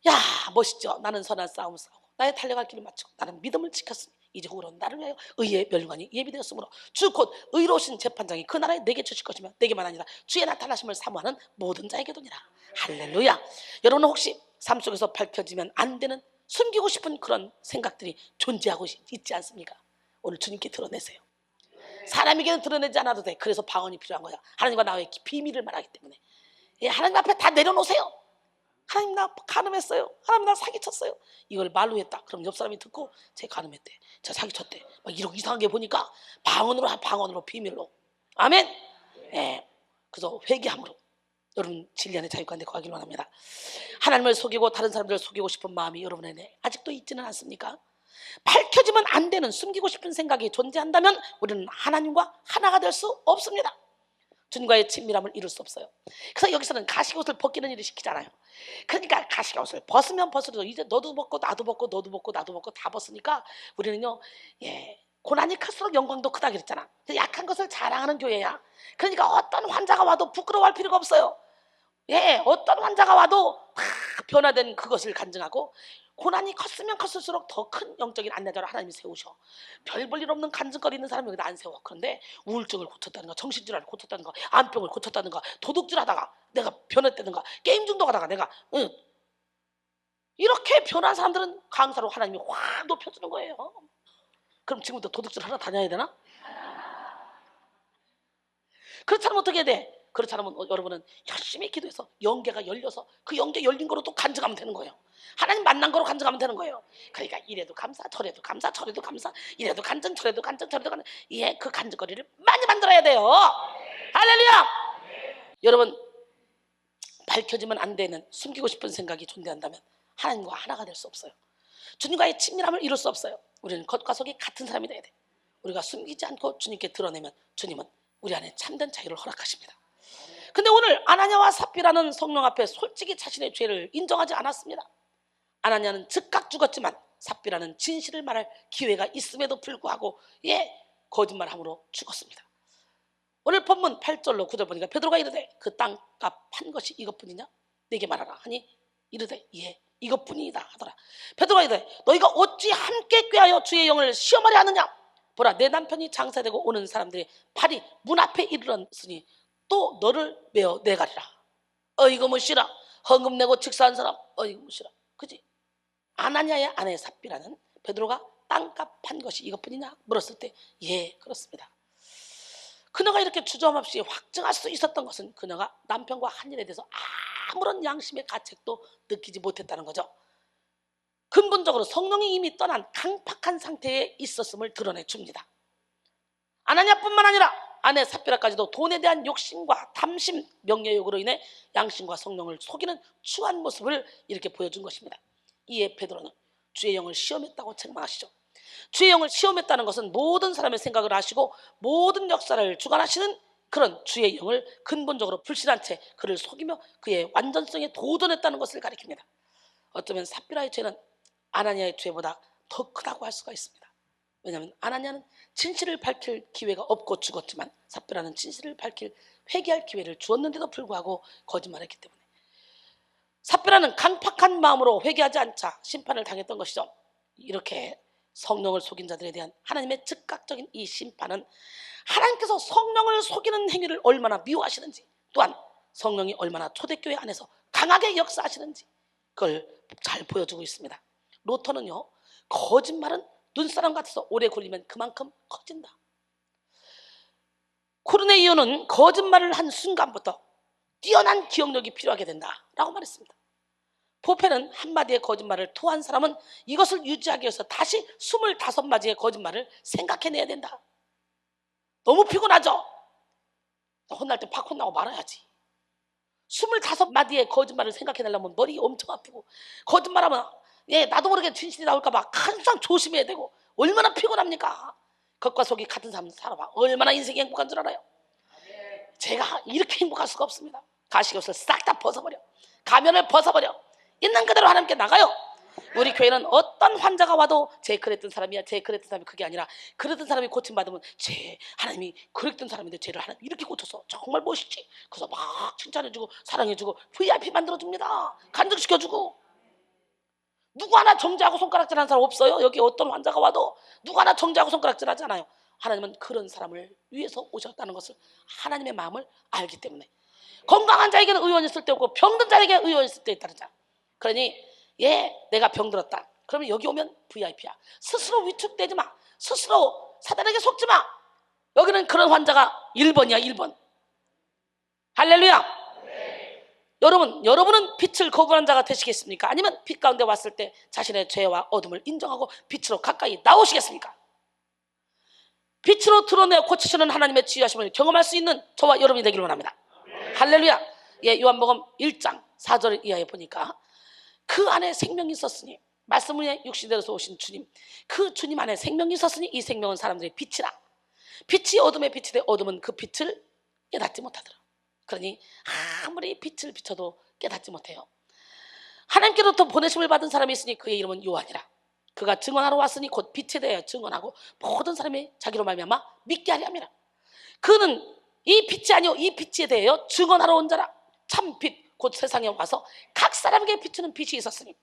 야 멋있죠. 나는 선한 싸움을 싸우고 나의 달려갈 길을 마치고 나는 믿음을 지켰으니 이제 후로는 나를 위하여 의의 멸류관이 예비되었으므로 주 곧 의로우신 재판장이 그 나라에 내게 주실 것이며 내게만 아니라 주의 나타나심을 사모하는 모든 자에게도니라. 할렐루야. 여러분은 혹시 삶 속에서 밝혀지면 안 되는 숨기고 싶은 그런 생각들이 존재하고 있지 않습니까? 오늘 주님께 드러내세요. 사람에게는 드러내지 않아도 돼. 그래서 방언이 필요한 거야. 하나님과 나의 비밀을 말하기 때문에. 예, 하나님 앞에 다 내려놓으세요. 하나님 나 간음했어요. 하나님 나 사기쳤어요. 이걸 말로 했다. 그럼 옆 사람이 듣고 쟤 간음했대. 쟤 사기쳤대. 막 이러고 이상하게 보니까 방언으로 비밀로. 아멘. 예. 그래서 회개함으로 여러분 진리 안에 자유가운데 거하기를 원합니다. 하나님을 속이고 다른 사람들을 속이고 싶은 마음이 여러분에게 아직도 있지는 않습니까? 밝혀지면 안 되는 숨기고 싶은 생각이 존재한다면 우리는 하나님과 하나가 될 수 없습니다. 주님과의 친밀함을 이룰 수 없어요. 그래서 여기서는 가시옷을 벗기는 일을 시키잖아요. 그러니까 가시옷을 벗으면 벗어도 이제 너도 벗고 나도 벗고 너도 벗고 나도 벗고 다 벗으니까 우리는요, 예, 고난이 클수록 영광도 크다 그랬잖아. 약한 것을 자랑하는 교회야. 그러니까 어떤 환자가 와도 부끄러워할 필요가 없어요. 예, 어떤 환자가 와도 다 변화된 그것을 간증하고 고난이 컸으면 컸을수록 더 큰 영적인 안내자를 하나님이 세우셔. 별 볼 일 없는 간증거리 있는 사람이 여기다 안 세워. 그런데 우울증을 고쳤다든가 정신질환을 고쳤다든가 암병을 고쳤다든가 도둑질하다가 내가 변했다든가 게임 중독하다가 내가 이렇게 변한 사람들은 강사로 하나님이 확 높여주는 거예요. 그럼 지금부터 도둑질 하러 다녀야 되나? 그렇지 않으면 어떻게 해야 돼? 그렇지 않으면 여러분은 열심히 기도해서 영계가 열려서 그 영계 열린 거로 또 간증하면 되는 거예요. 하나님 만난 거로 간증하면 되는 거예요. 그러니까 이래도 감사 저래도 감사 저래도 감사 이래도 간증 저래도 간증 저래도 간증. 예, 그 간증거리를 많이 만들어야 돼요. 할렐루야. 여러분 밝혀지면 안 되는 숨기고 싶은 생각이 존재한다면 하나님과 하나가 될 수 없어요. 주님과의 친밀함을 이룰 수 없어요. 우리는 겉과 속이 같은 사람이 돼야 돼. 우리가 숨기지 않고 주님께 드러내면 주님은 우리 안에 참된 자유를 허락하십니다. 근데 오늘 아나니아와 삽비라는 성령 앞에 솔직히 자신의 죄를 인정하지 않았습니다. 아나니아는 즉각 죽었지만 삽비라는 진실을 말할 기회가 있음에도 불구하고 거짓말함으로 죽었습니다. 오늘 본문 8절로 9절 보니까 베드로가 이르되 그 땅값 판 것이 이것뿐이냐? 내게 말하라 하니 이르되 예 이것뿐이다 하더라. 베드로가 이르되 너희가 어찌 함께 꾀하여 주의 영을 시험하려 하느냐? 보라 내 남편이 장사되고 오는 사람들이 팔이 문 앞에 이르렀으니 또 너를 메어 내가리라. 어이구 무시라. 헌금 내고 직사한 사람 어이구 무시라. 그지? 아나니아의 아내 삽비라는 베드로가 땅값 판 것이 이것뿐이냐 물었을 때 예 그렇습니다. 그녀가 이렇게 주저함없이 확증할 수 있었던 것은 그녀가 남편과 한 일에 대해서 아무런 양심의 가책도 느끼지 못했다는 거죠. 근본적으로 성령이 이미 떠난 강팍한 상태에 있었음을 드러내 줍니다. 아나니아뿐만 아니라 아내 삽비라까지도 돈에 대한 욕심과 탐심, 명예욕으로 인해 양심과 성령을 속이는 추한 모습을 이렇게 보여준 것입니다. 이에 베드로는 주의 영을 시험했다고 책망하시죠. 주의 영을 시험했다는 것은 모든 사람의 생각을 아시고 모든 역사를 주관하시는 그런 주의 영을 근본적으로 불신한 채 그를 속이며 그의 완전성에 도전했다는 것을 가리킵니다. 어쩌면 삽비라의 죄는 아나니아의 죄보다 더 크다고 할 수가 있습니다. 왜냐하면 아나니아는 진실을 밝힐 기회가 없고 죽었지만 삽비라는 진실을 밝힐 회개할 기회를 주었는데도 불구하고 거짓말했기 때문에 삽비라는 강팍한 마음으로 회개하지 않자 심판을 당했던 것이죠. 이렇게 성령을 속인 자들에 대한 하나님의 즉각적인 이 심판은 하나님께서 성령을 속이는 행위를 얼마나 미워하시는지, 또한 성령이 얼마나 초대교회 안에서 강하게 역사하시는지 그걸 잘 보여주고 있습니다. 로터는요, 거짓말은 눈사람 같아서 오래 굴리면 그만큼 커진다. 코르네이오는 거짓말을 한 순간부터 뛰어난 기억력이 필요하게 된다라고 말했습니다. 포페는 한마디의 거짓말을 토한 사람은 이것을 유지하기 위해서 다시 25마디의 거짓말을 생각해내야 된다. 너무 피곤하죠? 혼날 때 팍 혼나고 말아야지. 25마디의 거짓말을 생각해내려면 머리 엄청 아프고, 거짓말하면 나도 모르게 진실이 나올까봐 항상 조심해야 되고, 얼마나 피곤합니까? 겉과 속이 같은 삶을 살아봐. 얼마나 인생이 행복한 줄 알아요? 제가 이렇게 행복할 수가 없습니다. 가시옷을 싹 다 벗어버려, 가면을 벗어버려, 있는 그대로 하나님께 나가요. 우리 교회는 어떤 환자가 와도 쟤 그랬던 사람이야, 쟤 그랬던 사람이, 그게 아니라 그랬던 사람이 고침받으면 쟤 하나님이 그랬던 사람인데 쟤를 하나님 이렇게 고쳐서 정말 멋있지. 그래서 막 칭찬해주고 사랑해주고 VIP 만들어줍니다. 간증시켜주고. 누구 하나 정죄하고 손가락질하는 사람 없어요. 여기 어떤 환자가 와도 누구 하나 정죄하고 손가락질하지 않아요. 하나님은 그런 사람을 위해서 오셨다는 것을 하나님의 마음을 알기 때문에 건강한 자에게는 의원이 있을 때 없고 병든 자에게 의원이 있을 때 있다는 자. 그러니 내가 병들었다. 그러면 여기 오면 VIP야. 스스로 위축되지 마. 스스로 사단에게 속지 마. 여기는 그런 환자가 1번이야, 1번. 할렐루야. 여러분은 빛을 거부하는 자가 되시겠습니까? 아니면 빛 가운데 왔을 때 자신의 죄와 어둠을 인정하고 빛으로 가까이 나오시겠습니까? 빛으로 드러내어 고치시는 하나님의 지휘하심을 경험할 수 있는 저와 여러분이 되기를 원합니다. 할렐루야. 요한복음 1장 4절 이하에 보니까 그 안에 생명이 있었으니, 말씀 위에 육신되어서 오신 주님, 그 주님 안에 생명이 있었으니 이 생명은 사람들의 빛이라. 빛이 어둠의 빛이 돼 어둠은 그 빛을 깨닫지 못하더라. 그러니 아무리 빛을 비춰도 깨닫지 못해요. 하나님께로부터 보내심을 받은 사람이 있으니 그의 이름은 요한이라. 그가 증언하러 왔으니 곧 빛에 대하여 증언하고 모든 사람이 자기로 말미암아 믿게 하려 함이라. 그는 이 빛이 아니요 이 빛에 대하여 증언하러 온 자라. 참 빛 곧 세상에 와서 각 사람에게 비추는 빛이 있었으니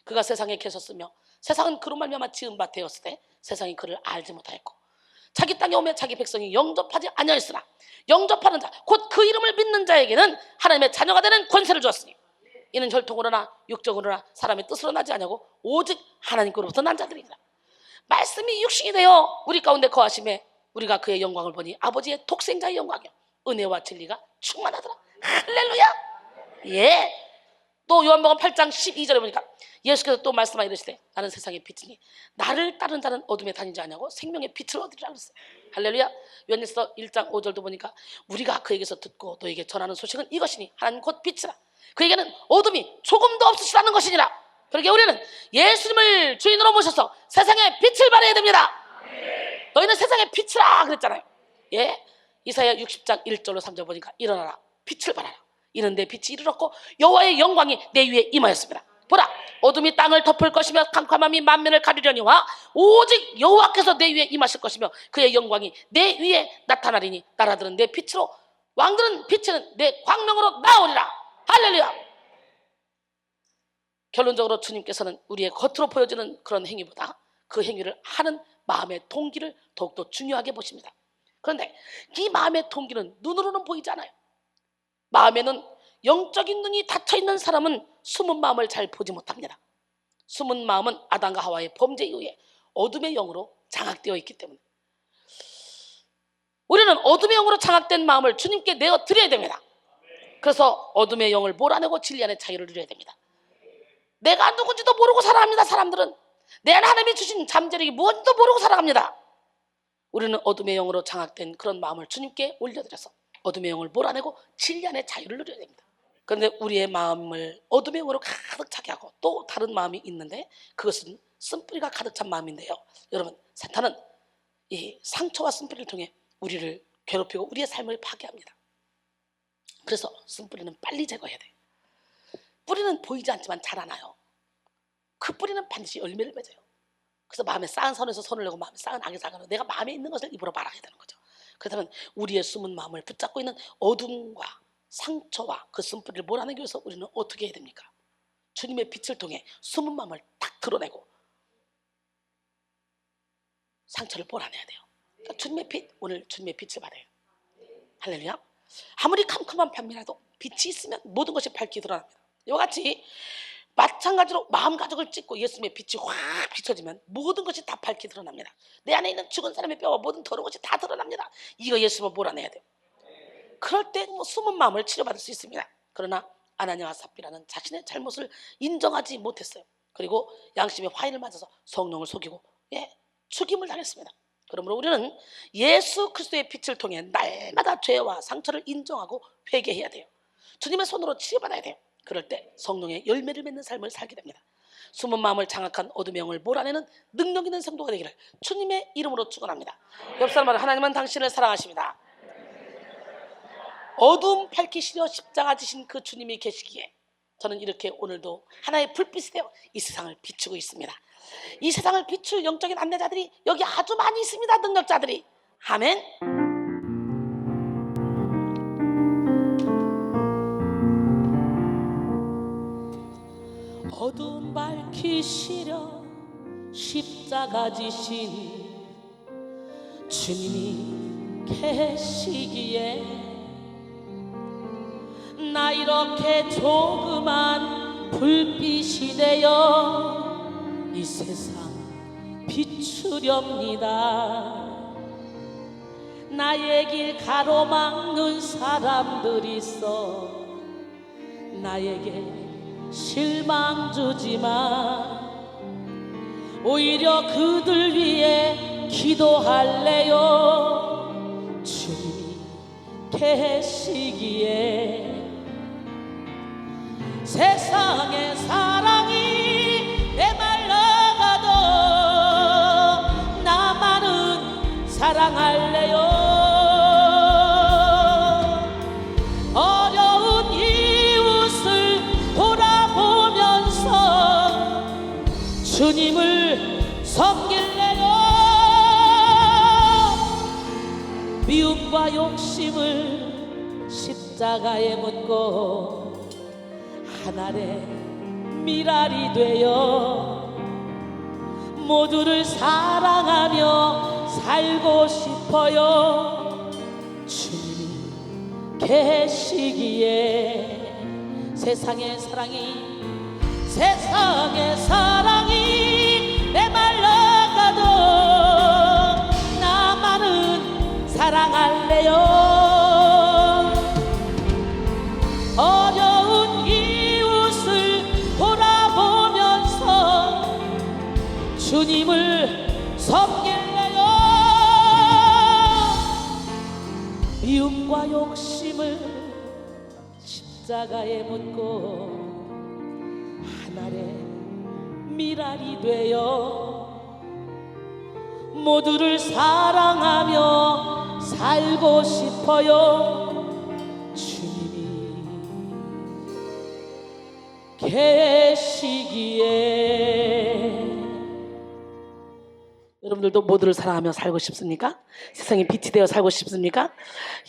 그가 세상에 계셨으며 세상은 그로 말미암아 지은 바 되었을 때 세상이 그를 알지 못하였고 자기 땅에 오며 자기 백성이 영접하지 아니하였으나 영접하는 자 곧 그 이름을 믿는 자에게는 하나님의 자녀가 되는 권세를 주었으니 이는 혈통으로나 육적으로나 사람의 뜻으로 나지 아니하고 오직 하나님께로부터 난 자들이니라. 말씀이 육신이 되어 우리 가운데 거하심에 우리가 그의 영광을 보니 아버지의 독생자의 영광이요 은혜와 진리가 충만하더라. 할렐루야. 또 요한복음 8장 12절에 보니까 예수께서 또 말씀하여 이르시되 나는 세상의 빛이니 나를 따르는 자는 어둠에 다니지 아니하고 생명의 빛을 얻으리라 그랬어요. 할렐루야. 요한일서 1장 5절도 보니까 우리가 그에게서 듣고 너에게 전하는 소식은 이것이니 하나님 곧 빛이라. 그에게는 어둠이 조금도 없으시다는 것이니라. 그러게 우리는 예수님을 주인으로 모셔서 세상에 빛을 발해야 됩니다. 너희는 세상의 빛이라 그랬잖아요. 이사야 60장 1절로 3절 보니까 일어나라 빛을 발하라. 이는 내 빛이 이르렀고 여호와의 영광이 내 위에 임하였습니다. 보라 어둠이 땅을 덮을 것이며 캄캄함이 만면을 가리려니와 오직 여호와께서 내 위에 임하실 것이며 그의 영광이 내 위에 나타나리니 나라들은 내 빛으로 왕들은 빛에는 내 광명으로 나오리라. 할렐루야. 결론적으로 주님께서는 우리의 겉으로 보여지는 그런 행위보다 그 행위를 하는 마음의 동기를 더욱더 중요하게 보십니다. 그런데 이 마음의 동기는 눈으로는 보이지 않아요. 마음에는 영적인 눈이 닫혀있는 사람은 숨은 마음을 잘 보지 못합니다. 숨은 마음은 아담과 하와의 범죄에 의해 어둠의 영으로 장악되어 있기 때문에 우리는 어둠의 영으로 장악된 마음을 주님께 내어드려야 됩니다. 그래서 어둠의 영을 몰아내고 진리 안의 자유를 누려야 됩니다. 내가 누군지도 모르고 살아갑니다. 사람들은 내 안에 하나님이 주신 잠재력이 무엇인지도 모르고 살아갑니다. 우리는 어둠의 영으로 장악된 그런 마음을 주님께 올려드려서 어둠의 영을 몰아내고 진리 안에 자유를 누려야 됩니다. 그런데 우리의 마음을 어둠의 영으로 가득 차게 하고 또 다른 마음이 있는데 그것은 쓴뿌리가 가득 찬 마음인데요. 여러분, 사탄은 이 상처와 쓴뿌리를 통해 우리를 괴롭히고 우리의 삶을 파괴합니다. 그래서 쓴뿌리는 빨리 제거해야 돼요. 뿌리는 보이지 않지만 자라나요. 그 뿌리는 반드시 열매를 맺어요. 그래서 마음에 쌓은 선에서 손을 내고 마음에 쌓은 악의 사과로 내가 마음에 있는 것을 입으로 말하게 되는 거죠. 그렇다면 우리의 숨은 마음을 붙잡고 있는 어둠과 상처와 그 쓴뿌리를 몰아내기 위해서 우리는 어떻게 해야 됩니까? 주님의 빛을 통해 숨은 마음을 딱 드러내고 상처를 몰아내야 돼요. 그러니까 주님의 빛, 오늘 주님의 빛을 받아요. 할렐루야. 아무리 캄캄한 밤이라도 빛이 있으면 모든 것이 밝게 드러납니다. 이와 같이 마찬가지로 마음 가죽을 찢고 예수님의 빛이 확 비춰지면 모든 것이 다 밝게 드러납니다. 내 안에 있는 죽은 사람의 뼈와 모든 더러운 것이 다 드러납니다. 이거 예수님을 몰아내야 돼요. 그럴 때 뭐 숨은 마음을 치료받을 수 있습니다. 그러나 아나니아와 삽비라는 자신의 잘못을 인정하지 못했어요. 그리고 양심의 화인을 맞아서 성령을 속이고 죽임을 당했습니다. 그러므로 우리는 예수 그리스도의 빛을 통해 날마다 죄와 상처를 인정하고 회개해야 돼요. 주님의 손으로 치료받아야 돼요. 그럴 때 성령의 열매를 맺는 삶을 살게 됩니다. 숨은 마음을 장악한 어둠의 영을 몰아내는 능력 있는 성도가 되기를 주님의 이름으로 축원합니다. 옆 사람은 하나님은 당신을 사랑하십니다. 어둠 밝히시려 십자가 지신 그 주님이 계시기에 저는 이렇게 오늘도 하나의 불빛이 되어 이 세상을 비추고 있습니다. 이 세상을 비출 영적인 안내자들이 여기 아주 많이 있습니다. 능력자들이. 아멘. 어둠 밝히시려 십자가 지신 주님이 계시기에 나 이렇게 조그만 불빛이 되어 이 세상 비추렵니다. 나의 길 가로막는 사람들이 있어 나에게 실망 주지만 오히려 그들 위해 기도할래요. 주님이 계시기에 세상의 사랑이 메말라가도 나만은 사랑할래요. 어려운 이웃을 돌아보면서 주님을 섬길래요. 미움과 욕심을 십자가에 묻고 하늘의 미랄이 되어 모두를 사랑하며 살고 싶어요. 주님이 계시기에 세상의 사랑이 메말라가도 나만은 사랑할래요. 어려운 이웃을 돌아보면서 주님을 섬길래요. 미움과 욕심을 십자가에 묻고 하늘의 미랄이 되어 모두를 사랑하며 살고 싶어요. 계시기에 여러분들도 모두를 사랑하며 살고 싶습니까? 세상에 빛이 되어 살고 싶습니까?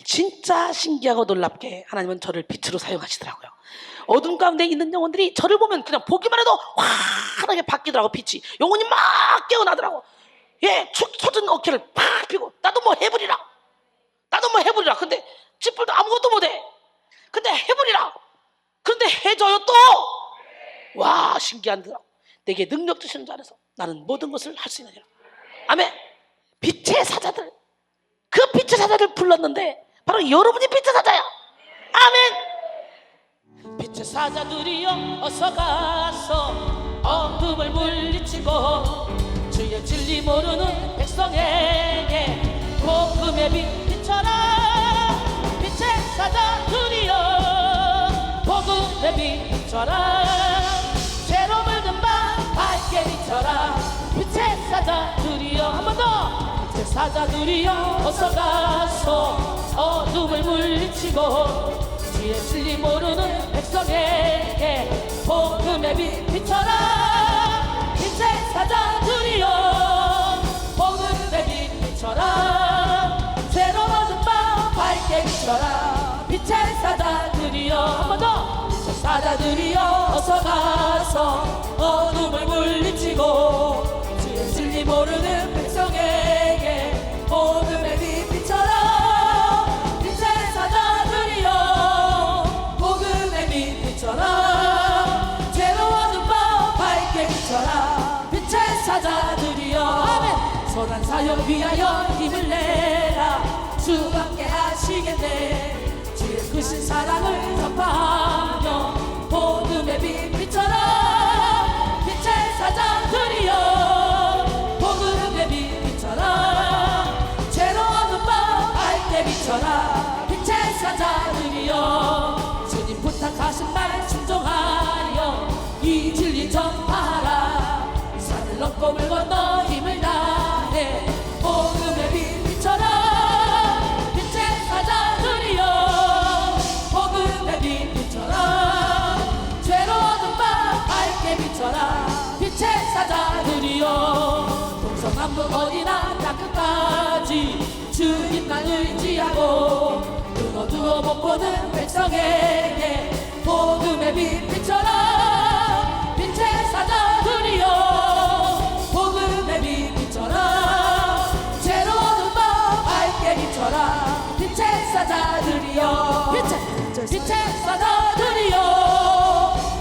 진짜 신기하고 놀랍게 하나님은 저를 빛으로 사용하시더라고요. 어둠 가운데 있는 영혼들이 저를 보면 그냥 보기만 해도 환하게 바뀌더라고. 빛이 영혼이 막 깨어나더라고. 축 터진 어깨를 팍 펴고 나도 뭐 해보리라. 근데 찌뿔도 아무것도 못해. 근데 해보리라. 그런데 해줘요 또. 와, 신기한다. 내게 능력 주시는 줄 알아서 나는 모든 것을 할 수 있느니라. 아멘. 빛의 사자들, 그 빛의 사자를 불렀는데 바로 여러분이 빛의 사자야. 아멘. 빛의 사자들이여 어서 가서 어둠을 물리치고 주의 진리 모르는 백성에게 복음의 빛 비춰라 빛의 사자들이여 복음의 빛 비춰라 죄로 물든 밤 밝게 비춰라 빛의 사자들이여 한 번 더 빛의 사자들이여 어서 가서 어둠을 물리치고 주의 진리 모르는 백성에게 복음의 빛 비춰라 빛의 사자들이여 복음의 빛 비춰라 죄로 얻은 밤 밝게 비춰라 빛의 사자들이여 한 번 더 빛의 사자들이여 어서 가서 어둠을 물리치고 주의 진리 모르는 백성에게 복음의 빛 비춰라 빛의 사자들이여 복음의 빛 비춰라 죄로 얻은 밤 밝게 비춰라 빛의 사자들이여 아멘 선한 사역 위하여 힘을 내라 주 함께 하시겠네 주의 크신 사랑을 전파하며 복음의 빛 비춰라 빛의 사자들이여 복음의 빛 비춰라 죄로 얻은 밤 밝게 비춰라 빛의 사자들이여 주님 부탁하신 말 순종하여 이 진리 전파하라 산을 넘고 물 건너 힘을 다해 복음의 빛 비춰라 빛의 사자들이여 복음의 빛 비춰라 죄로 얻은 밤 밝게 비춰라 빛의 사자들이여 동서남북 어디나 다 끝까지 주님만 의지하고 눈 어두워 못 보는 백성에게 복음의 빛 비춰라 빛의 사자들이여 복음의 빛 비춰라 죄로 얻은 밤 밝게 비춰라 빛의 사자들이여 빛의 사자들이여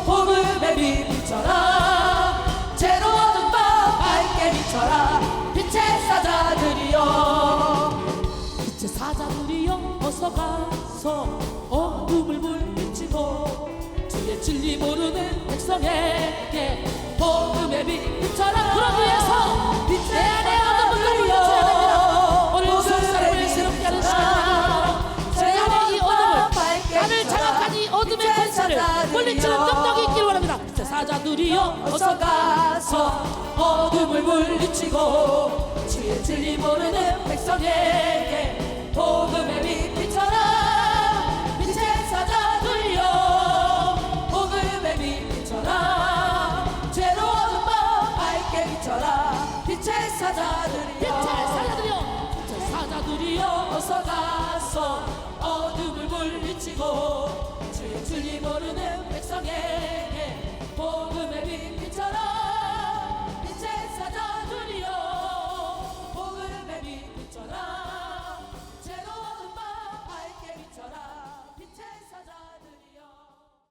복음의 빛 비춰라 죄로 얻은 밤 밝게 비춰라 빛의 사자들이여 빛의 사자들이여 어서 가서 어둠을 물리치고 주의 진리 모르는 백성에게 복음의 빛 비춰라 그러기 위해서 내 안에 어둠을 물리쳐야 됩니다 오늘 성사를 새롭게 하는 시간입니다 내 안에 이 어둠을 나를 장악한 이 어둠의 권세를 물리치는 능력이 있기를 원합니다 빛의 사자들이여 어서 가서 어둠을 물리치고 주의 진리 모르는 백성에게 복음의 빛 비춰라 빛의 사자들이여 복음의 빛 비춰라 죄로 얻은 밤 밝게 비춰라 빛의 사자들이여 어서 가서 어둠을 물리치고